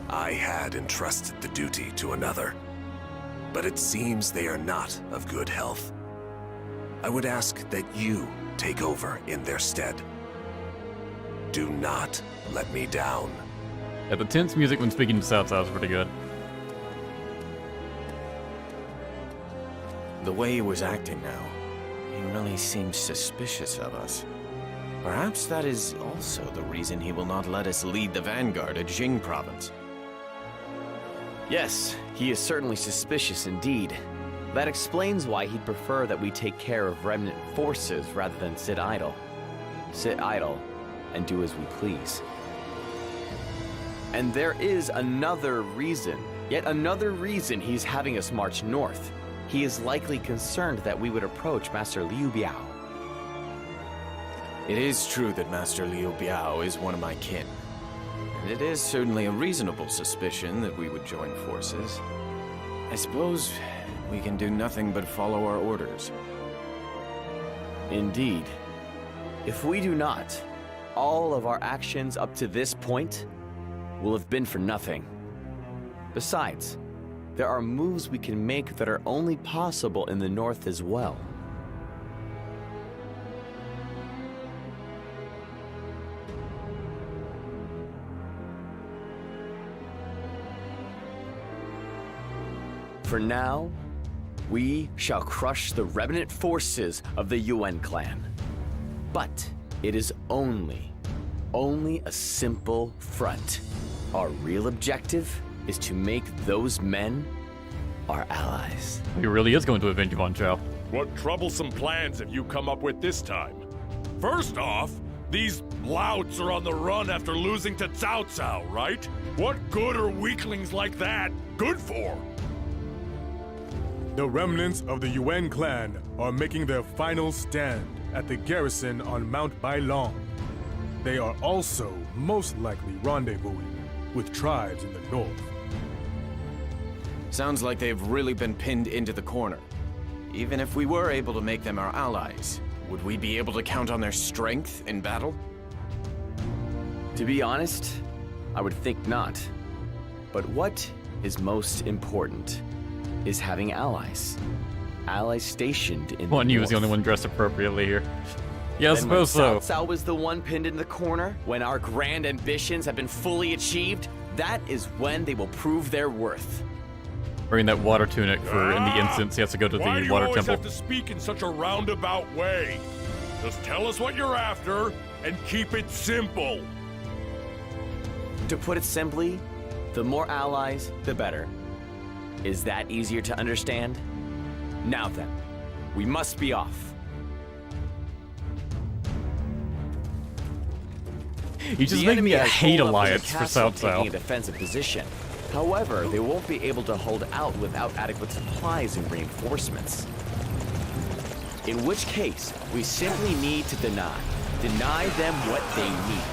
I had entrusted the duty to another, but it seems they are not of good health. I would ask that you take over in their stead. Do not let me down. Yeah, the tense music when speaking to Cao Cao is pretty good. The way he was acting now, he really seems suspicious of us. Perhaps that is also the reason he will not let us lead the vanguard at Jing province. Yes, he is certainly suspicious indeed. That explains why he'd prefer that we take care of remnant forces rather than sit idle. Sit idle and do as we please. And there is another reason, yet another reason he's having us march north. He is likely concerned that we would approach Master Liu Biao. It is true that Master Liu Biao is one of my kin. And it is certainly a reasonable suspicion that we would join forces. I suppose we can do nothing but follow our orders. Indeed. If we do not, all of our actions up to this point will have been for nothing. Besides, there are moves we can make that are only possible in the north as well. For now, we shall crush the remnant forces of the Yuan clan. But it is only a simple front. Our real objective is to make those men our allies. He really is going to avenge Yuan Chao. What troublesome plans have you come up with this time? First off, these louts are on the run after losing to Cao Cao, right? What good are weaklings like that good for? The remnants of the Yuan clan are making their final stand at the garrison on Mount Bailong. They are also most likely rendezvousing with tribes in the north. Sounds like they've really been pinned into the corner. Even if we were able to make them our allies, would we be able to count on their strength in battle? To be honest, I would think not. But what is most important is having allies. Allies stationed in the One, he was north. the only one dressed appropriately here. Yeah, I Then suppose when so. Cao Cao was the one pinned in the corner, when our grand ambitions have been fully achieved, that is when they will prove their worth. Wearing that water tunic for in the instance he has to go to the Why do you water always temple. have to speak in such a roundabout way? Just tell us what you're after and keep it simple. To put it simply, the more allies, the better. Is that easier to understand? Now then, we must be off. He's just The making enemy a has hate pulled up in the alliance for castle, Cao Cao. taking a defensive position. However, they won't be able to hold out without adequate supplies and reinforcements. In which case, we simply need to deny them what they need.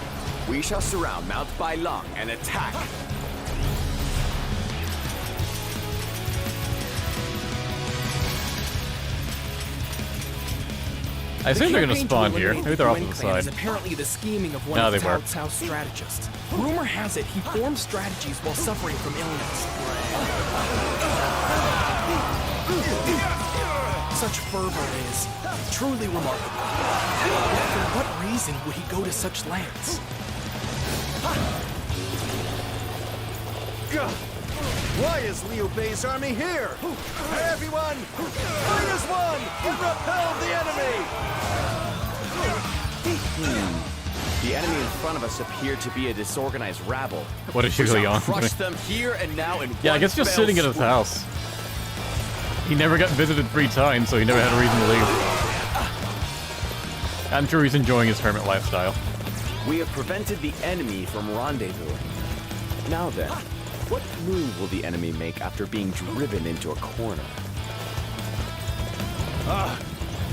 We shall surround Mount Bailong and attack. I assume they're gonna campaign spawn to here. eliminate Maybe they're off to Yuan the clan side. is apparently the scheming of one No, of they Cao were. Cao's strategists. Rumor has it he formed strategies while suffering from illness. Such fervor is truly remarkable. For what reason would he go to such lengths? Why is Liu Bei's army here? Hey everyone! Fight as one and repel the enemy! The enemy in front of us appear to be a disorganized rabble. What is We usually shall on? crush them here and now in Yeah, I one guess just fell sitting at his swoop. house. He never got visited 3 times, so he never had a reason to leave. I'm sure he's enjoying his hermit lifestyle. We have prevented the enemy from rendezvousing. Now then, what move will the enemy make after being driven into a corner?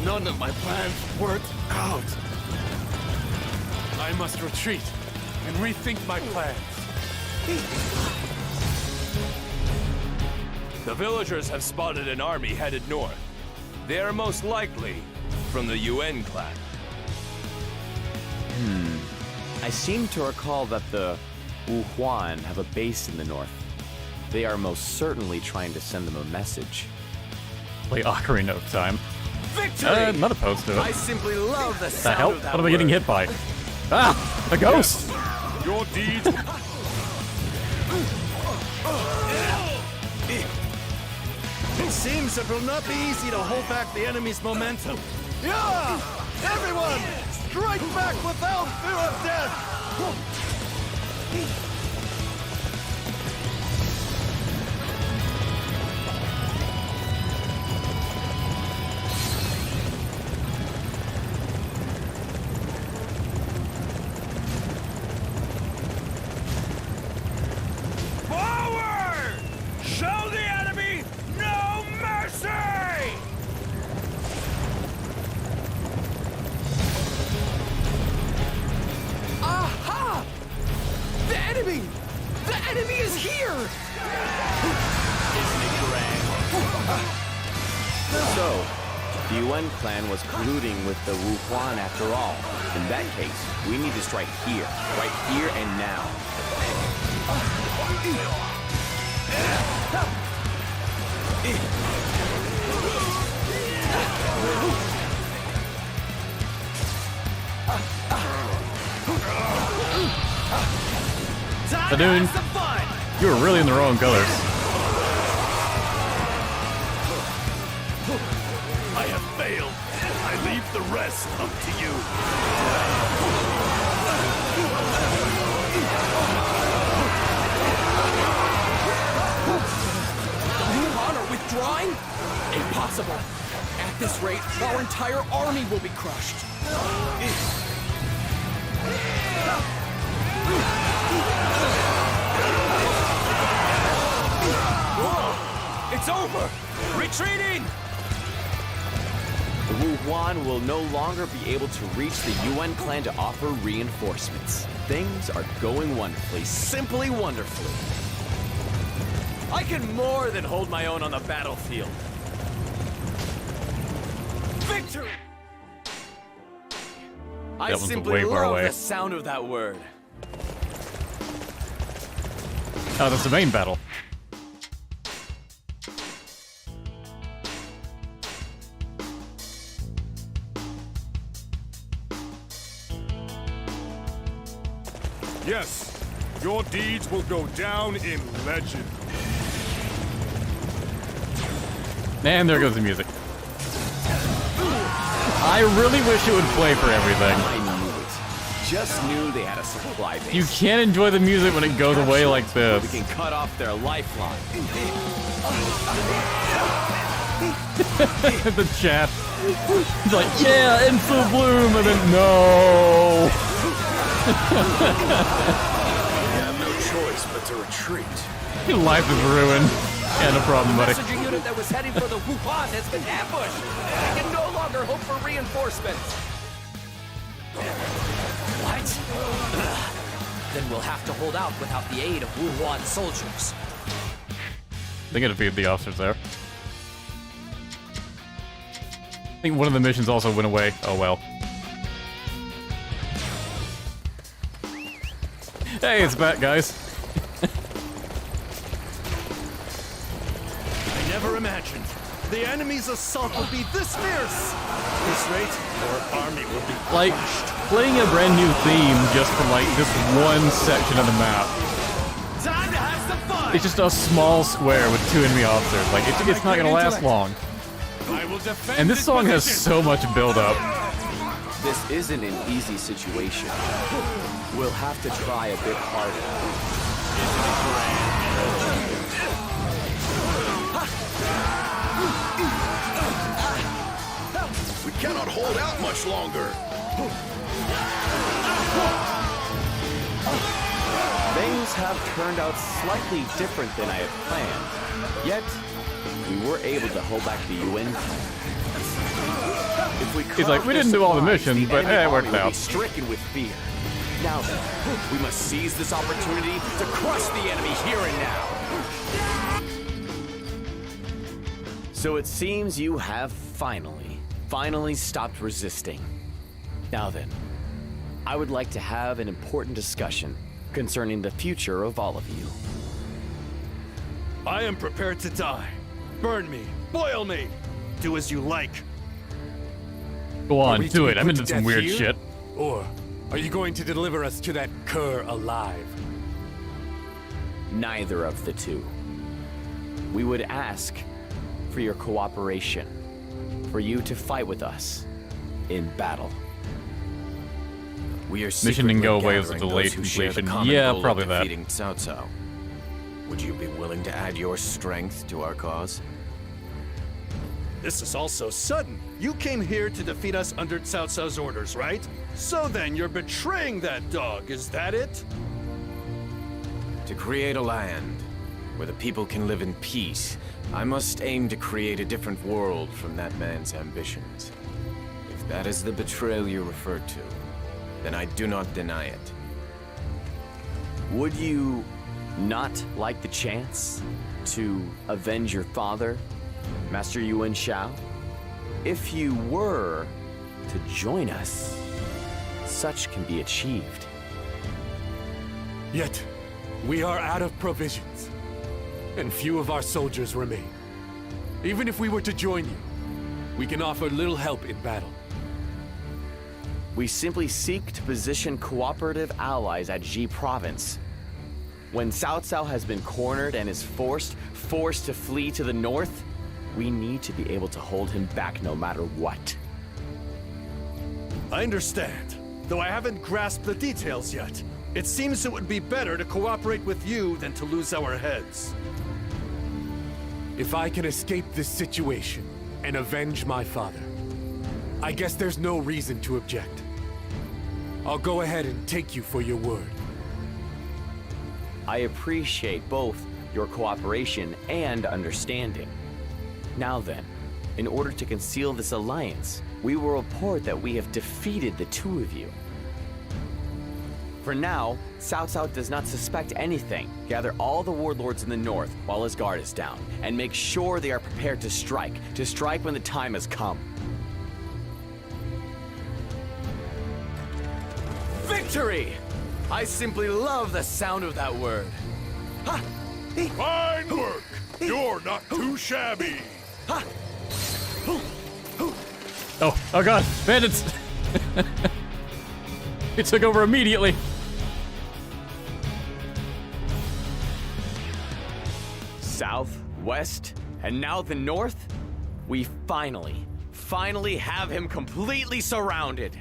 None of my plans worked out. I must retreat and rethink my plans. The villagers have spotted an army headed north. They are most likely from the Yuan clan. I seem to recall that the Wuhuan have a base in the north. They are most certainly trying to send them a message. Play Ocarina of Time. Victory! Not opposed to it. I simply love the The sound hell? of that What am I getting word. hit by? Ah! A ghost! Your deeds. It seems it will not be easy to hold back the enemy's momentum. Yeah! Everyone! Strike back without fear of death! The Yuan clan was colluding with the Wu Huan after all. In that case, we need to strike here. Right here and now. Badoon, you were really in the wrong colors. I have failed. I leave the rest up to you. The Wuhan are withdrawing? Impossible. At this rate, our entire army will be crushed. Whoa! It's over! Retreating! The Wu Huan will no longer be able to reach the Yuan clan to offer reinforcements. Things are going wonderfully, simply wonderfully. I can more than hold my own on the battlefield. Victory! I simply love the sound of that word. Oh, that's the main battle. Yes, your deeds will go down in legend. And there goes the music. I really wish it would play for everything. I knew it. Just knew they had a supply base. You can't enjoy the music when it goes away like this. We can cut off their lifeline. The chat. He's like, yeah, Info Bloom, and then no. You have no choice but to retreat. Your life is ruined. Yeah, no problem, buddy. The messenger unit that was heading for the Wuhan has been ambushed. We can no longer hope for reinforcements. What? Then we'll have to hold out without the aid of Wuhan soldiers. They gotta feed the officers there. I think one of the missions also went away. Oh well. Hey, it's back, guys. I never imagined the enemy's assault would be this fierce. At this rate, our army will be Like, playing a brand new theme just for like this one section of the map. Time to have some fun. It's just a small square with 2 enemy officers. Like, it's not gonna last long. I will defend And this song has so much build-up. This isn't an easy situation. We'll have to try a bit harder. We cannot hold out much longer. Things have turned out slightly different than I had planned. Yet, we were able to hold back the UN. He's like, we didn't do all the missions, but hey, it worked out. Stricken with fear. Now then, we must seize this opportunity to crush the enemy here and now. So it seems you have finally stopped resisting. Now then, I would like to have an important discussion concerning the future of all of you. I am prepared to die. Burn me, boil me, do as you like. Go on, do it. I'm into some weird shit. Or are you going to deliver us to that cur alive? Neither of the two. We would ask for your cooperation, for you to fight with us in battle. We are Mission didn't go away as a gathering delayed those who share the completion. common Yeah, goal of probably that. defeating Cao Cao. Would you be willing to add your strength to our cause? This is all so sudden. You came here to defeat us under Cao Cao's orders, right? So then you're betraying that dog, is that it? To create a land where the people can live in peace, I must aim to create a different world from that man's ambitions. If that is the betrayal you refer to, then I do not deny it. Would you not like the chance to avenge your father, Master Yuan Shao? If you were to join us, such can be achieved. Yet, we are out of provisions, and few of our soldiers remain. Even if we were to join you, we can offer little help in battle. We simply seek to position cooperative allies at Ji Province. When Cao Cao has been cornered and is forced to flee to the north, we need to be able to hold him back no matter what. I understand, though I haven't grasped the details yet. It seems it would be better to cooperate with you than to lose our heads. If I can escape this situation and avenge my father, I guess there's no reason to object. I'll go ahead and take you for your word. I appreciate both your cooperation and understanding. Now then, in order to conceal this alliance, we will report that we have defeated the two of you. For now, Cao Cao does not suspect anything. Gather all the warlords in the north while his guard is down, and make sure they are prepared to strike when the time has come. Victory! I simply love the sound of that word. Ha! Fine work! You're not too shabby! Oh god, bandits! It took over immediately. South, west, and now the north? We finally have him completely surrounded.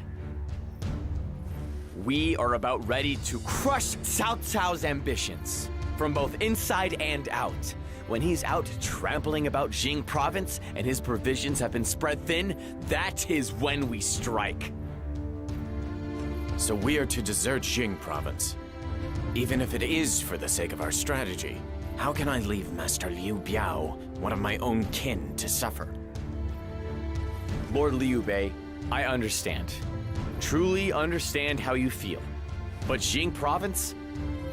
We are about ready to crush Cao Cao's ambitions, from both inside and out. When he's out trampling about Jing Province and his provisions have been spread thin, that is when we strike. So we are to desert Jing Province. Even if it is for the sake of our strategy, how can I leave Master Liu Biao, one of my own kin, to suffer? Lord Liu Bei, I understand. Truly understand how you feel. But Jing Province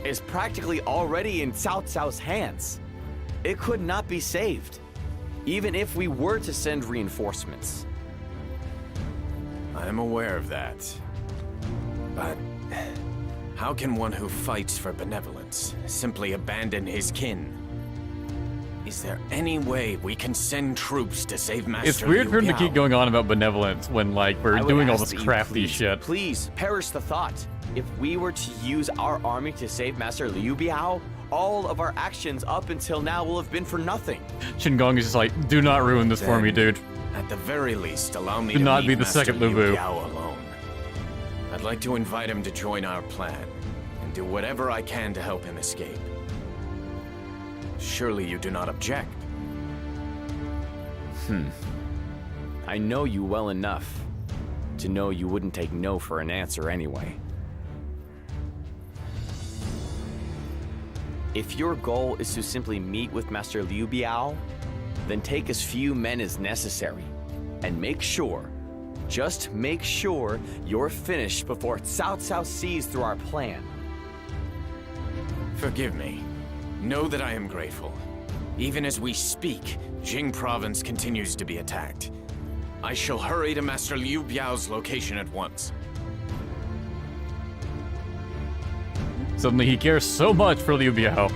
is practically already in Cao Cao's hands. It could not be saved, even if we were to send reinforcements. I am aware of that. But how can one who fights for benevolence simply abandon his kin? Is there any way we can send troops to save Master It's weird Liu for him to Biao? keep going on about benevolence when, like, we're doing all this crafty shit. Please, perish the thought. If we were to use our army to save Master Liu Biao, all of our actions up until now will have been for nothing. Chen Gong is just like, do not ruin this for me, dude. At the very least, allow me Do to not leave be the Master second Liu Lu Bu. Biao alone. I'd like to invite him to join our plan, and do whatever I can to help him escape. Surely you do not object? I know you well enough to know you wouldn't take no for an answer anyway. If your goal is to simply meet with Master Liu Biao, then take as few men as necessary, and make sure, just make sure you're finished before Cao Cao sees through our plan. Forgive me. Know that I am grateful. Even as we speak, Jing Province continues to be attacked. I shall hurry to Master Liu Biao's location at once. Suddenly he cares so much for Liu Biao.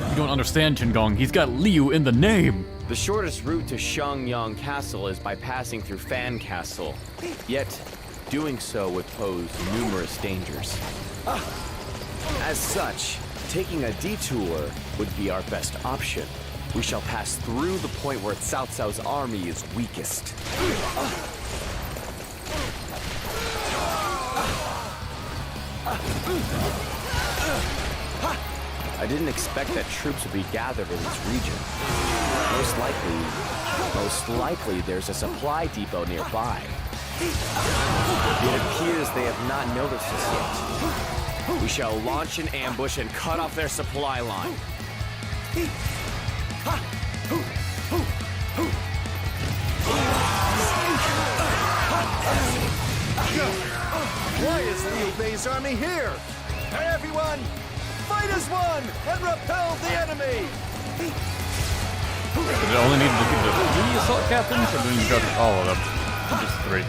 You don't understand, Chen Gong. He's got Liu in the name. The shortest route to Shangyang Castle is by passing through Fan Castle. Yet, doing so would pose numerous dangers. As such, taking a detour would be our best option. We shall pass through the point where Cao Cao's army is weakest. I didn't expect that troops would be gathered in this region. Most likely there's a supply depot nearby. It appears they have not noticed us yet. We shall launch an ambush and cut off their supply line. Why is Liu Bei's army here? Hey everyone! Fight as one and repel the enemy! Did it only need to defeat the 3 assault captains, or do we need to go through all of them? Just 3.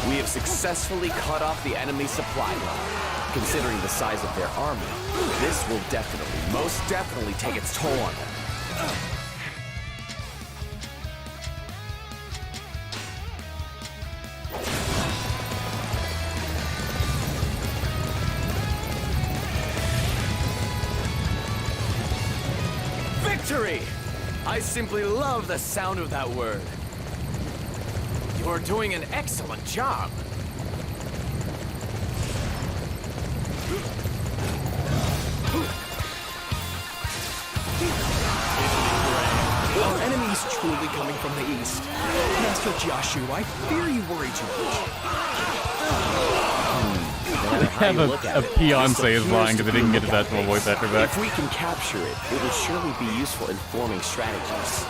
We have successfully cut off the enemy supply line. Considering the size of their army, this will definitely, most definitely take its toll on them. Victory! I simply love the sound of that word. You're doing an excellent job. Our enemy is truly coming from the east. Master Jiashu, I fear you worry too much. They have a fiance is lying because they didn't get his actual voice actor back. If we can capture it, it will surely be useful in forming strategies.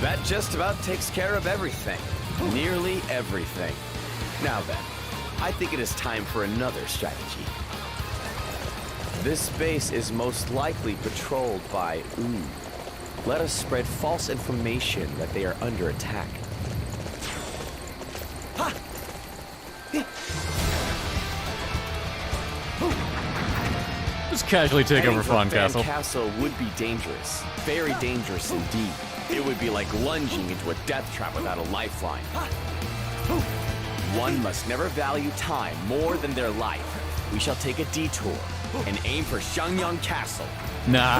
That just about takes care of everything. Nearly everything. Now then, I think it is time for another strategy. This base is most likely patrolled by Ooh. Let us spread false information that they are under attack. Just casually take over Fan Castle. Castle would be dangerous. Very dangerous indeed. It would be like lunging into a death trap without a lifeline. One must never value time more than their life. We shall take a detour and aim for Xiangyang Castle. Nah.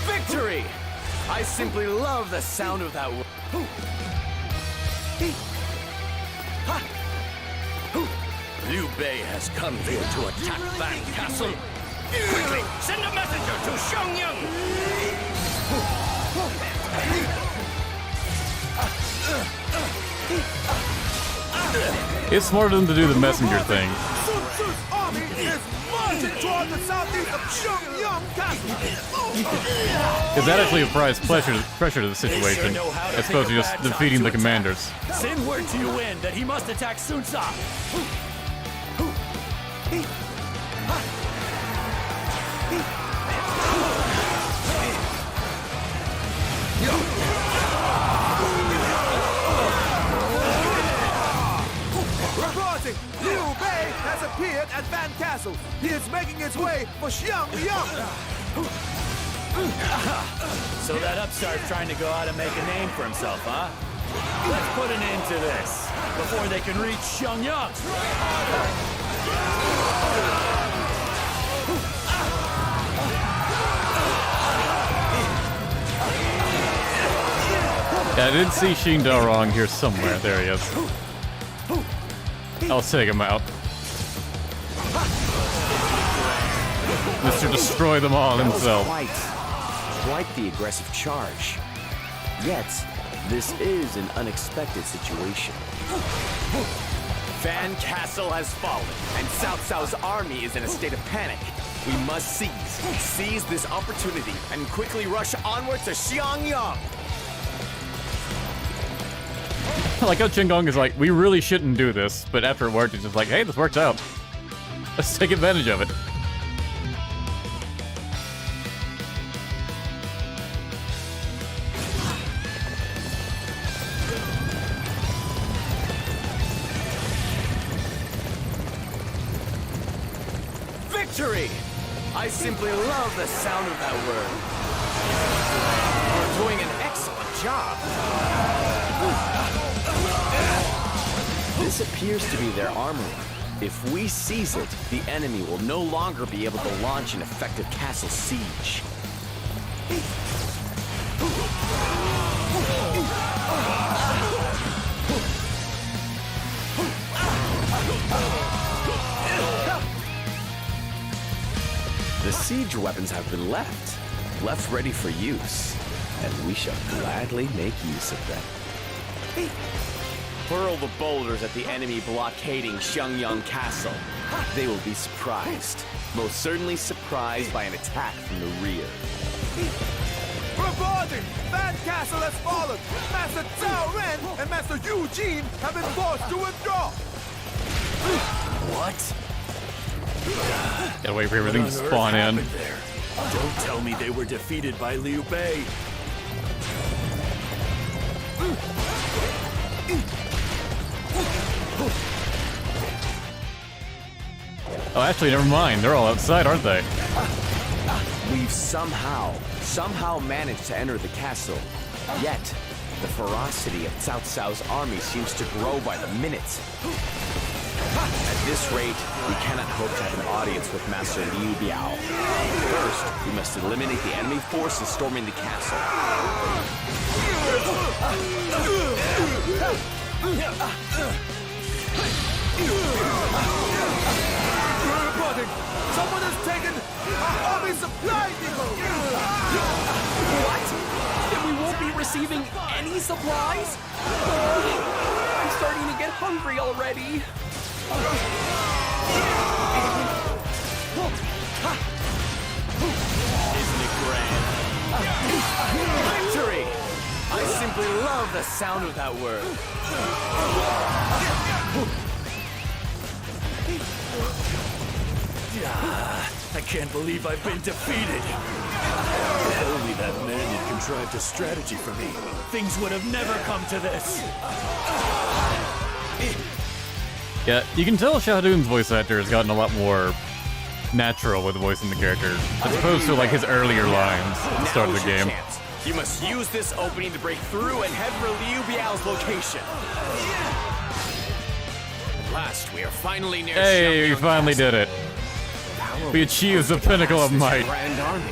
Victory! I simply love the sound of that word. Liu Bei has come here to attack Fan Castle. Quickly, send a messenger to Xiangyang! It's smarter than to do the messenger thing. Sun Tzu's army is marching toward the southeast of Xiangyang Castle! Because that actually applies pressure to the situation, as opposed to just defeating the commanders. Send word to Yuan that he must attack Sun Tzu. Reporting! Liu Bei has appeared at Fan Castle. He is making his way for Xiangyang. So that upstart's trying to go out and make a name for himself, huh? Let's put an end to this before they can reach Xiangyang. Yeah, I did see Xin Darong here somewhere. There he is. I'll take him out. Mr. Destroy them all himself. Quite the aggressive charge. Yet, this is an unexpected situation. Fan Castle has fallen, and Cao Cao's army is in a state of panic. We must seize this opportunity, and quickly rush onward to Xiangyang. Like how Chen Gong is like, we really shouldn't do this, but after it worked, it's just like, hey, this worked out. Let's take advantage of it. Victory! I simply love the sound of that word. You're doing an excellent job. This appears to be their armory. If we seize it, the enemy will no longer be able to launch an effective castle siege. The siege weapons have been left. left ready for use, and we shall gladly make use of them. Hurl the boulders at the enemy blockading Xiangyang Castle. They will be surprised, most certainly surprised by an attack from the rear. Reporting! Van Castle has fallen! Master Cao Ren and Master Eugene have been forced to withdraw! What? Gotta wait for everything to spawn in. There? Don't tell me they were defeated by Liu Bei. Oh, actually, never mind. They're all outside, aren't they? We've somehow managed to enter the castle. Yet, the ferocity of Cao Cao's army seems to grow by the minute. At this rate, we cannot hope to have an audience with Master Liu Biao. First, we must eliminate the enemy forces storming the castle. Reporting! Someone has taken our army supply depot! What? Then we won't be receiving any supplies? I'm starting to get hungry already. Isn't it grand? Victory! I simply love the sound of that word. I can't believe I've been defeated. If only that man had contrived a strategy for me, things would have never come to this. Yeah, you can tell Shadun's voice actor has gotten a lot more natural with voicing the character, as opposed to like his earlier lines at the start of the game. Chance. You must use this opening to break through and head for Liu Biao's location. At last, we are finally near. Hey, we Xiangyang finally Castle. did it. We achieved the pinnacle of might. Grand army.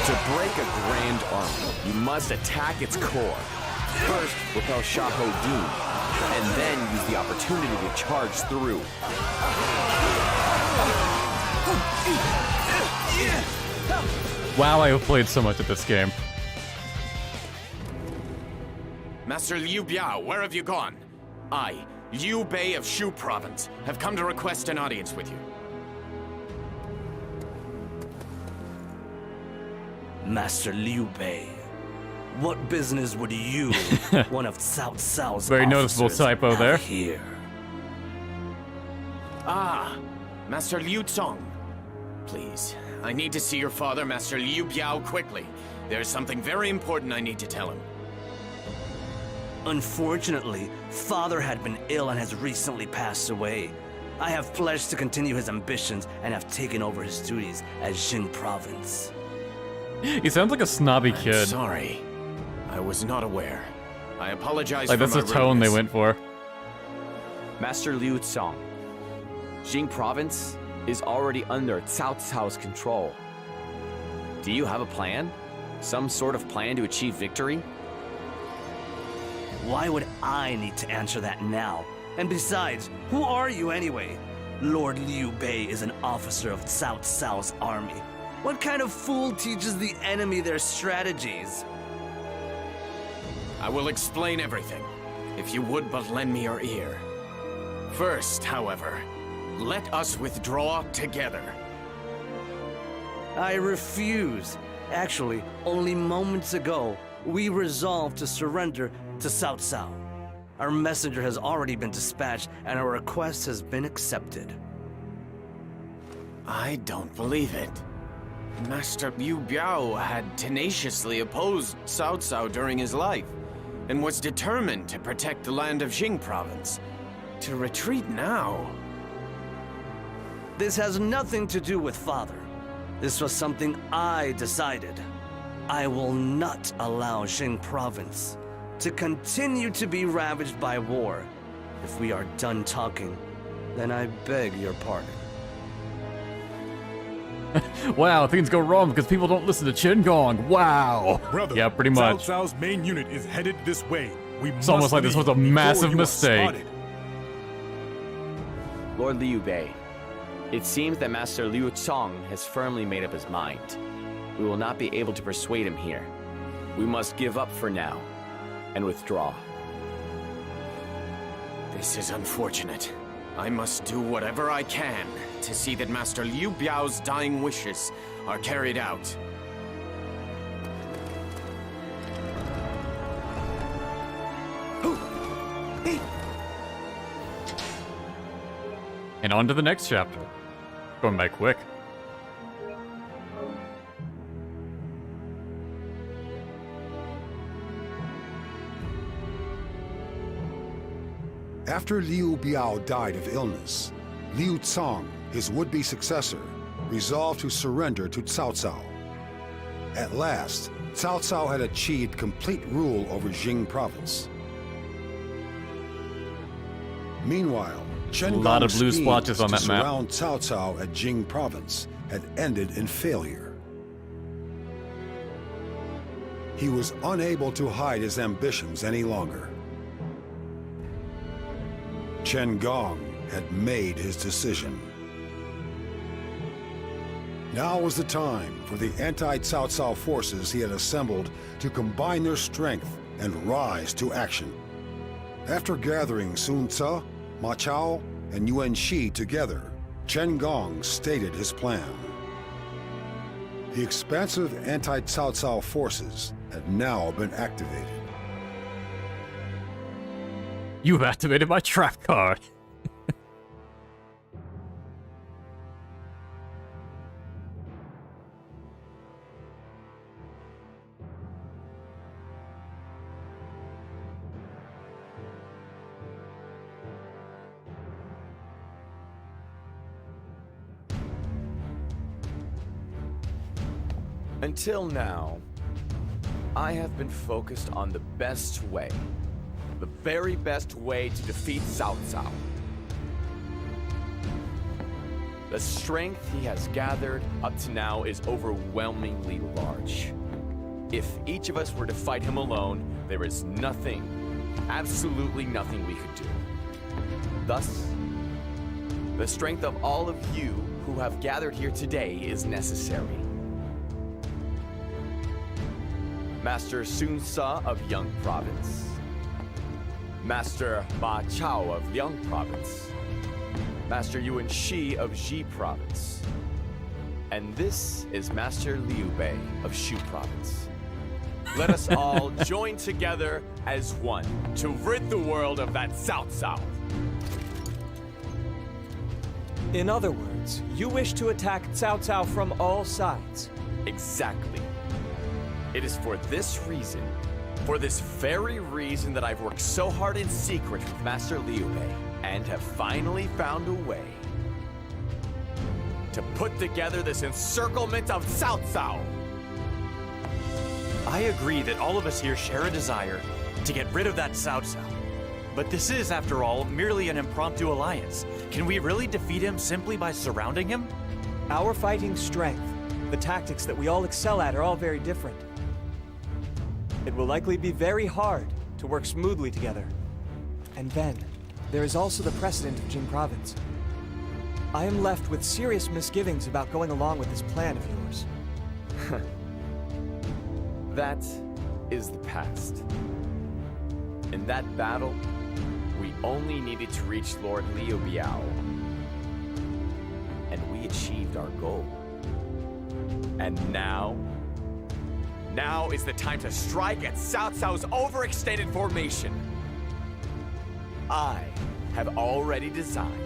To break a grand army, you must attack its core. First, repel Shah Ho-Dun, and then use the opportunity to charge through. Wow, I have played so much of this game. Master Liu Biao, where have you gone? I, Liu Bei of Shu Province, have come to request an audience with you. Master Liu Bei, what business would you, one of Cao Cao's Very noticeable officers, typo have there. here? Ah, Master Liu Zong. Please, I need to see your father, Master Liu Biao, quickly. There's something very important I need to tell him. Unfortunately, father had been ill and has recently passed away. I have pledged to continue his ambitions and have taken over his duties as Jing Province. He sounds like a snobby kid. Sorry, I was not aware. I apologize Like for that's my the tone they rudeness. went for. Master Liu Zong, Jing Province is already under Cao Cao's control. Do you have a plan? Some sort of plan to achieve victory? Why would I need to answer that now? And besides, who are you anyway? Lord Liu Bei is an officer of Cao Cao's army. What kind of fool teaches the enemy their strategies? I will explain everything, if you would but lend me your ear. First, however, let us withdraw together. I refuse. Actually, only moments ago, we resolved to surrender to Cao Cao. Our messenger has already been dispatched, and our request has been accepted. I don't believe it. Master Liu Biao had tenaciously opposed Cao Cao during his life, and was determined to protect the land of Jing Province. To retreat now... This has nothing to do with father. This was something I decided. I will not allow Jing Province to continue to be ravaged by war. If we are done talking, then I beg your pardon. Wow, things go wrong because people don't listen to Chen Gong. Wow. Brother, Yeah, pretty much. Cao Cao's main unit is headed this way. It's almost like this was a massive mistake. Lord Liu Bei, It seems that Master Liu Chong has firmly made up his mind. We will not be able to persuade him here. We must give up for now and withdraw. This is unfortunate. I must do whatever I can to see that Master Liu Biao's dying wishes are carried out. And on to the next chapter. Going by quick. After Liu Biao died of illness, Liu Cong, his would-be successor, resolved to surrender to Cao Cao. At last, Cao Cao had achieved complete rule over Jing province. Meanwhile, Chen lot Gong's of blue schemes splotches on to that map. surround Cao Cao at Jing province had ended in failure. He was unable to hide his ambitions any longer. Chen Gong had made his decision. Now was the time for the anti-Cao Cao forces he had assembled to combine their strength and rise to action. After gathering Sun Ce, Ma Chao, and Yuan Shi together, Chen Gong stated his plan. The expansive anti-Cao Cao forces had now been activated. You've activated my trap card. Until now, I have been focused on the best way. The very best way to defeat Cao Cao. The strength he has gathered up to now is overwhelmingly large. If each of us were to fight him alone, there is nothing, absolutely nothing we could do. Thus, the strength of all of you who have gathered here today is necessary. Master Sun Ce of Yang Province. Master Ma Chao of Liang Province. Master Yuan Shi of Ji Province. And this is Master Liu Bei of Shu Province. Let us all join together as one to rid the world of that Cao Cao. In other words, you wish to attack Cao Cao from all sides. Exactly. It is for this reason, for this very reason, that I've worked so hard in secret with Master Liu Bei and have finally found a way to put together this encirclement of Cao Cao. I agree that all of us here share a desire to get rid of that Cao Cao. But this is, after all, merely an impromptu alliance. Can we really defeat him simply by surrounding him? Our fighting strength, the tactics that we all excel at, are all very different. It will likely be very hard to work smoothly together. And then, there is also the precedent of Jing Province. I am left with serious misgivings about going along with this plan of yours. That is the past. In that battle, we only needed to reach Lord Liu Biao. And we achieved our goal. And now is the time to strike at Cao Cao's overextended formation. I have already designed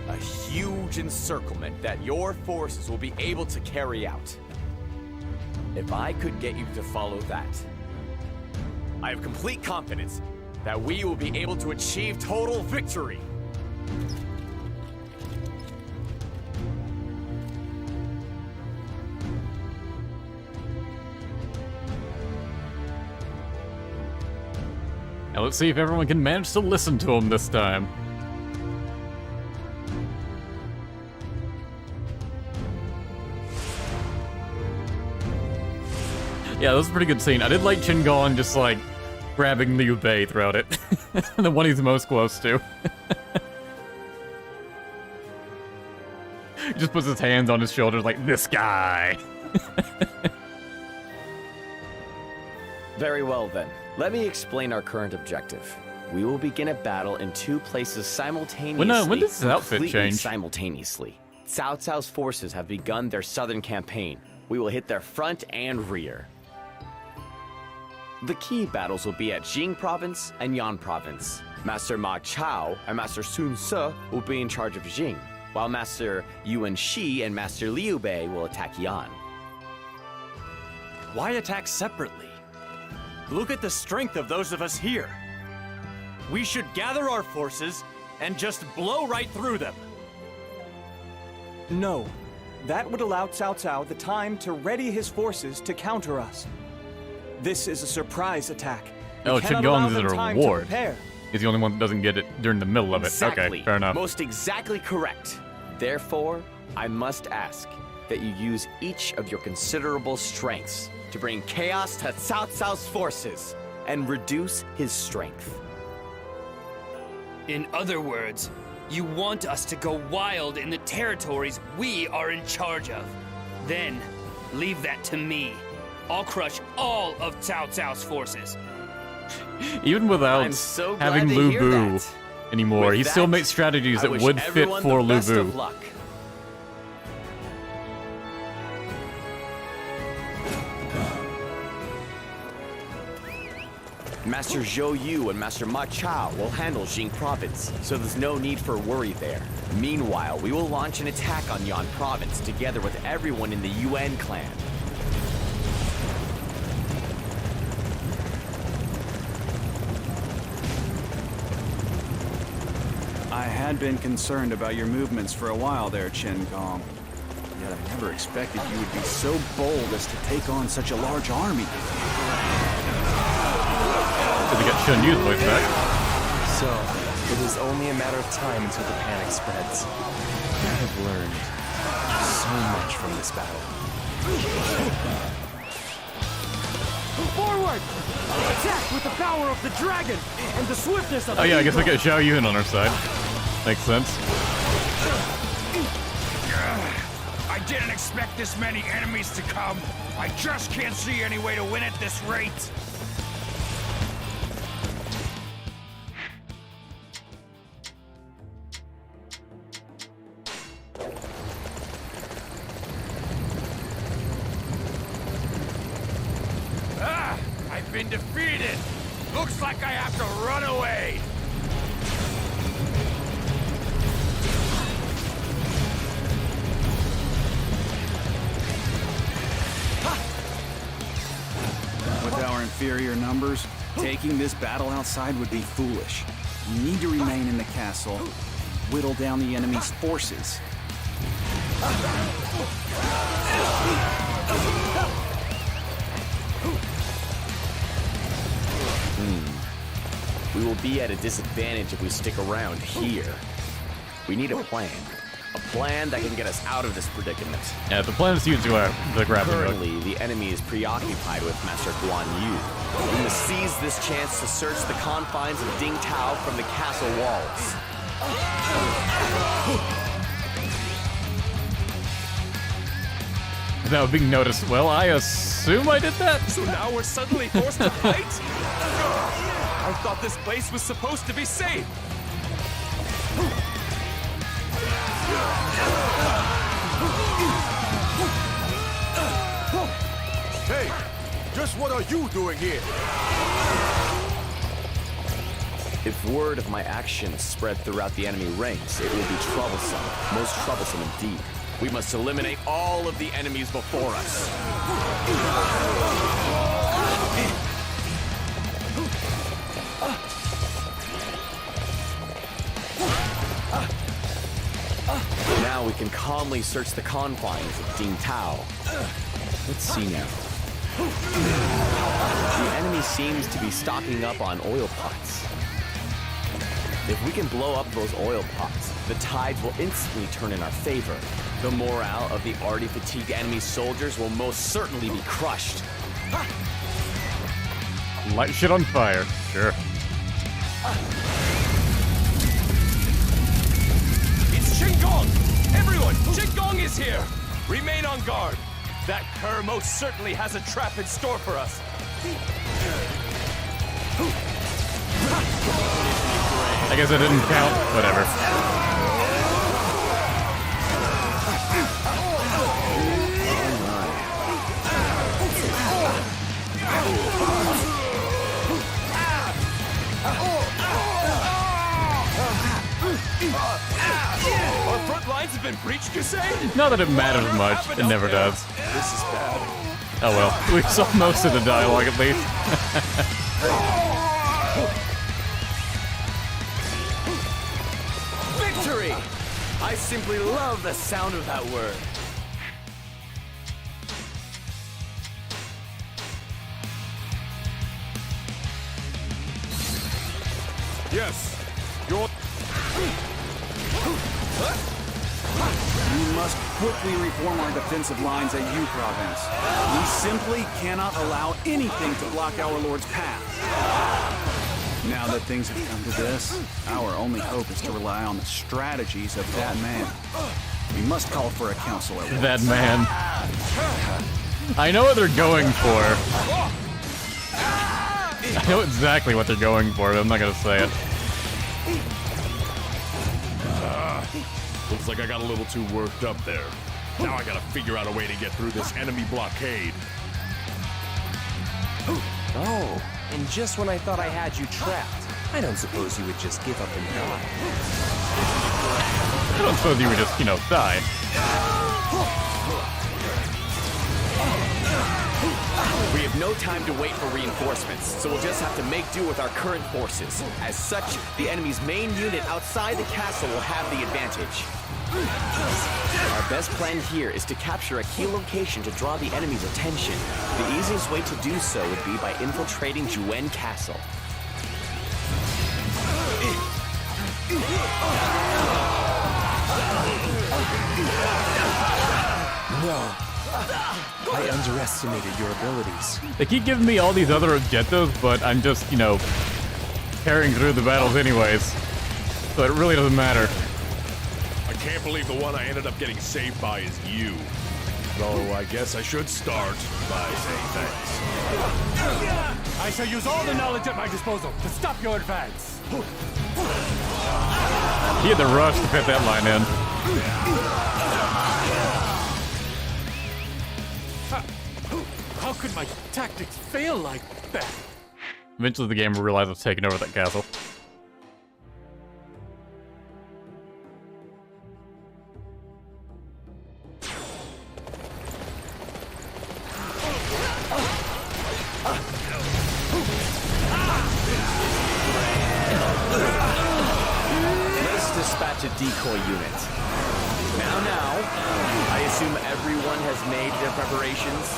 a huge encirclement that your forces will be able to carry out. If I could get you to follow that, I have complete confidence that we will be able to achieve total victory. Now let's see if everyone can manage to listen to him this time. Yeah, that was a pretty good scene. I did like Chen Gong just like grabbing Liu Bei throughout it. The one he's most close to. He just puts his hands on his shoulders like, this guy. Very well then. Let me explain our current objective. We will begin a battle in two places simultaneously. When does his outfit completely change? Simultaneously. Cao Cao's forces have begun their southern campaign. We will hit their front and rear. The key battles will be at Jing Province and Yan Province. Master Ma Chao and Master Sun Ce will be in charge of Jing, while Master Yuan Shi and Master Liu Bei will attack Yan. Why attack separately? Look at the strength of those of us here. We should gather our forces and just blow right through them. No. That would allow Cao Cao the time to ready his forces to counter us. This is a surprise attack. Oh, Chen Gong is a reward. Prepare. He's the only one that doesn't get it during the middle of it. Exactly. Okay, fair enough. Most exactly correct. Therefore, I must ask that you use each of your considerable strengths to bring chaos to Cao Cao's forces and reduce his strength. In other words, you want us to go wild in the territories we are in charge of. Then, leave that to me. I'll crush all of Cao Cao's forces. Even without I'm so glad having to Lu hear Bu that. anymore, With he still that, makes strategies I that wish would fit everyone for the Lu best Bu. of luck. Master Zhou Yu and Master Ma Chao will handle Jing Province, so there's no need for worry there. Meanwhile, we will launch an attack on Yan Province together with everyone in the Yuan clan. I had been concerned about your movements for a while there, Chen Gong. Yet I never expected you would be so bold as to take on such a large army. Did we get Chen Yu's voice back? So, it is only a matter of time until the panic spreads. I have learned so much from this battle. Forward! Attack with the power of the dragon and the swiftness of Oh yeah, I guess we get Xiao Yun on our side. Makes sense. I didn't expect this many enemies to come. I just can't see any way to win at this rate. I've been defeated. Looks like I have to run away. With our inferior numbers, taking this battle outside would be foolish. We need to remain in the castle, whittle down the enemy's forces. We will be at a disadvantage if we stick around here. We need a plan. A plan that can get us out of this predicament. Yeah, the plan is to use the grappling hook. Currently, the enemy is preoccupied with Master Guan Yu. We must seize this chance to search the confines of Ding Tao from the castle walls. Without being noticed. Well, I assume I did that. So now we're suddenly forced to fight? I thought this place was supposed to be safe. Hey, just what are you doing here? If word of my actions spread throughout the enemy ranks, it will be troublesome. Most troublesome indeed. We must eliminate all of the enemies before us. Now we can calmly search the confines of Ding Tao. Let's see now. The enemy seems to be stocking up on oil pots. If we can blow up those oil pots, the tides will instantly turn in our favor. The morale of the already fatigued enemy soldiers will most certainly be crushed. Light shit on fire. Sure. It's Chen Gong! Everyone, Chen Gong is here! Remain on guard. That cur most certainly has a trap in store for us. I guess it didn't count. Whatever. Our front lines have been breached, you say? Not that it matters much. It never does. This is bad. Oh well. We saw most of the dialogue at least. Victory! I simply love the sound of that word. Yes, you're... We must quickly reform our defensive lines at U Province. We simply cannot allow anything to block our Lord's path. Now that things have come to this, our only hope is to rely on the strategies of that man. We must call for a council at once. That man. I know what they're going for. I know exactly what they're going for, but I'm not gonna say it. Looks like I got a little too worked up there. Now I gotta figure out a way to get through this enemy blockade. Oh, and just when I thought I had you trapped, I don't suppose you would just give up and die. I don't suppose you would just, die. We have no time to wait for reinforcements, so we'll just have to make do with our current forces. As such, the enemy's main unit outside the castle will have the advantage. Our best plan here is to capture a key location to draw the enemy's attention. The easiest way to do so would be by infiltrating Juwen Castle. No. I underestimated your abilities. They keep giving me all these other objectives, but I'm just, carrying through the battles anyways. So it really doesn't matter. I can't believe the one I ended up getting saved by is you. Though I guess I should start by saying thanks. I shall use all the knowledge at my disposal to stop your advance. He had to rush to fit that line in. How could my tactics fail like that? Eventually the game will realize it's taken over that castle. Let's dispatch a decoy unit. Now, I assume everyone has made their preparations.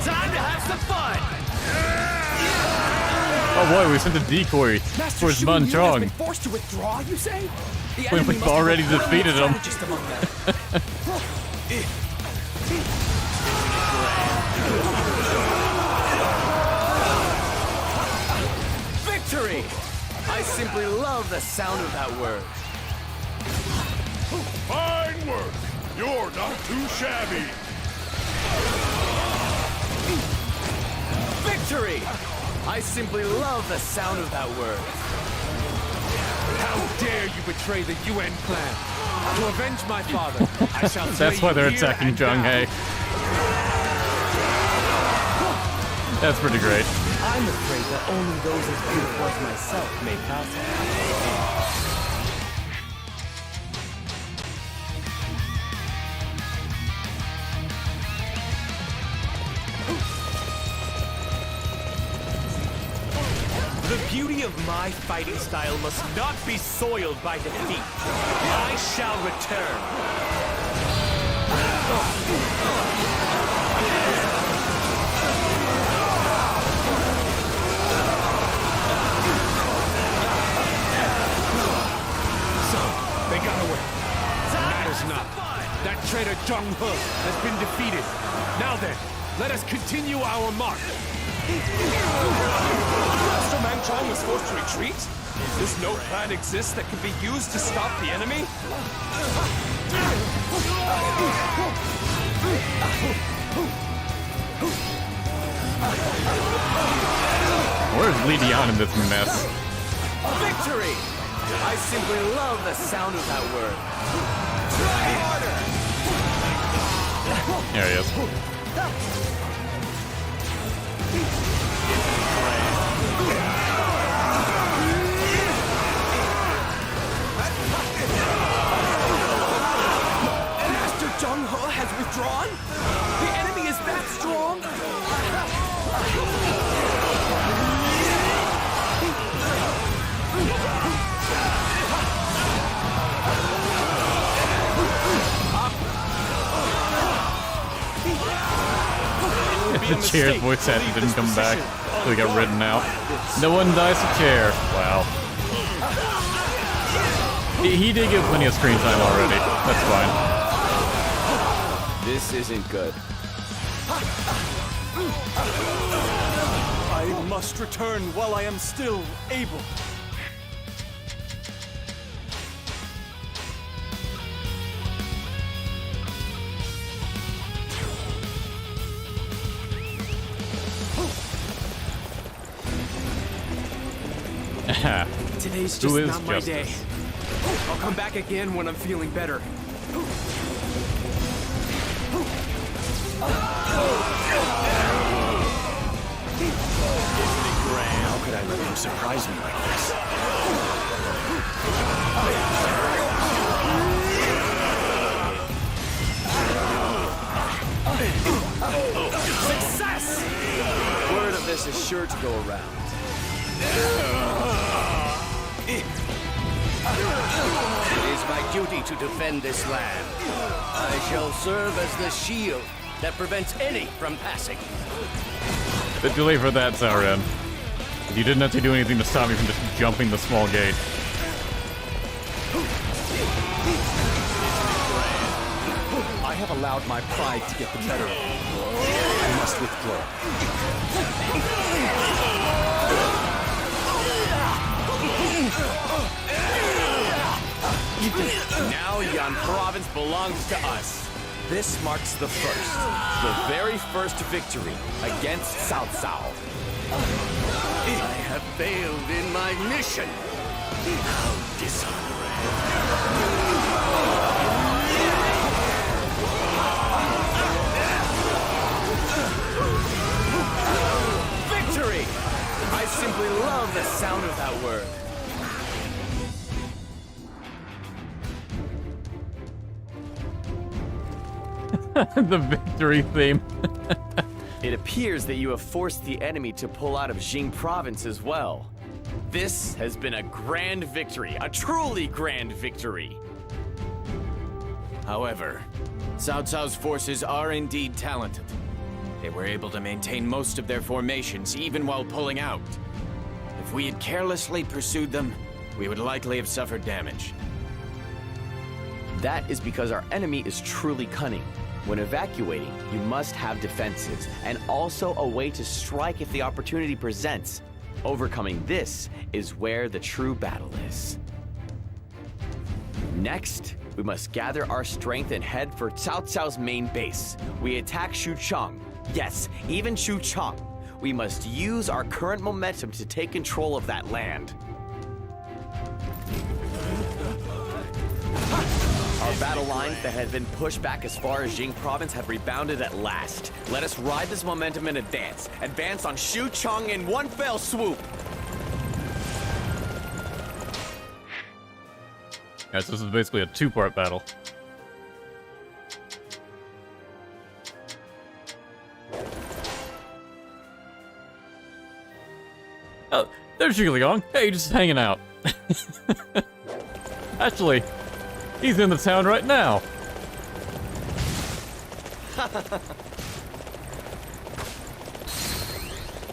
Time to have some fun! Oh boy, we sent a decoy towards Ban Chong. Forced to withdraw, you say? When we've already defeated him. Victory! I simply love the sound of that word. Fine work! You're not too shabby! Victory! I simply love the sound of that word. How dare you betray the UN clan? To avenge my father, I shall That's why they're attacking Zhang He. That's pretty great. I'm afraid that only those as beautiful as myself may pass it. The beauty of my fighting style must not be soiled by defeat. I shall return. So, they got away. Matters not. That traitor Zhang He has been defeated. Now then, let us continue our march. Master Man Chong was forced to retreat? Does no plan exist that can be used to stop the enemy? Where's Lydion in this mess? Victory! I simply love the sound of that word. Try harder! There he is. Master Zheng He has withdrawn? The enemy is that strong? The chair's voice acting didn't come back, so he got written out. No one dies a chair. Wow. He did get plenty of screen time already. That's fine. This isn't good. I must return while I am still able. Today's Who just is not my day. Justice? I'll come back again when I'm feeling better. How could I let him surprise me like this? Success! Word of this is sure to go around. It is my duty to defend this land. I shall serve as the shield that prevents any from passing. Bit too late for that, Sauron. You didn't have to do anything to stop me from just jumping the small gate. I have allowed my pride to get the better of me. I must withdraw. Now Yan Province belongs to us. This marks the very first victory against Cao Cao. I have failed in my mission. How dishonoring. Victory! I simply love the sound of that word. The victory theme. It appears that you have forced the enemy to pull out of Jing Province as well. This has been a grand victory, a truly grand victory. However, Cao Cao's forces are indeed talented. They were able to maintain most of their formations even while pulling out. If we had carelessly pursued them, we would likely have suffered damage. That is because our enemy is truly cunning. When evacuating, you must have defenses, and also a way to strike if the opportunity presents. Overcoming this is where the true battle is. Next, we must gather our strength and head for Cao Cao's main base. We attack Xuchang. Yes, even Xuchang. We must use our current momentum to take control of that land. Our battle lines that had been pushed back as far as Jing Province have rebounded at last. Let us ride this momentum and advance. Advance on Xuchang in one fell swoop. Guys, this is basically a two-part battle. Oh, there's Zhuge Liang. Hey, just hanging out. Actually, he's in the town right now.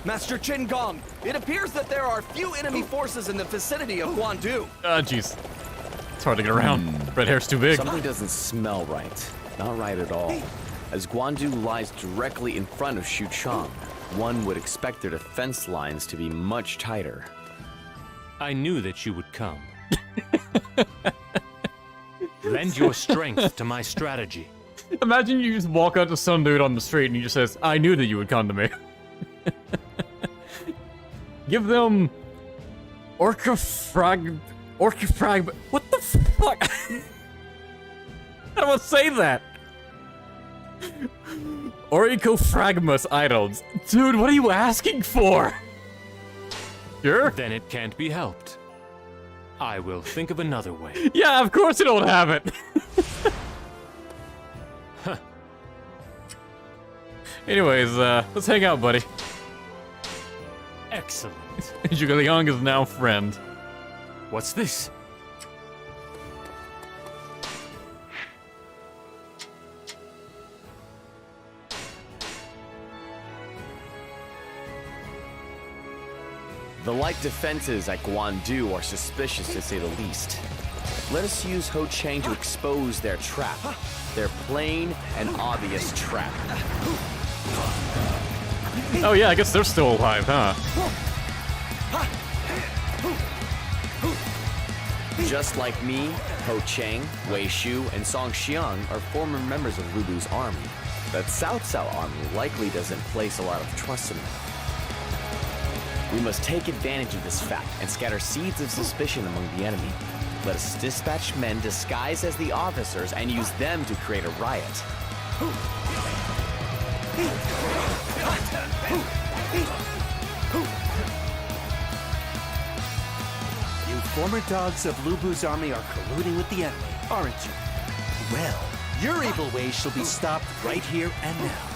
Master Chen Gong, it appears that there are few enemy forces in the vicinity of Guandu. Jeez. It's hard to get around. Red hair's too big. Something doesn't smell right. Not right at all. As Guandu lies directly in front of Xuchang, one would expect their defense lines to be much tighter. I knew that you would come. Lend your strength to my strategy. Imagine you just walk up to some dude on the street and he just says, I knew that you would come to me. Give them... What the fuck? How do I say that? Oricophragmus items. Dude, what are you asking for? Sure? Then it can't be helped. I will think of another way. Yeah, of course you don't have it. Huh. Anyways, let's hang out, buddy. Excellent. Zhuge Liang is now friend. What's this? The light defenses at Guandu are suspicious to say the least. Let us use Ho Chang to expose their trap. Their plain and obvious trap. Oh yeah, I guess they're still alive, huh? Just like me, Ho Chang, Wei Shu, and Song Xiang are former members of Lu Bu's army. That Cao Cao army likely doesn't place a lot of trust in them. We must take advantage of this fact and scatter seeds of suspicion among the enemy. Let us dispatch men disguised as the officers and use them to create a riot. You former dogs of Lu Bu's army are colluding with the enemy, aren't you? Well, your evil ways shall be stopped right here and now.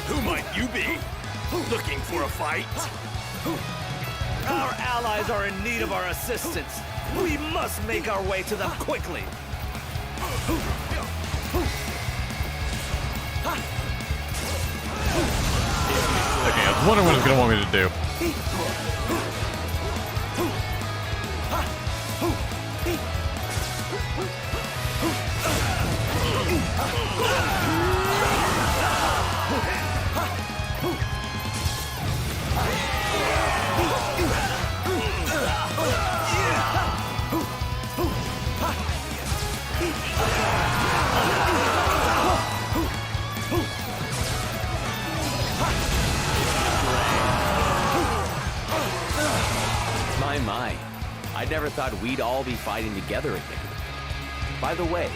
Who might you be? Looking for a fight? Our allies are in need of our assistance. We must make our way to them quickly. Okay, I was wondering what it's gonna want me to do. My. I never thought we'd all be fighting together again. By the way,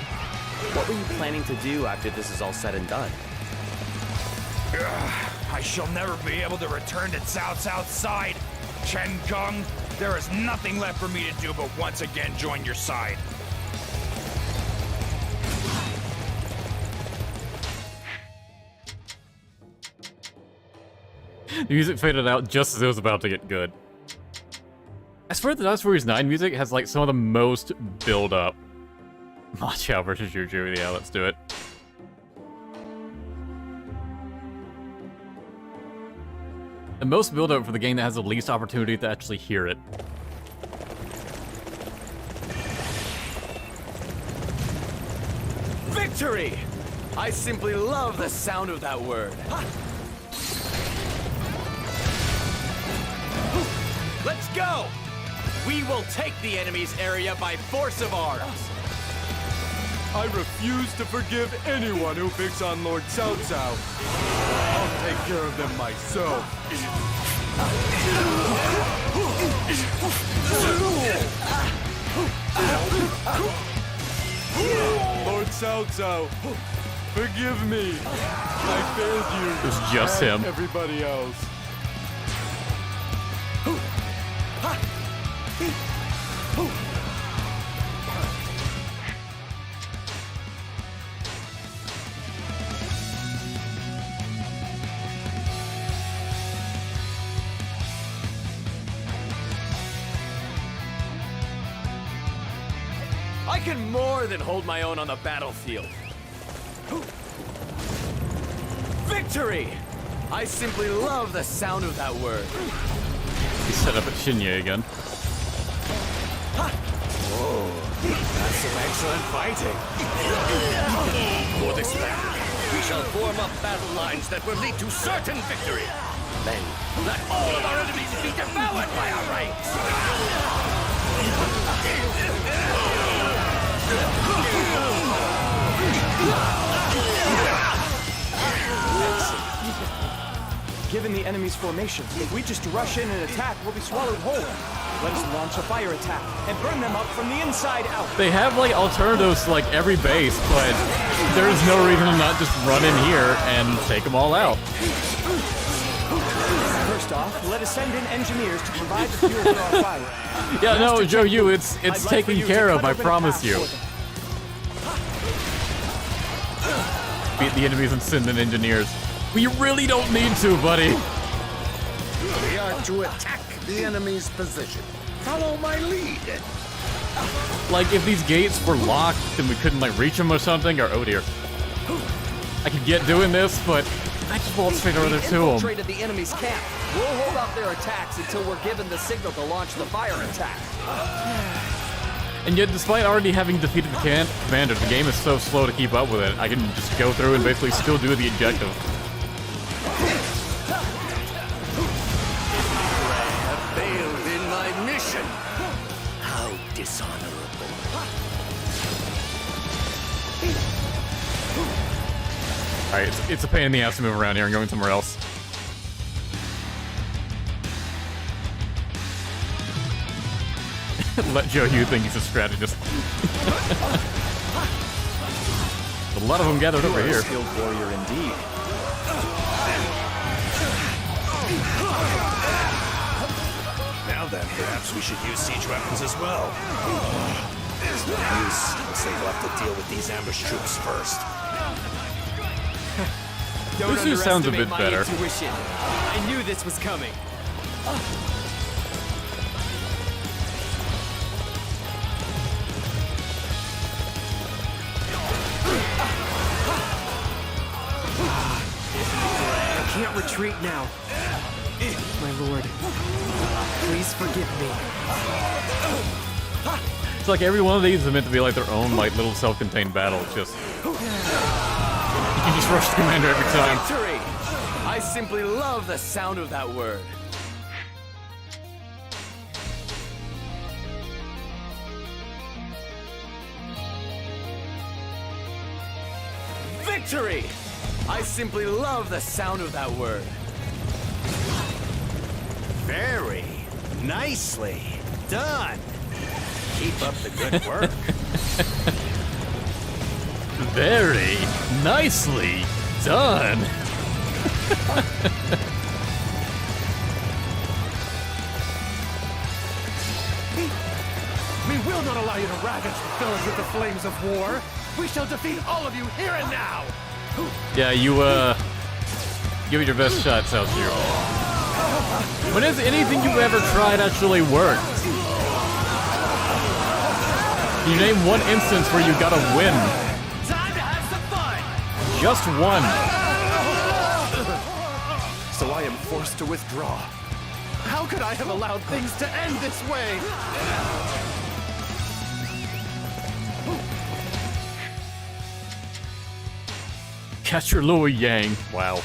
what were you planning to do after this is all said and done? I shall never be able to return to Cao Cao's side. Chen Gong, there is nothing left for me to do but once again join your side. The music faded out just as it was about to get good. I swear the Dynasty Warriors 9 music has like some of the most build-up. Ma Chao versus Juju, yeah, let's do it. The most build-up for the game that has the least opportunity to actually hear it. Victory! I simply love the sound of that word. Let's go! We will take the enemy's area by force of arms. I refuse to forgive anyone who picks on Lord Cao Cao. I'll take care of them myself. Lord Cao Cao, forgive me. I failed you. It was just and him. Everybody else. I can more than hold my own on the battlefield. Victory! I simply love the sound of that word. He's set up at Xinye again. Whoa, that's some excellent fighting. For this battle, We shall form up battle lines that will lead to certain victory. Then, let all of our enemies be devoured by our ranks! Given the enemy's formation, if we just rush in and attack, we'll be swallowed whole. Let us launch a fire attack and burn them up from the inside out. They have like alternatives to like every base, but there is no reason to not just run in here and take them all out. First off, let us send in engineers to provide the fuel for our fire. Yeah, no, Master Joe, Chen, it's I'd taken like for you care to of, cut I open a promise path you. for them. Beat the enemies and send in engineers. We really don't need to, buddy. We are to attack the enemy's position. Follow my lead. Like, if these gates were locked, then we couldn't, like, reach them or something, or, oh dear. I could get doing this, but I just waltzed straight over there to them. Infiltrated the enemy's camp. We'll hold off their attacks until we're given the signal to launch the fire attack. And yet, despite already having defeated the commander, the game is so slow to keep up with it, I can just go through and basically still do the objective. Failed in my mission. How dishonorable. Alright, it's a pain in the ass to move around here and going somewhere else. Let Joe Hugh think he's a strategist. A lot of them gathered over here. Skilled warrior indeed. Now then, perhaps we should use siege weapons as well. There's no use, unless they will have to deal with these ambush troops first. Don't This just sounds a bit underestimate my better. intuition. I knew this was coming. I can't retreat now. My lord, please forgive me. It's like every one of these is meant to be like their own like little self-contained battle. It's just you can just rush the commander every time. Victory! I simply love the sound of that word. Victory! I simply love the sound of that word. Very nicely done. Keep up the good work. Very nicely done. We will not allow you to ravage the village with the flames of war. We shall defeat all of you here and now. Yeah, you give it your best shot, South Hero. When has anything you've ever tried actually worked? Can you name one instance where you got a win? Time to have some fun! Just one. So I am forced to withdraw. How could I have allowed things to end this way? Catch your Louis Yang. Wow.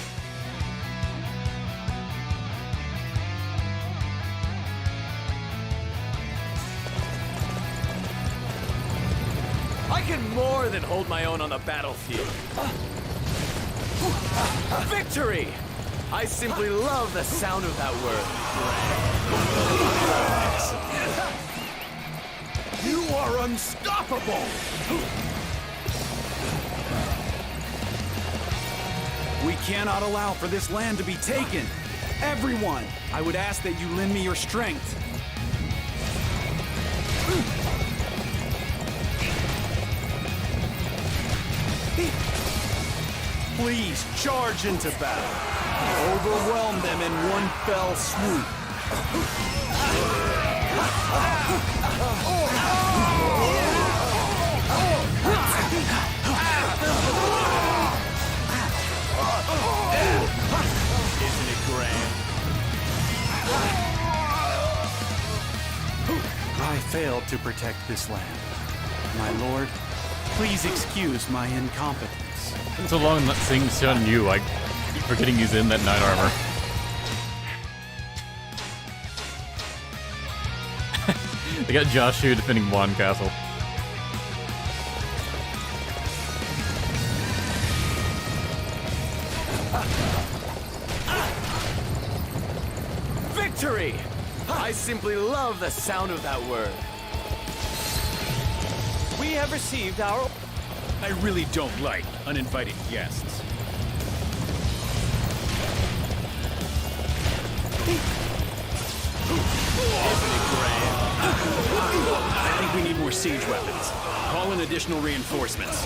I can more than hold my own on the battlefield. Victory! I simply love the sound of that word. You are unstoppable! We cannot allow for this land to be taken. Everyone, I would ask that you lend me your strength. Please charge into battle. Overwhelm them in one fell swoop. Isn't it grand? I failed to protect this land. My lord, please excuse my incompetence. It's been so long not seeing Sun Yu, I keep forgetting he's in that knight armor. They got Josh Hu defending Wan Castle. Victory! I simply love the sound of that word. We have received our... I really don't like uninvited guests. Isn't it grand? I think we need more siege weapons. Call in additional reinforcements.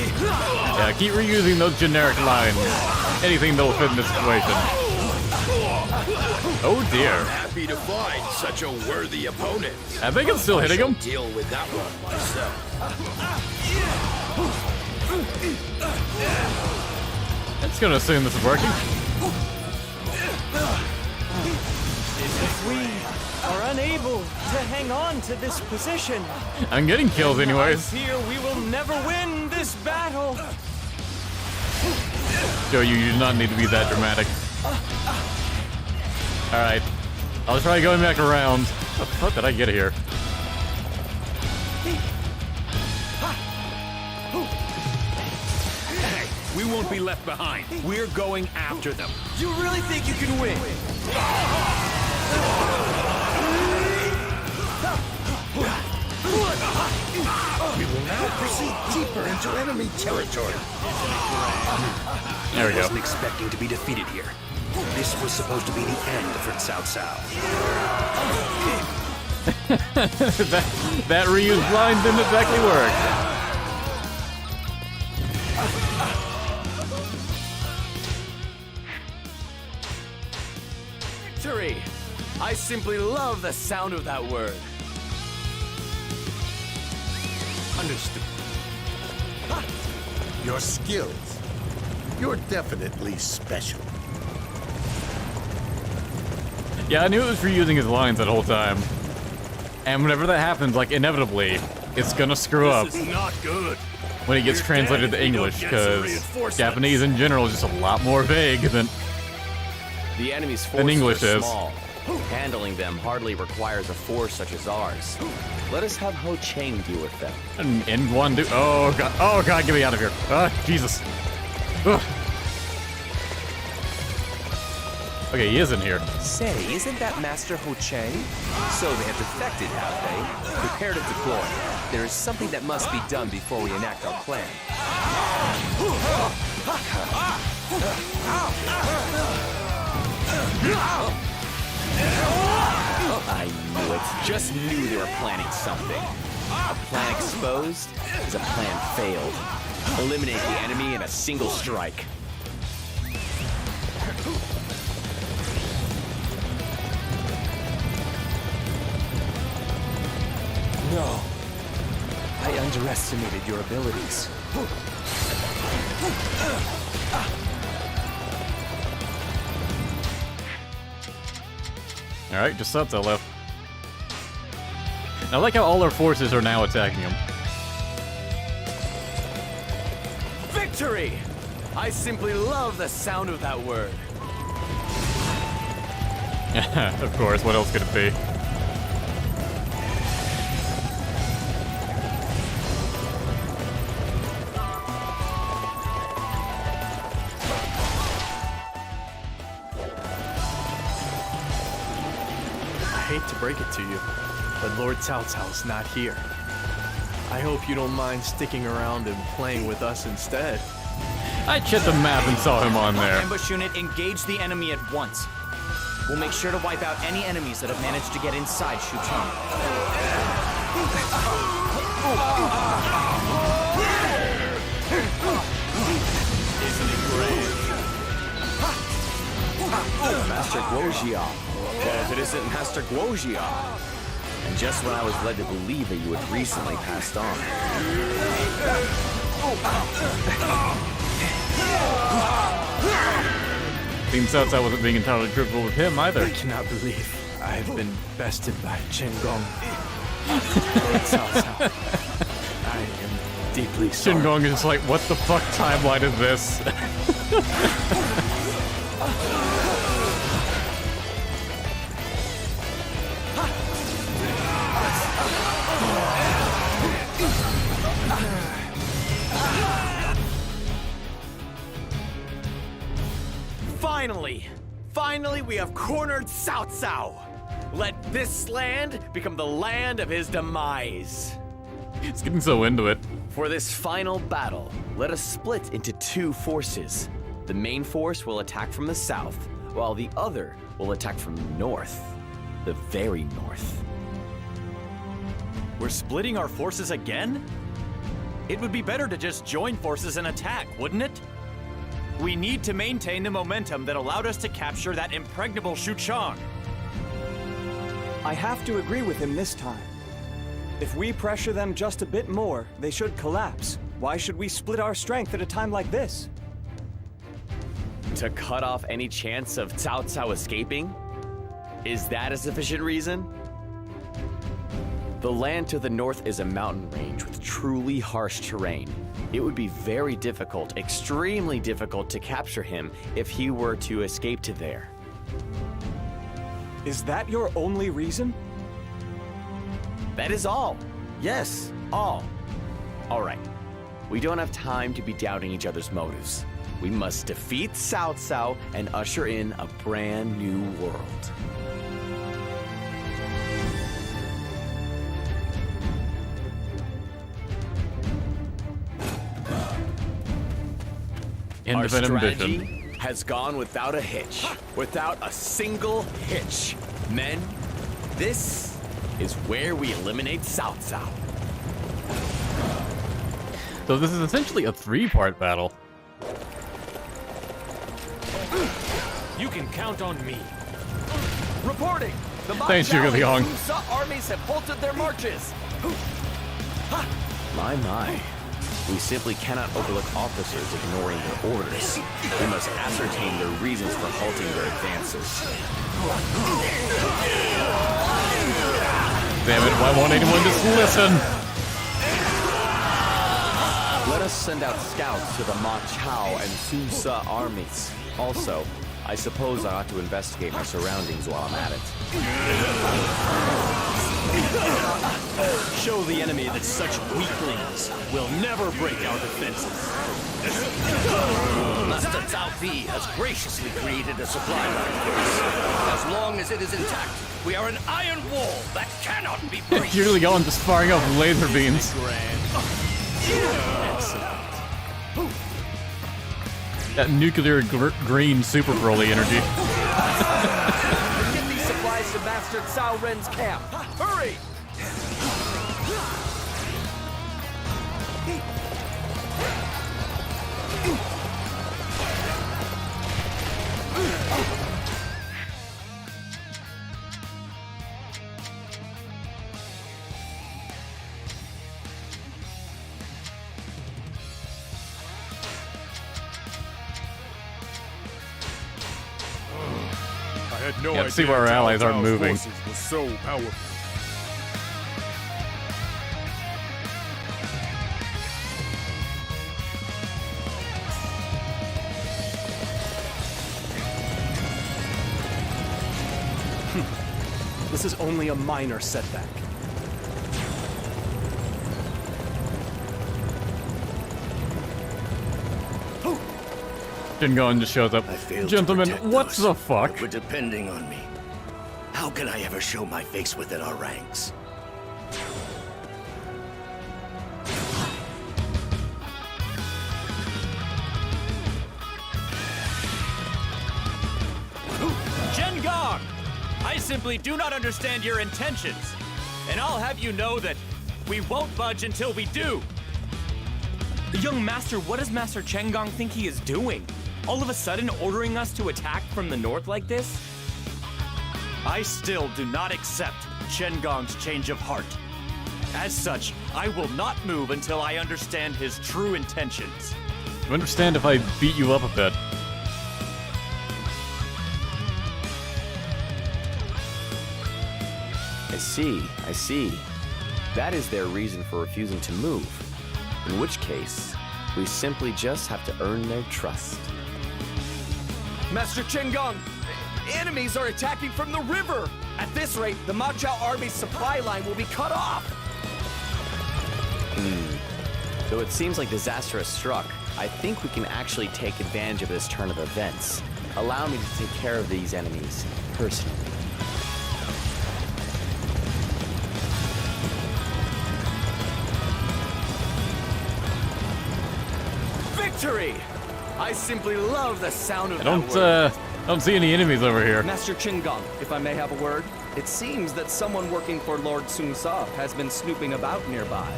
Yeah, keep reusing those generic lines. Anything that'll fit in this situation. Oh dear. I'm happy to find such a worthy opponent. I think it's still hitting him. Deal with that one myself. It's gonna assume this is working. We are unable to hang on to this position. I'm getting kills I anyways. fear we will never win this battle. Joe, you do not need to be that dramatic. Alright. I'll try going back around. What the fuck did I get here? Hey, we won't be left behind. We're going after them. You really think you can win? We will now proceed deeper into enemy territory. There we go. Wasn't expecting to be defeated here. This was supposed to be the end for Cao Cao. that reused line didn't exactly work. Victory! I simply love the sound of that word. Understood. Your skills. You're definitely special. Yeah, I knew it was reusing his lines that whole time. And whenever that happens, like, inevitably, it's gonna screw up This is not good. when it gets We're translated dead to if we don't English, get some because reinforcements. Japanese in general is just a lot more vague than... The enemy's Than forces English are is. small. Handling them hardly requires a force such as ours. Let us have Ho Chang deal with them. And Guandu... Oh god, get me out of here. Jesus. Ugh. Okay, he is in here. Say, isn't that Master Ho Chang? So they have defected, have they? Prepare to deploy. There is something that must be done before we enact our plan. I knew it. Just knew they were planning something. A plan exposed is a plan failed. Eliminate the enemy in a single strike. No. I underestimated your abilities. Alright, just Satsu left. I like how all our forces are now attacking him. Victory! I simply love the sound of that word. Of course, what else could it be? I hate to break it to you, but Lord Cao Cao is not here. I hope you don't mind sticking around and playing with us instead. I checked the map and saw him on there. Ambush unit, engage the enemy at once. We'll make sure to wipe out any enemies that have managed to get inside Shucheng. Isn't it great? Master Guojia. Well, if it isn't Master Guojia. And just when I was led to believe that you had recently passed on. Seems Satsu wasn't being entirely truthful with him either. I cannot believe I have been bested by Chen Gong. Lord Cao Cao, I am deeply Chen sorry. Gong is like, what the fuck timeline is this? Finally, we have cornered Cao Cao. Let this land become the land of his demise. He's getting so into it. For this final battle, let us split into two forces. The main force will attack from the south, while the other will attack from the north. The very north. We're splitting our forces again? It would be better to just join forces and attack, wouldn't it? We need to maintain the momentum that allowed us to capture that impregnable Xuchang. I have to agree with him this time. If we pressure them just a bit more, they should collapse. Why should we split our strength at a time like this? To cut off any chance of Cao Cao escaping? Is that a sufficient reason? The land to the north is a mountain range with truly harsh terrain. It would be very difficult, extremely difficult to capture him if he were to escape to there. Is that your only reason? That is all. Yes, all. All right. We don't have time to be doubting each other's motives. We must defeat Cao Cao and usher in a brand new world. End Our of an strategy ambition. has gone without a hitch. Without a single hitch. Men, this is where we eliminate Cao Cao. So this is essentially a three-part battle. You can count on me. Reporting! The Ma Thanks, Chao Zhuge Liang. and Su armies have halted their marches. My. We simply cannot overlook officers ignoring their orders. We must ascertain their reasons for halting their advances. Damn it, why won't anyone just listen? Let us send out scouts to the Ma Chao and Sun Ce armies. Also, I suppose I ought to investigate my surroundings while I'm at it. Show the enemy that such weaklings will never break our defenses. Master Cao Pi has graciously created a supply line for us. As long as it is intact, we are an iron wall that cannot be breached. You're really going just firing off laser beams. That nuclear green super Broly energy. Get these supplies to Master Cao Ren's camp. Hurry! I had no Yeah, idea see where our allies aren't Cao Cao's moving. forces were so powerful. This is only a minor setback. Chen Gong just shows up. Gentlemen, what the fuck? Were depending on me. How can I ever show my face within our ranks? Chen Gong! I simply do not understand your intentions. And I'll have you know that we won't budge until we do. Young Master, what does Master Chen Gong think he is doing? All of a sudden ordering us to attack from the north like this? I still do not accept Chen Gong's change of heart. As such, I will not move until I understand his true intentions. You understand if I beat you up a bit. I see. That is their reason for refusing to move. In which case, we simply just have to earn their trust. Master Chen Gong, enemies are attacking from the river. At this rate, the Ma Chao army's supply line will be cut off. Though it seems like disaster has struck, I think we can actually take advantage of this turn of events. Allow me to take care of these enemies personally. Victory! I simply love the sound of I that word. don't see any enemies over here. Master Chen Gong, if I may have a word, it seems that someone working for Lord Sun Ce has been snooping about nearby.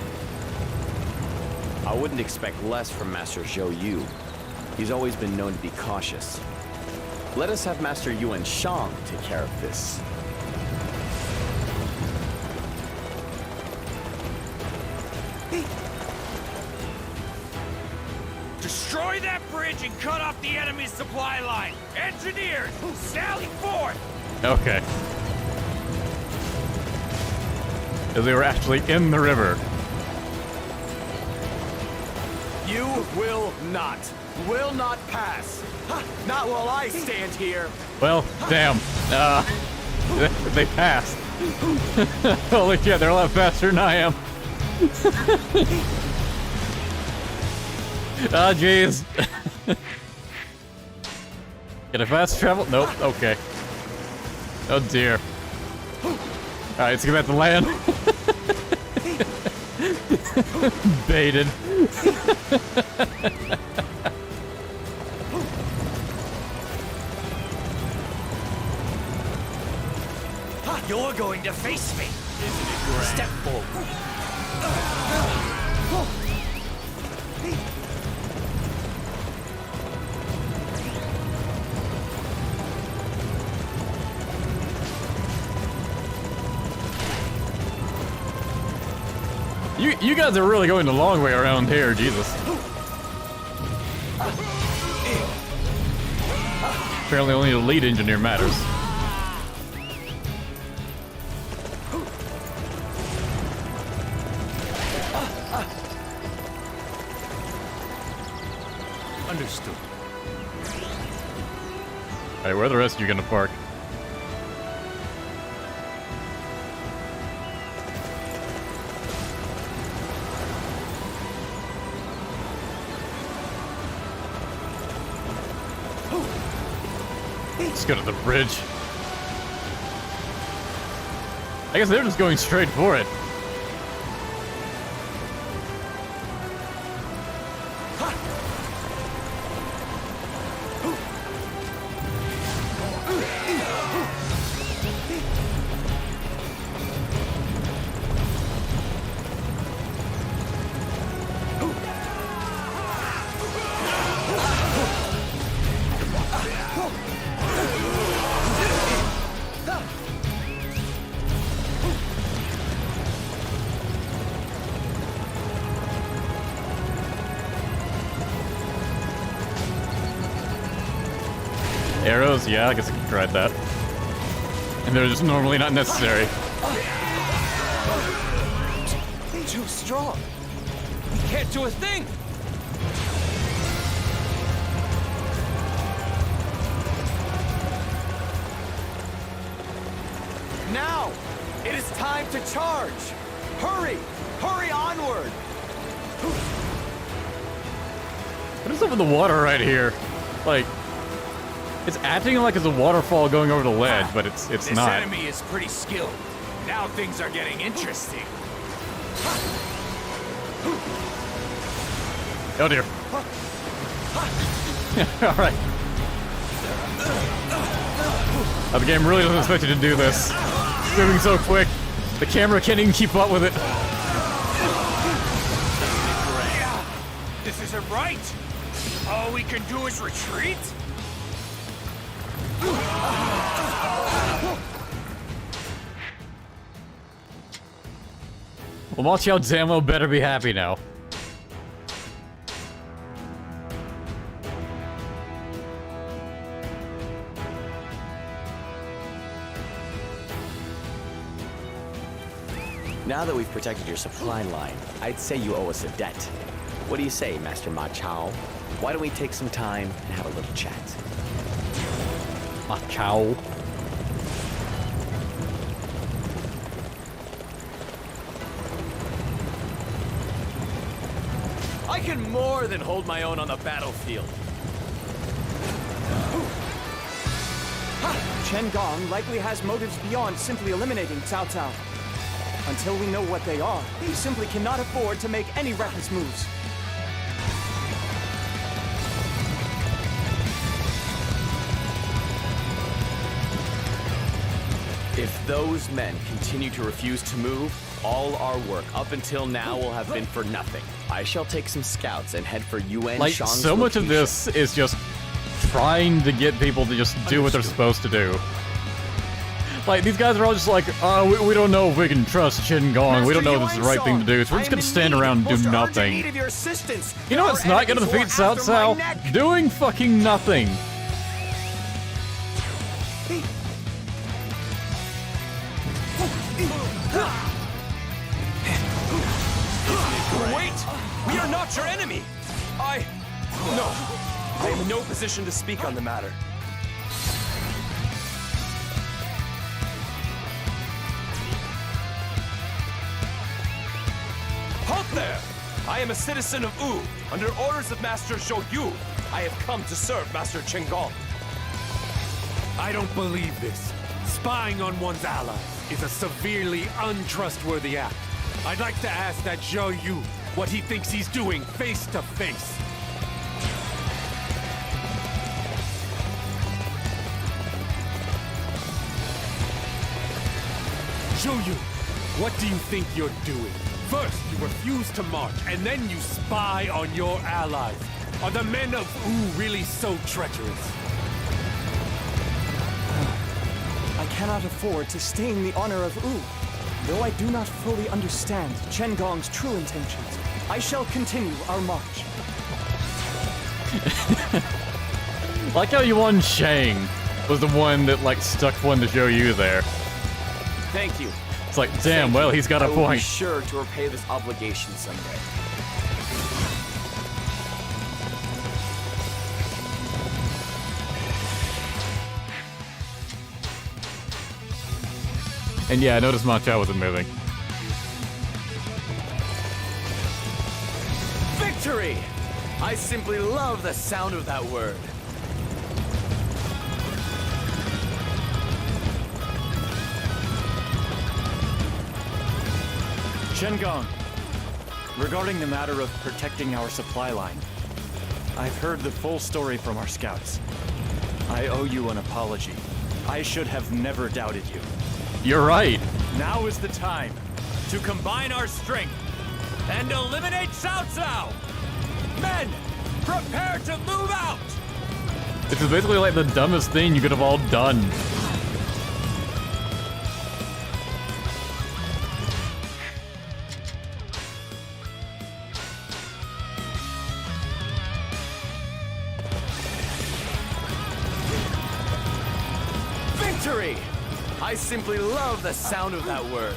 I wouldn't expect less from Master Zhou Yu. He's always been known to be cautious. Let us have Master Yuan Shang take care of this. Destroy that bridge and cut off the enemy's supply line. Engineers, sally forth! Okay. Because they were actually in the river. You will not pass. Not while I stand here. Well, damn. They passed. Holy shit, they're a lot faster than I am. Ah, jeez. Can I fast travel? Nope. Okay. Oh dear. Alright, let's get back to land. Baited. You're going to face me. Step forward. You guys are really going the long way around here, Jesus. Apparently only the lead engineer matters. Understood. Alright, where are the rest of you gonna park? Let's go to the bridge. I guess they're just going straight for it. Arrows? Yeah, I guess I could try that. And they're just normally not necessary. Too strong. We can't do a thing. Now, it is time to charge. Hurry, hurry onward. What is up with the water right here? Like, it's acting like it's a waterfall going over the ledge, but it's This not. enemy is pretty skilled. Now things are getting interesting. Oh dear. Alright. Oh, the game really doesn't expect you to do this. It's moving so quick. The camera can't even keep up with it. This isn't right. All we can do is retreat? Well, watch out, Zamo better be happy now. Now that we've protected your supply line, I'd say you owe us a debt. What do you say, Master Ma Chao? Why don't we take some time and have a little chat? Ma Chao. I can more than hold my own on the battlefield. Chen Gong likely has motives beyond simply eliminating Cao Cao. Until we know what they are, we simply cannot afford to make any reckless moves. If those men continue to refuse to move, all our work up until now will have been for nothing. I shall take some scouts and head for Yuan Like, Shang's so much of this is just trying to get people to just do what they're supposed to do. Like, these guys are all just like, we don't know if we can trust Chen Gong. We don't know if this is the right thing to do, so we're just gonna stand around and do nothing. You know what's not gonna defeat Cao Cao? Doing fucking nothing. Wait! We are not your enemy! No. I am in no position to speak on the matter. Halt there! I am a citizen of Wu. Under orders of Master Zhou Yu, I have come to serve Master Chen Gong. I don't believe this. Spying on one's allies is a severely untrustworthy act. I'd like to ask that Zhou Yu what he thinks he's doing face to face. Zhou Yu, what do you think you're doing? First, you refuse to march, and then you spy on your allies. Are the men of Wu really so treacherous? I cannot afford to stain the honor of Wu. Though I do not fully understand Chen Gong's true intentions, I shall continue our march. Like how Yuan Shang was the one that, like, stuck one to Zhou Yu there. Thank you. It's like, damn, well, he's got a I will be point. sure to repay this obligation someday. And yeah, I noticed Ma Chao wasn't moving. Victory! I simply love the sound of that word. Chen Gong, regarding the matter of protecting our supply line, I've heard the full story from our scouts. I owe you an apology. I should have never doubted you. You're right. Now is the time to combine our strength and eliminate Cao Cao! Men, prepare to move out! This is basically like the dumbest thing you could have all done. Victory! I simply love the sound of that word.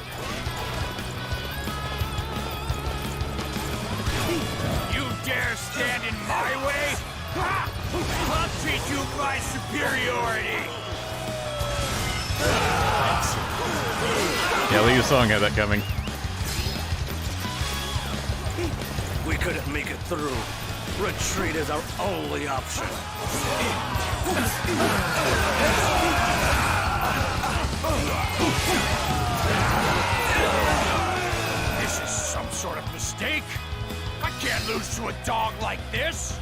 You dare stand in my way? Ha! I'll teach you my superiority! Yeah, Liu Song had that coming. We couldn't make it through. Retreat is our only option. This is some sort of mistake. I can't lose to a dog like this.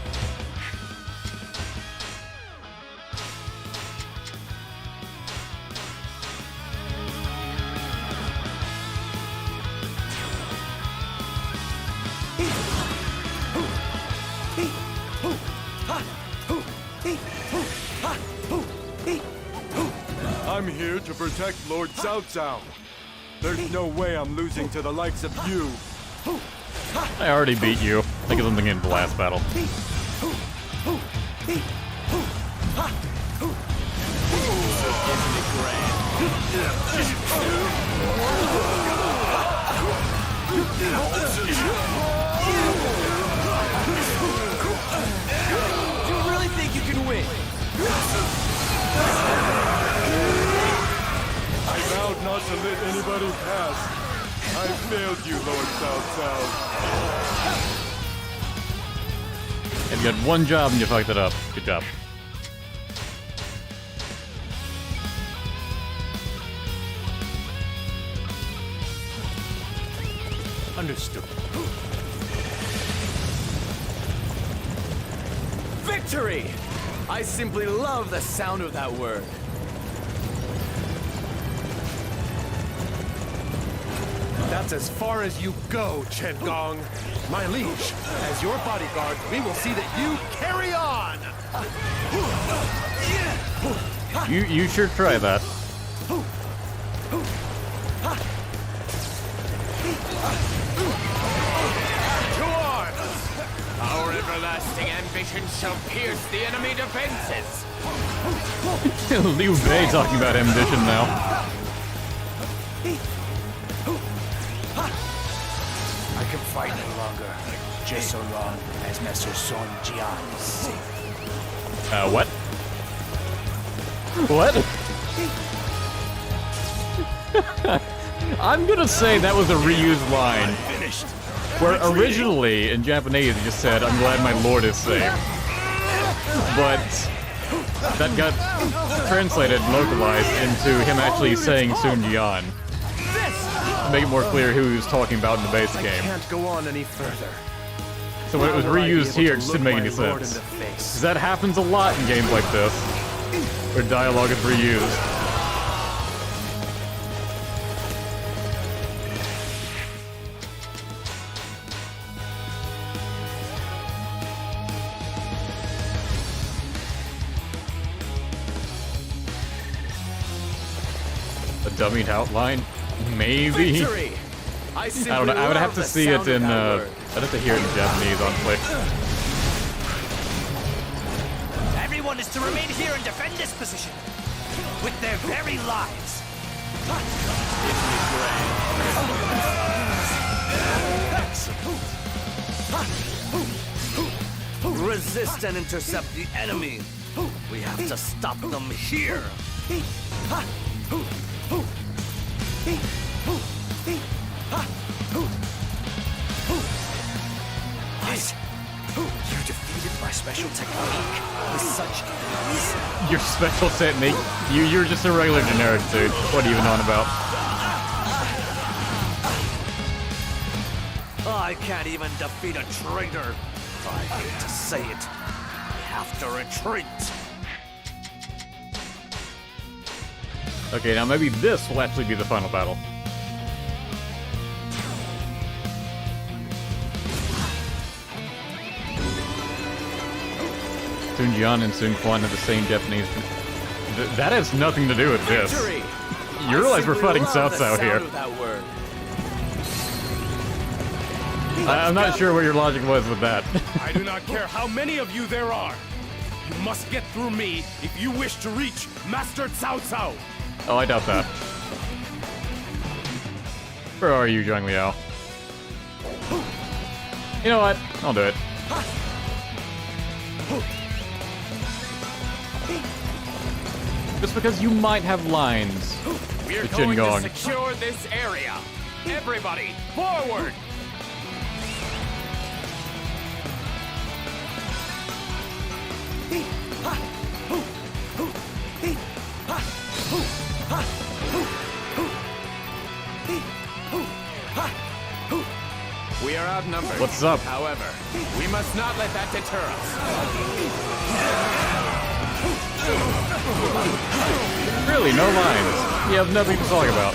I'm here to protect Lord Cao Cao. There's no way I'm losing to the likes of you. I already beat you. Think of something in the last battle. failed you, Lord Cao Cao. And you had one job and you fucked it up. Good job. Understood. Victory! I simply love the sound of that word. That's as far as you go, Chen Gong. My liege, as your bodyguard, we will see that you carry on! You sure try that. To arms! Our everlasting ambition shall pierce the enemy defenses! Liu Bei talking about ambition now. I can fight no longer, just so long as Master Sun Jian is safe. What? What? I'm gonna say that was a reused line. Where originally, in Japanese, it just said, "I'm glad my lord is safe." But that got translated and localized into him actually saying Sun Jian. To make it more clear who he was talking about in the base game. I can't go on any further. So when it was reused here, it just didn't make any sense. Because that happens a lot in games like this, where dialogue is reused. A dummied outline? Maybe? Victory! I don't know, I would have to see it in, I'd have to hear it in Japanese on Click. Everyone is to remain here and defend this position with their very lives. Resist and intercept the enemy. We have to stop them here. You defeated my special technique with such ease? Your special technique? You're just a regular generic dude. What are you even on about? I can't even defeat a traitor. I hate to say it. We have to retreat. Okay, now maybe this will actually be the final battle. Sun Jian and Sun Quan have the same Japanese. That has nothing to do with this. Victory! You realize we're fighting Cao Cao here. I'm not sure what your logic was with that. I do not care how many of you there are. You must get through me if you wish to reach Master Cao Cao. Oh, I doubt that. Where are you, Zhang Liao? You know what? I'll do it. Just because you might have lines We're with Chen going Gong. to secure this area. Everybody, forward! We are outnumbered. What's up? However, we must not let that deter us. Really, no lines. You have nothing to talk about.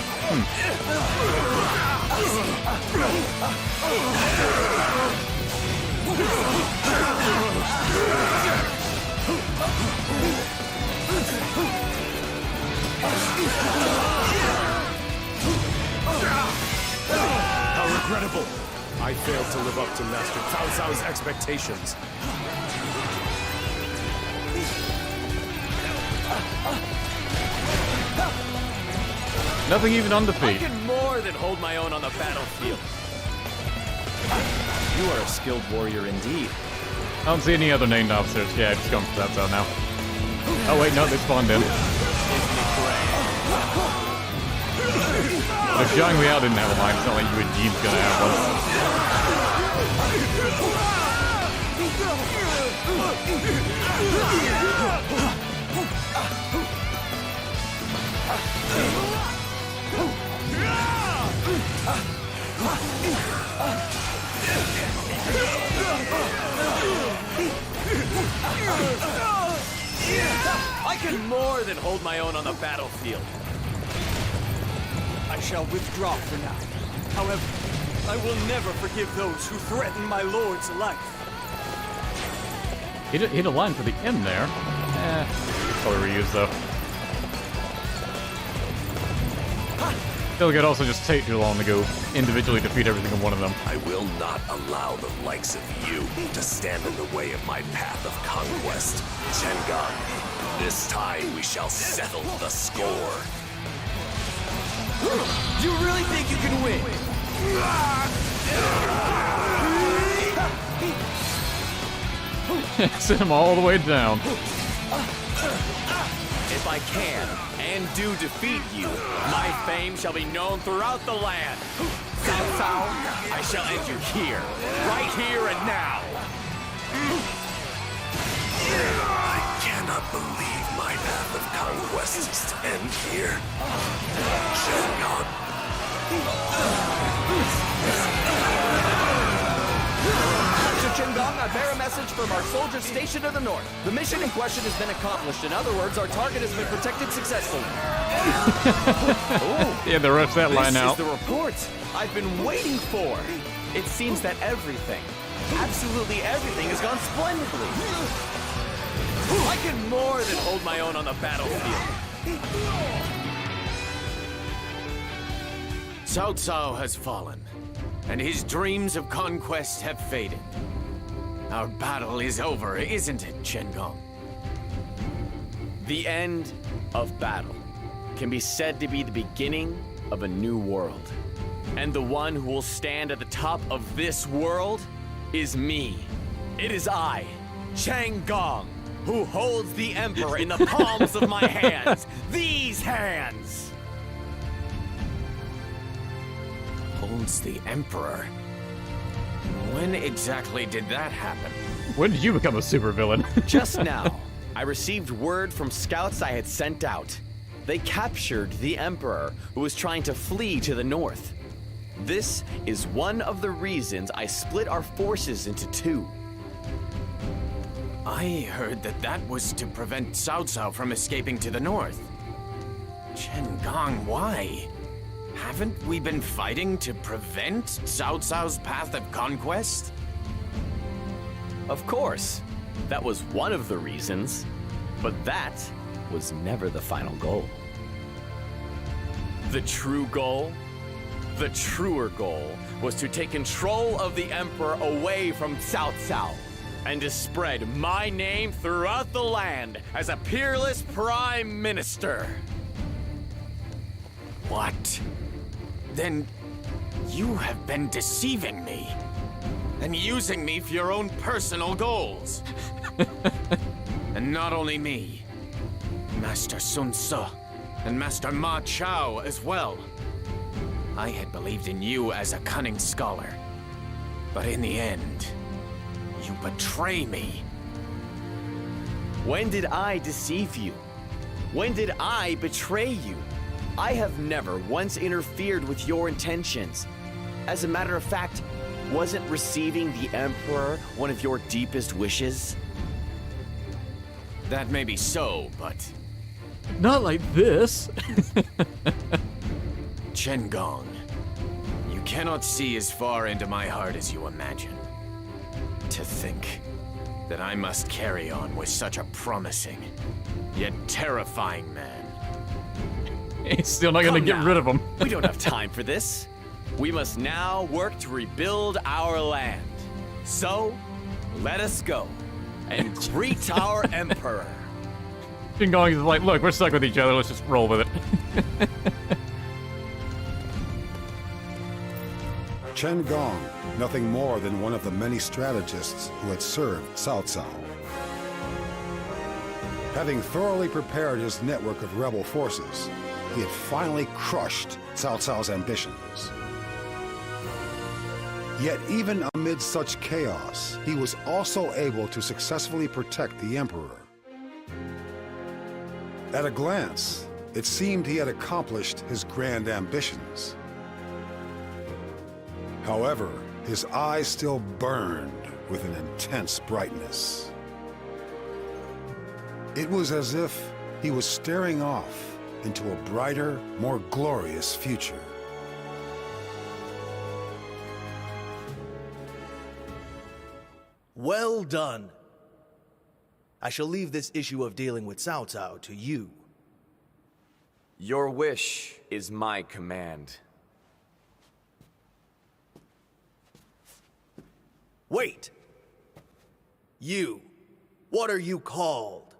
How regrettable. I failed to live up to Master Cao Cao's expectations. Nothing even on the I feet. can more than hold my own on the battlefield. You are a skilled warrior indeed. I don't see any other named officers. Yeah, just going for that zone now. Oh wait, no, they spawned in. If Zhang Liao didn't have a line, it's not like you and Jean's gonna have I can more than hold my own on the battlefield. I shall withdraw for now. However, I will never forgive those who threaten my lord's life. Hit a line for the end there. Probably reuse though. I feel like it'd also just take too long to go individually defeat every single one of them. I will not allow the likes of you to stand in the way of my path of conquest. Chen Gong, this time we shall settle the score. You really think you can win? Send him all the way down. If I can and do defeat you, my fame shall be known throughout the land. Cao Cao, I shall end you here, right here and now. I cannot believe my path of conquest is to end here. Chen Gong. Master Chen Gong, I bear a message from our soldiers stationed in the north. The mission in question has been accomplished. In other words, our target has been protected successfully. Yeah, the rest of that line out. This is the report I've been waiting for. It seems that everything, absolutely everything, has gone splendidly. I can more than hold my own on the battlefield. Cao Cao has fallen, and his dreams of conquest have faded. Our battle is over, isn't it, Chen Gong? The end of battle can be said to be the beginning of a new world. And the one who will stand at the top of this world is me. It is I, Chen Gong, who holds the Emperor in the palms of my hands. These hands! Holds the Emperor? When exactly did that happen? When did you become a supervillain? Just now, I received word from scouts I had sent out. They captured the Emperor, who was trying to flee to the north. This is one of the reasons I split our forces into two. I heard that was to prevent Cao Cao from escaping to the north. Chen Gong, why? Haven't we been fighting to prevent Cao Cao's path of conquest? Of course, that was one of the reasons, but that was never the final goal. The true goal? The truer goal was to take control of the Emperor away from Cao Cao and to spread my name throughout the land as a peerless prime minister. What? Then you have been deceiving me and using me for your own personal goals. And not only me, Master Sun Ce and Master Ma Chao as well. I had believed in you as a cunning scholar, but in the end, you betray me. When did I deceive you? When did I betray you? I have never once interfered with your intentions. As a matter of fact, wasn't receiving the Emperor one of your deepest wishes? That may be so, but... Not like this. Chen Gong, you cannot see as far into my heart as you imagine. To think that I must carry on with such a promising, yet terrifying man. He's still not gonna get rid of him. We don't have time for this. We must now work to rebuild our land. So, let us go and greet our Emperor. Chen Gong is like, look, we're stuck with each other, let's just roll with it. Chen Gong, nothing more than one of the many strategists who had served Cao Cao. Having thoroughly prepared his network of rebel forces, he had finally crushed Cao Cao's ambitions. Yet even amid such chaos, he was also able to successfully protect the Emperor. At a glance, it seemed he had accomplished his grand ambitions. However, his eyes still burned with an intense brightness. It was as if he was staring off into a brighter, more glorious future. Well done. I shall leave this issue of dealing with Cao Cao to you. Your wish is my command. Wait! You, what are you called?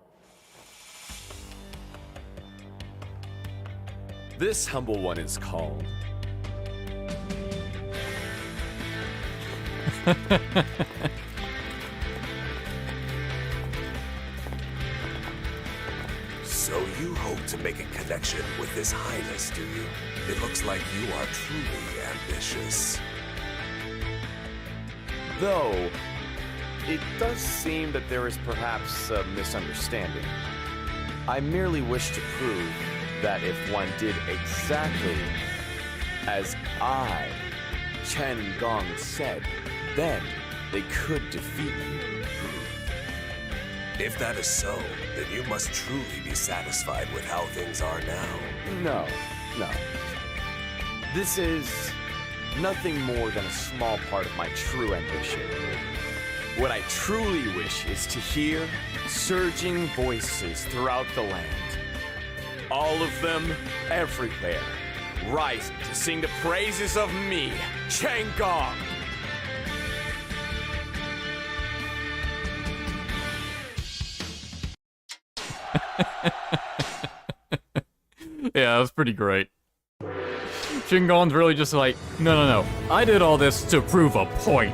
This humble one is called... So you hope to make a connection with His Highness, do you? It looks like you are truly ambitious. Though, it does seem that there is perhaps a misunderstanding. I merely wish to prove that if one did exactly as I, Chen Gong, said, then they could defeat you. If that is so, then you must truly be satisfied with how things are now. No. This is nothing more than a small part of my true ambition. What I truly wish is to hear surging voices throughout the land. All of them, everywhere, rising to sing the praises of me, Chen Gong. Yeah, that was pretty great. Chen Gong's really just like, no. I did all this to prove a point.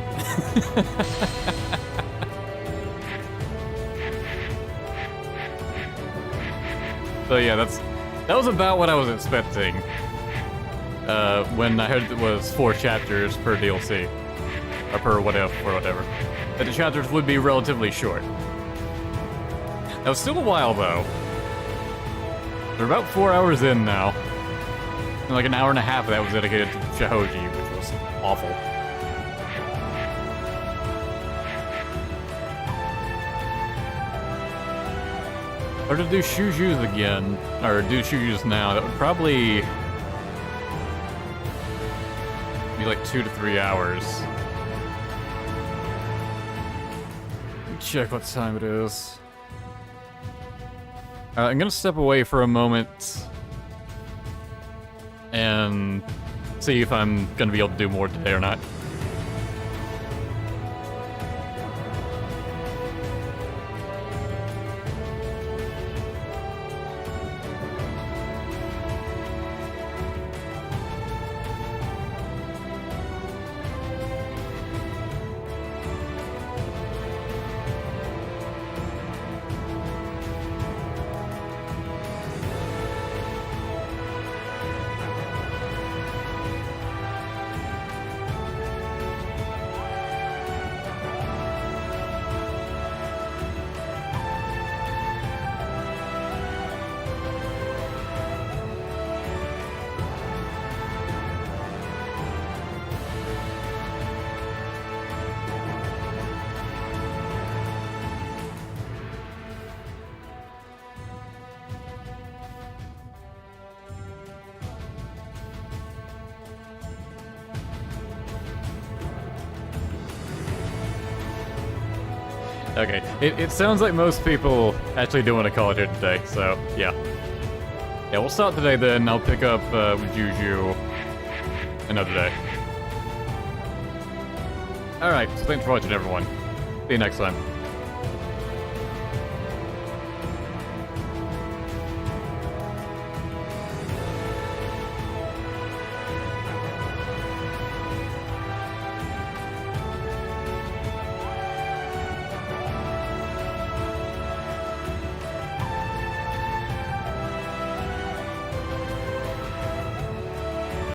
So yeah, that was about what I was expecting. When I heard it was 4 chapters per DLC. Or per whatever. That the chapters would be relatively short. That was still a while though. We're about 4 hours in now. And like an hour and a half of that was dedicated to Shahoji, which was awful. Or to do Shuju's again, or do Shuju's now, that would probably be like 2 to 3 hours. Let me check what time it is. I'm gonna step away for a moment and see if I'm gonna be able to do more today or not. Okay, it sounds like most people actually do want to call it here today, so yeah. Yeah, we'll stop today then, I'll pick up with Juju another day. Alright, so thanks for watching everyone. See you next time.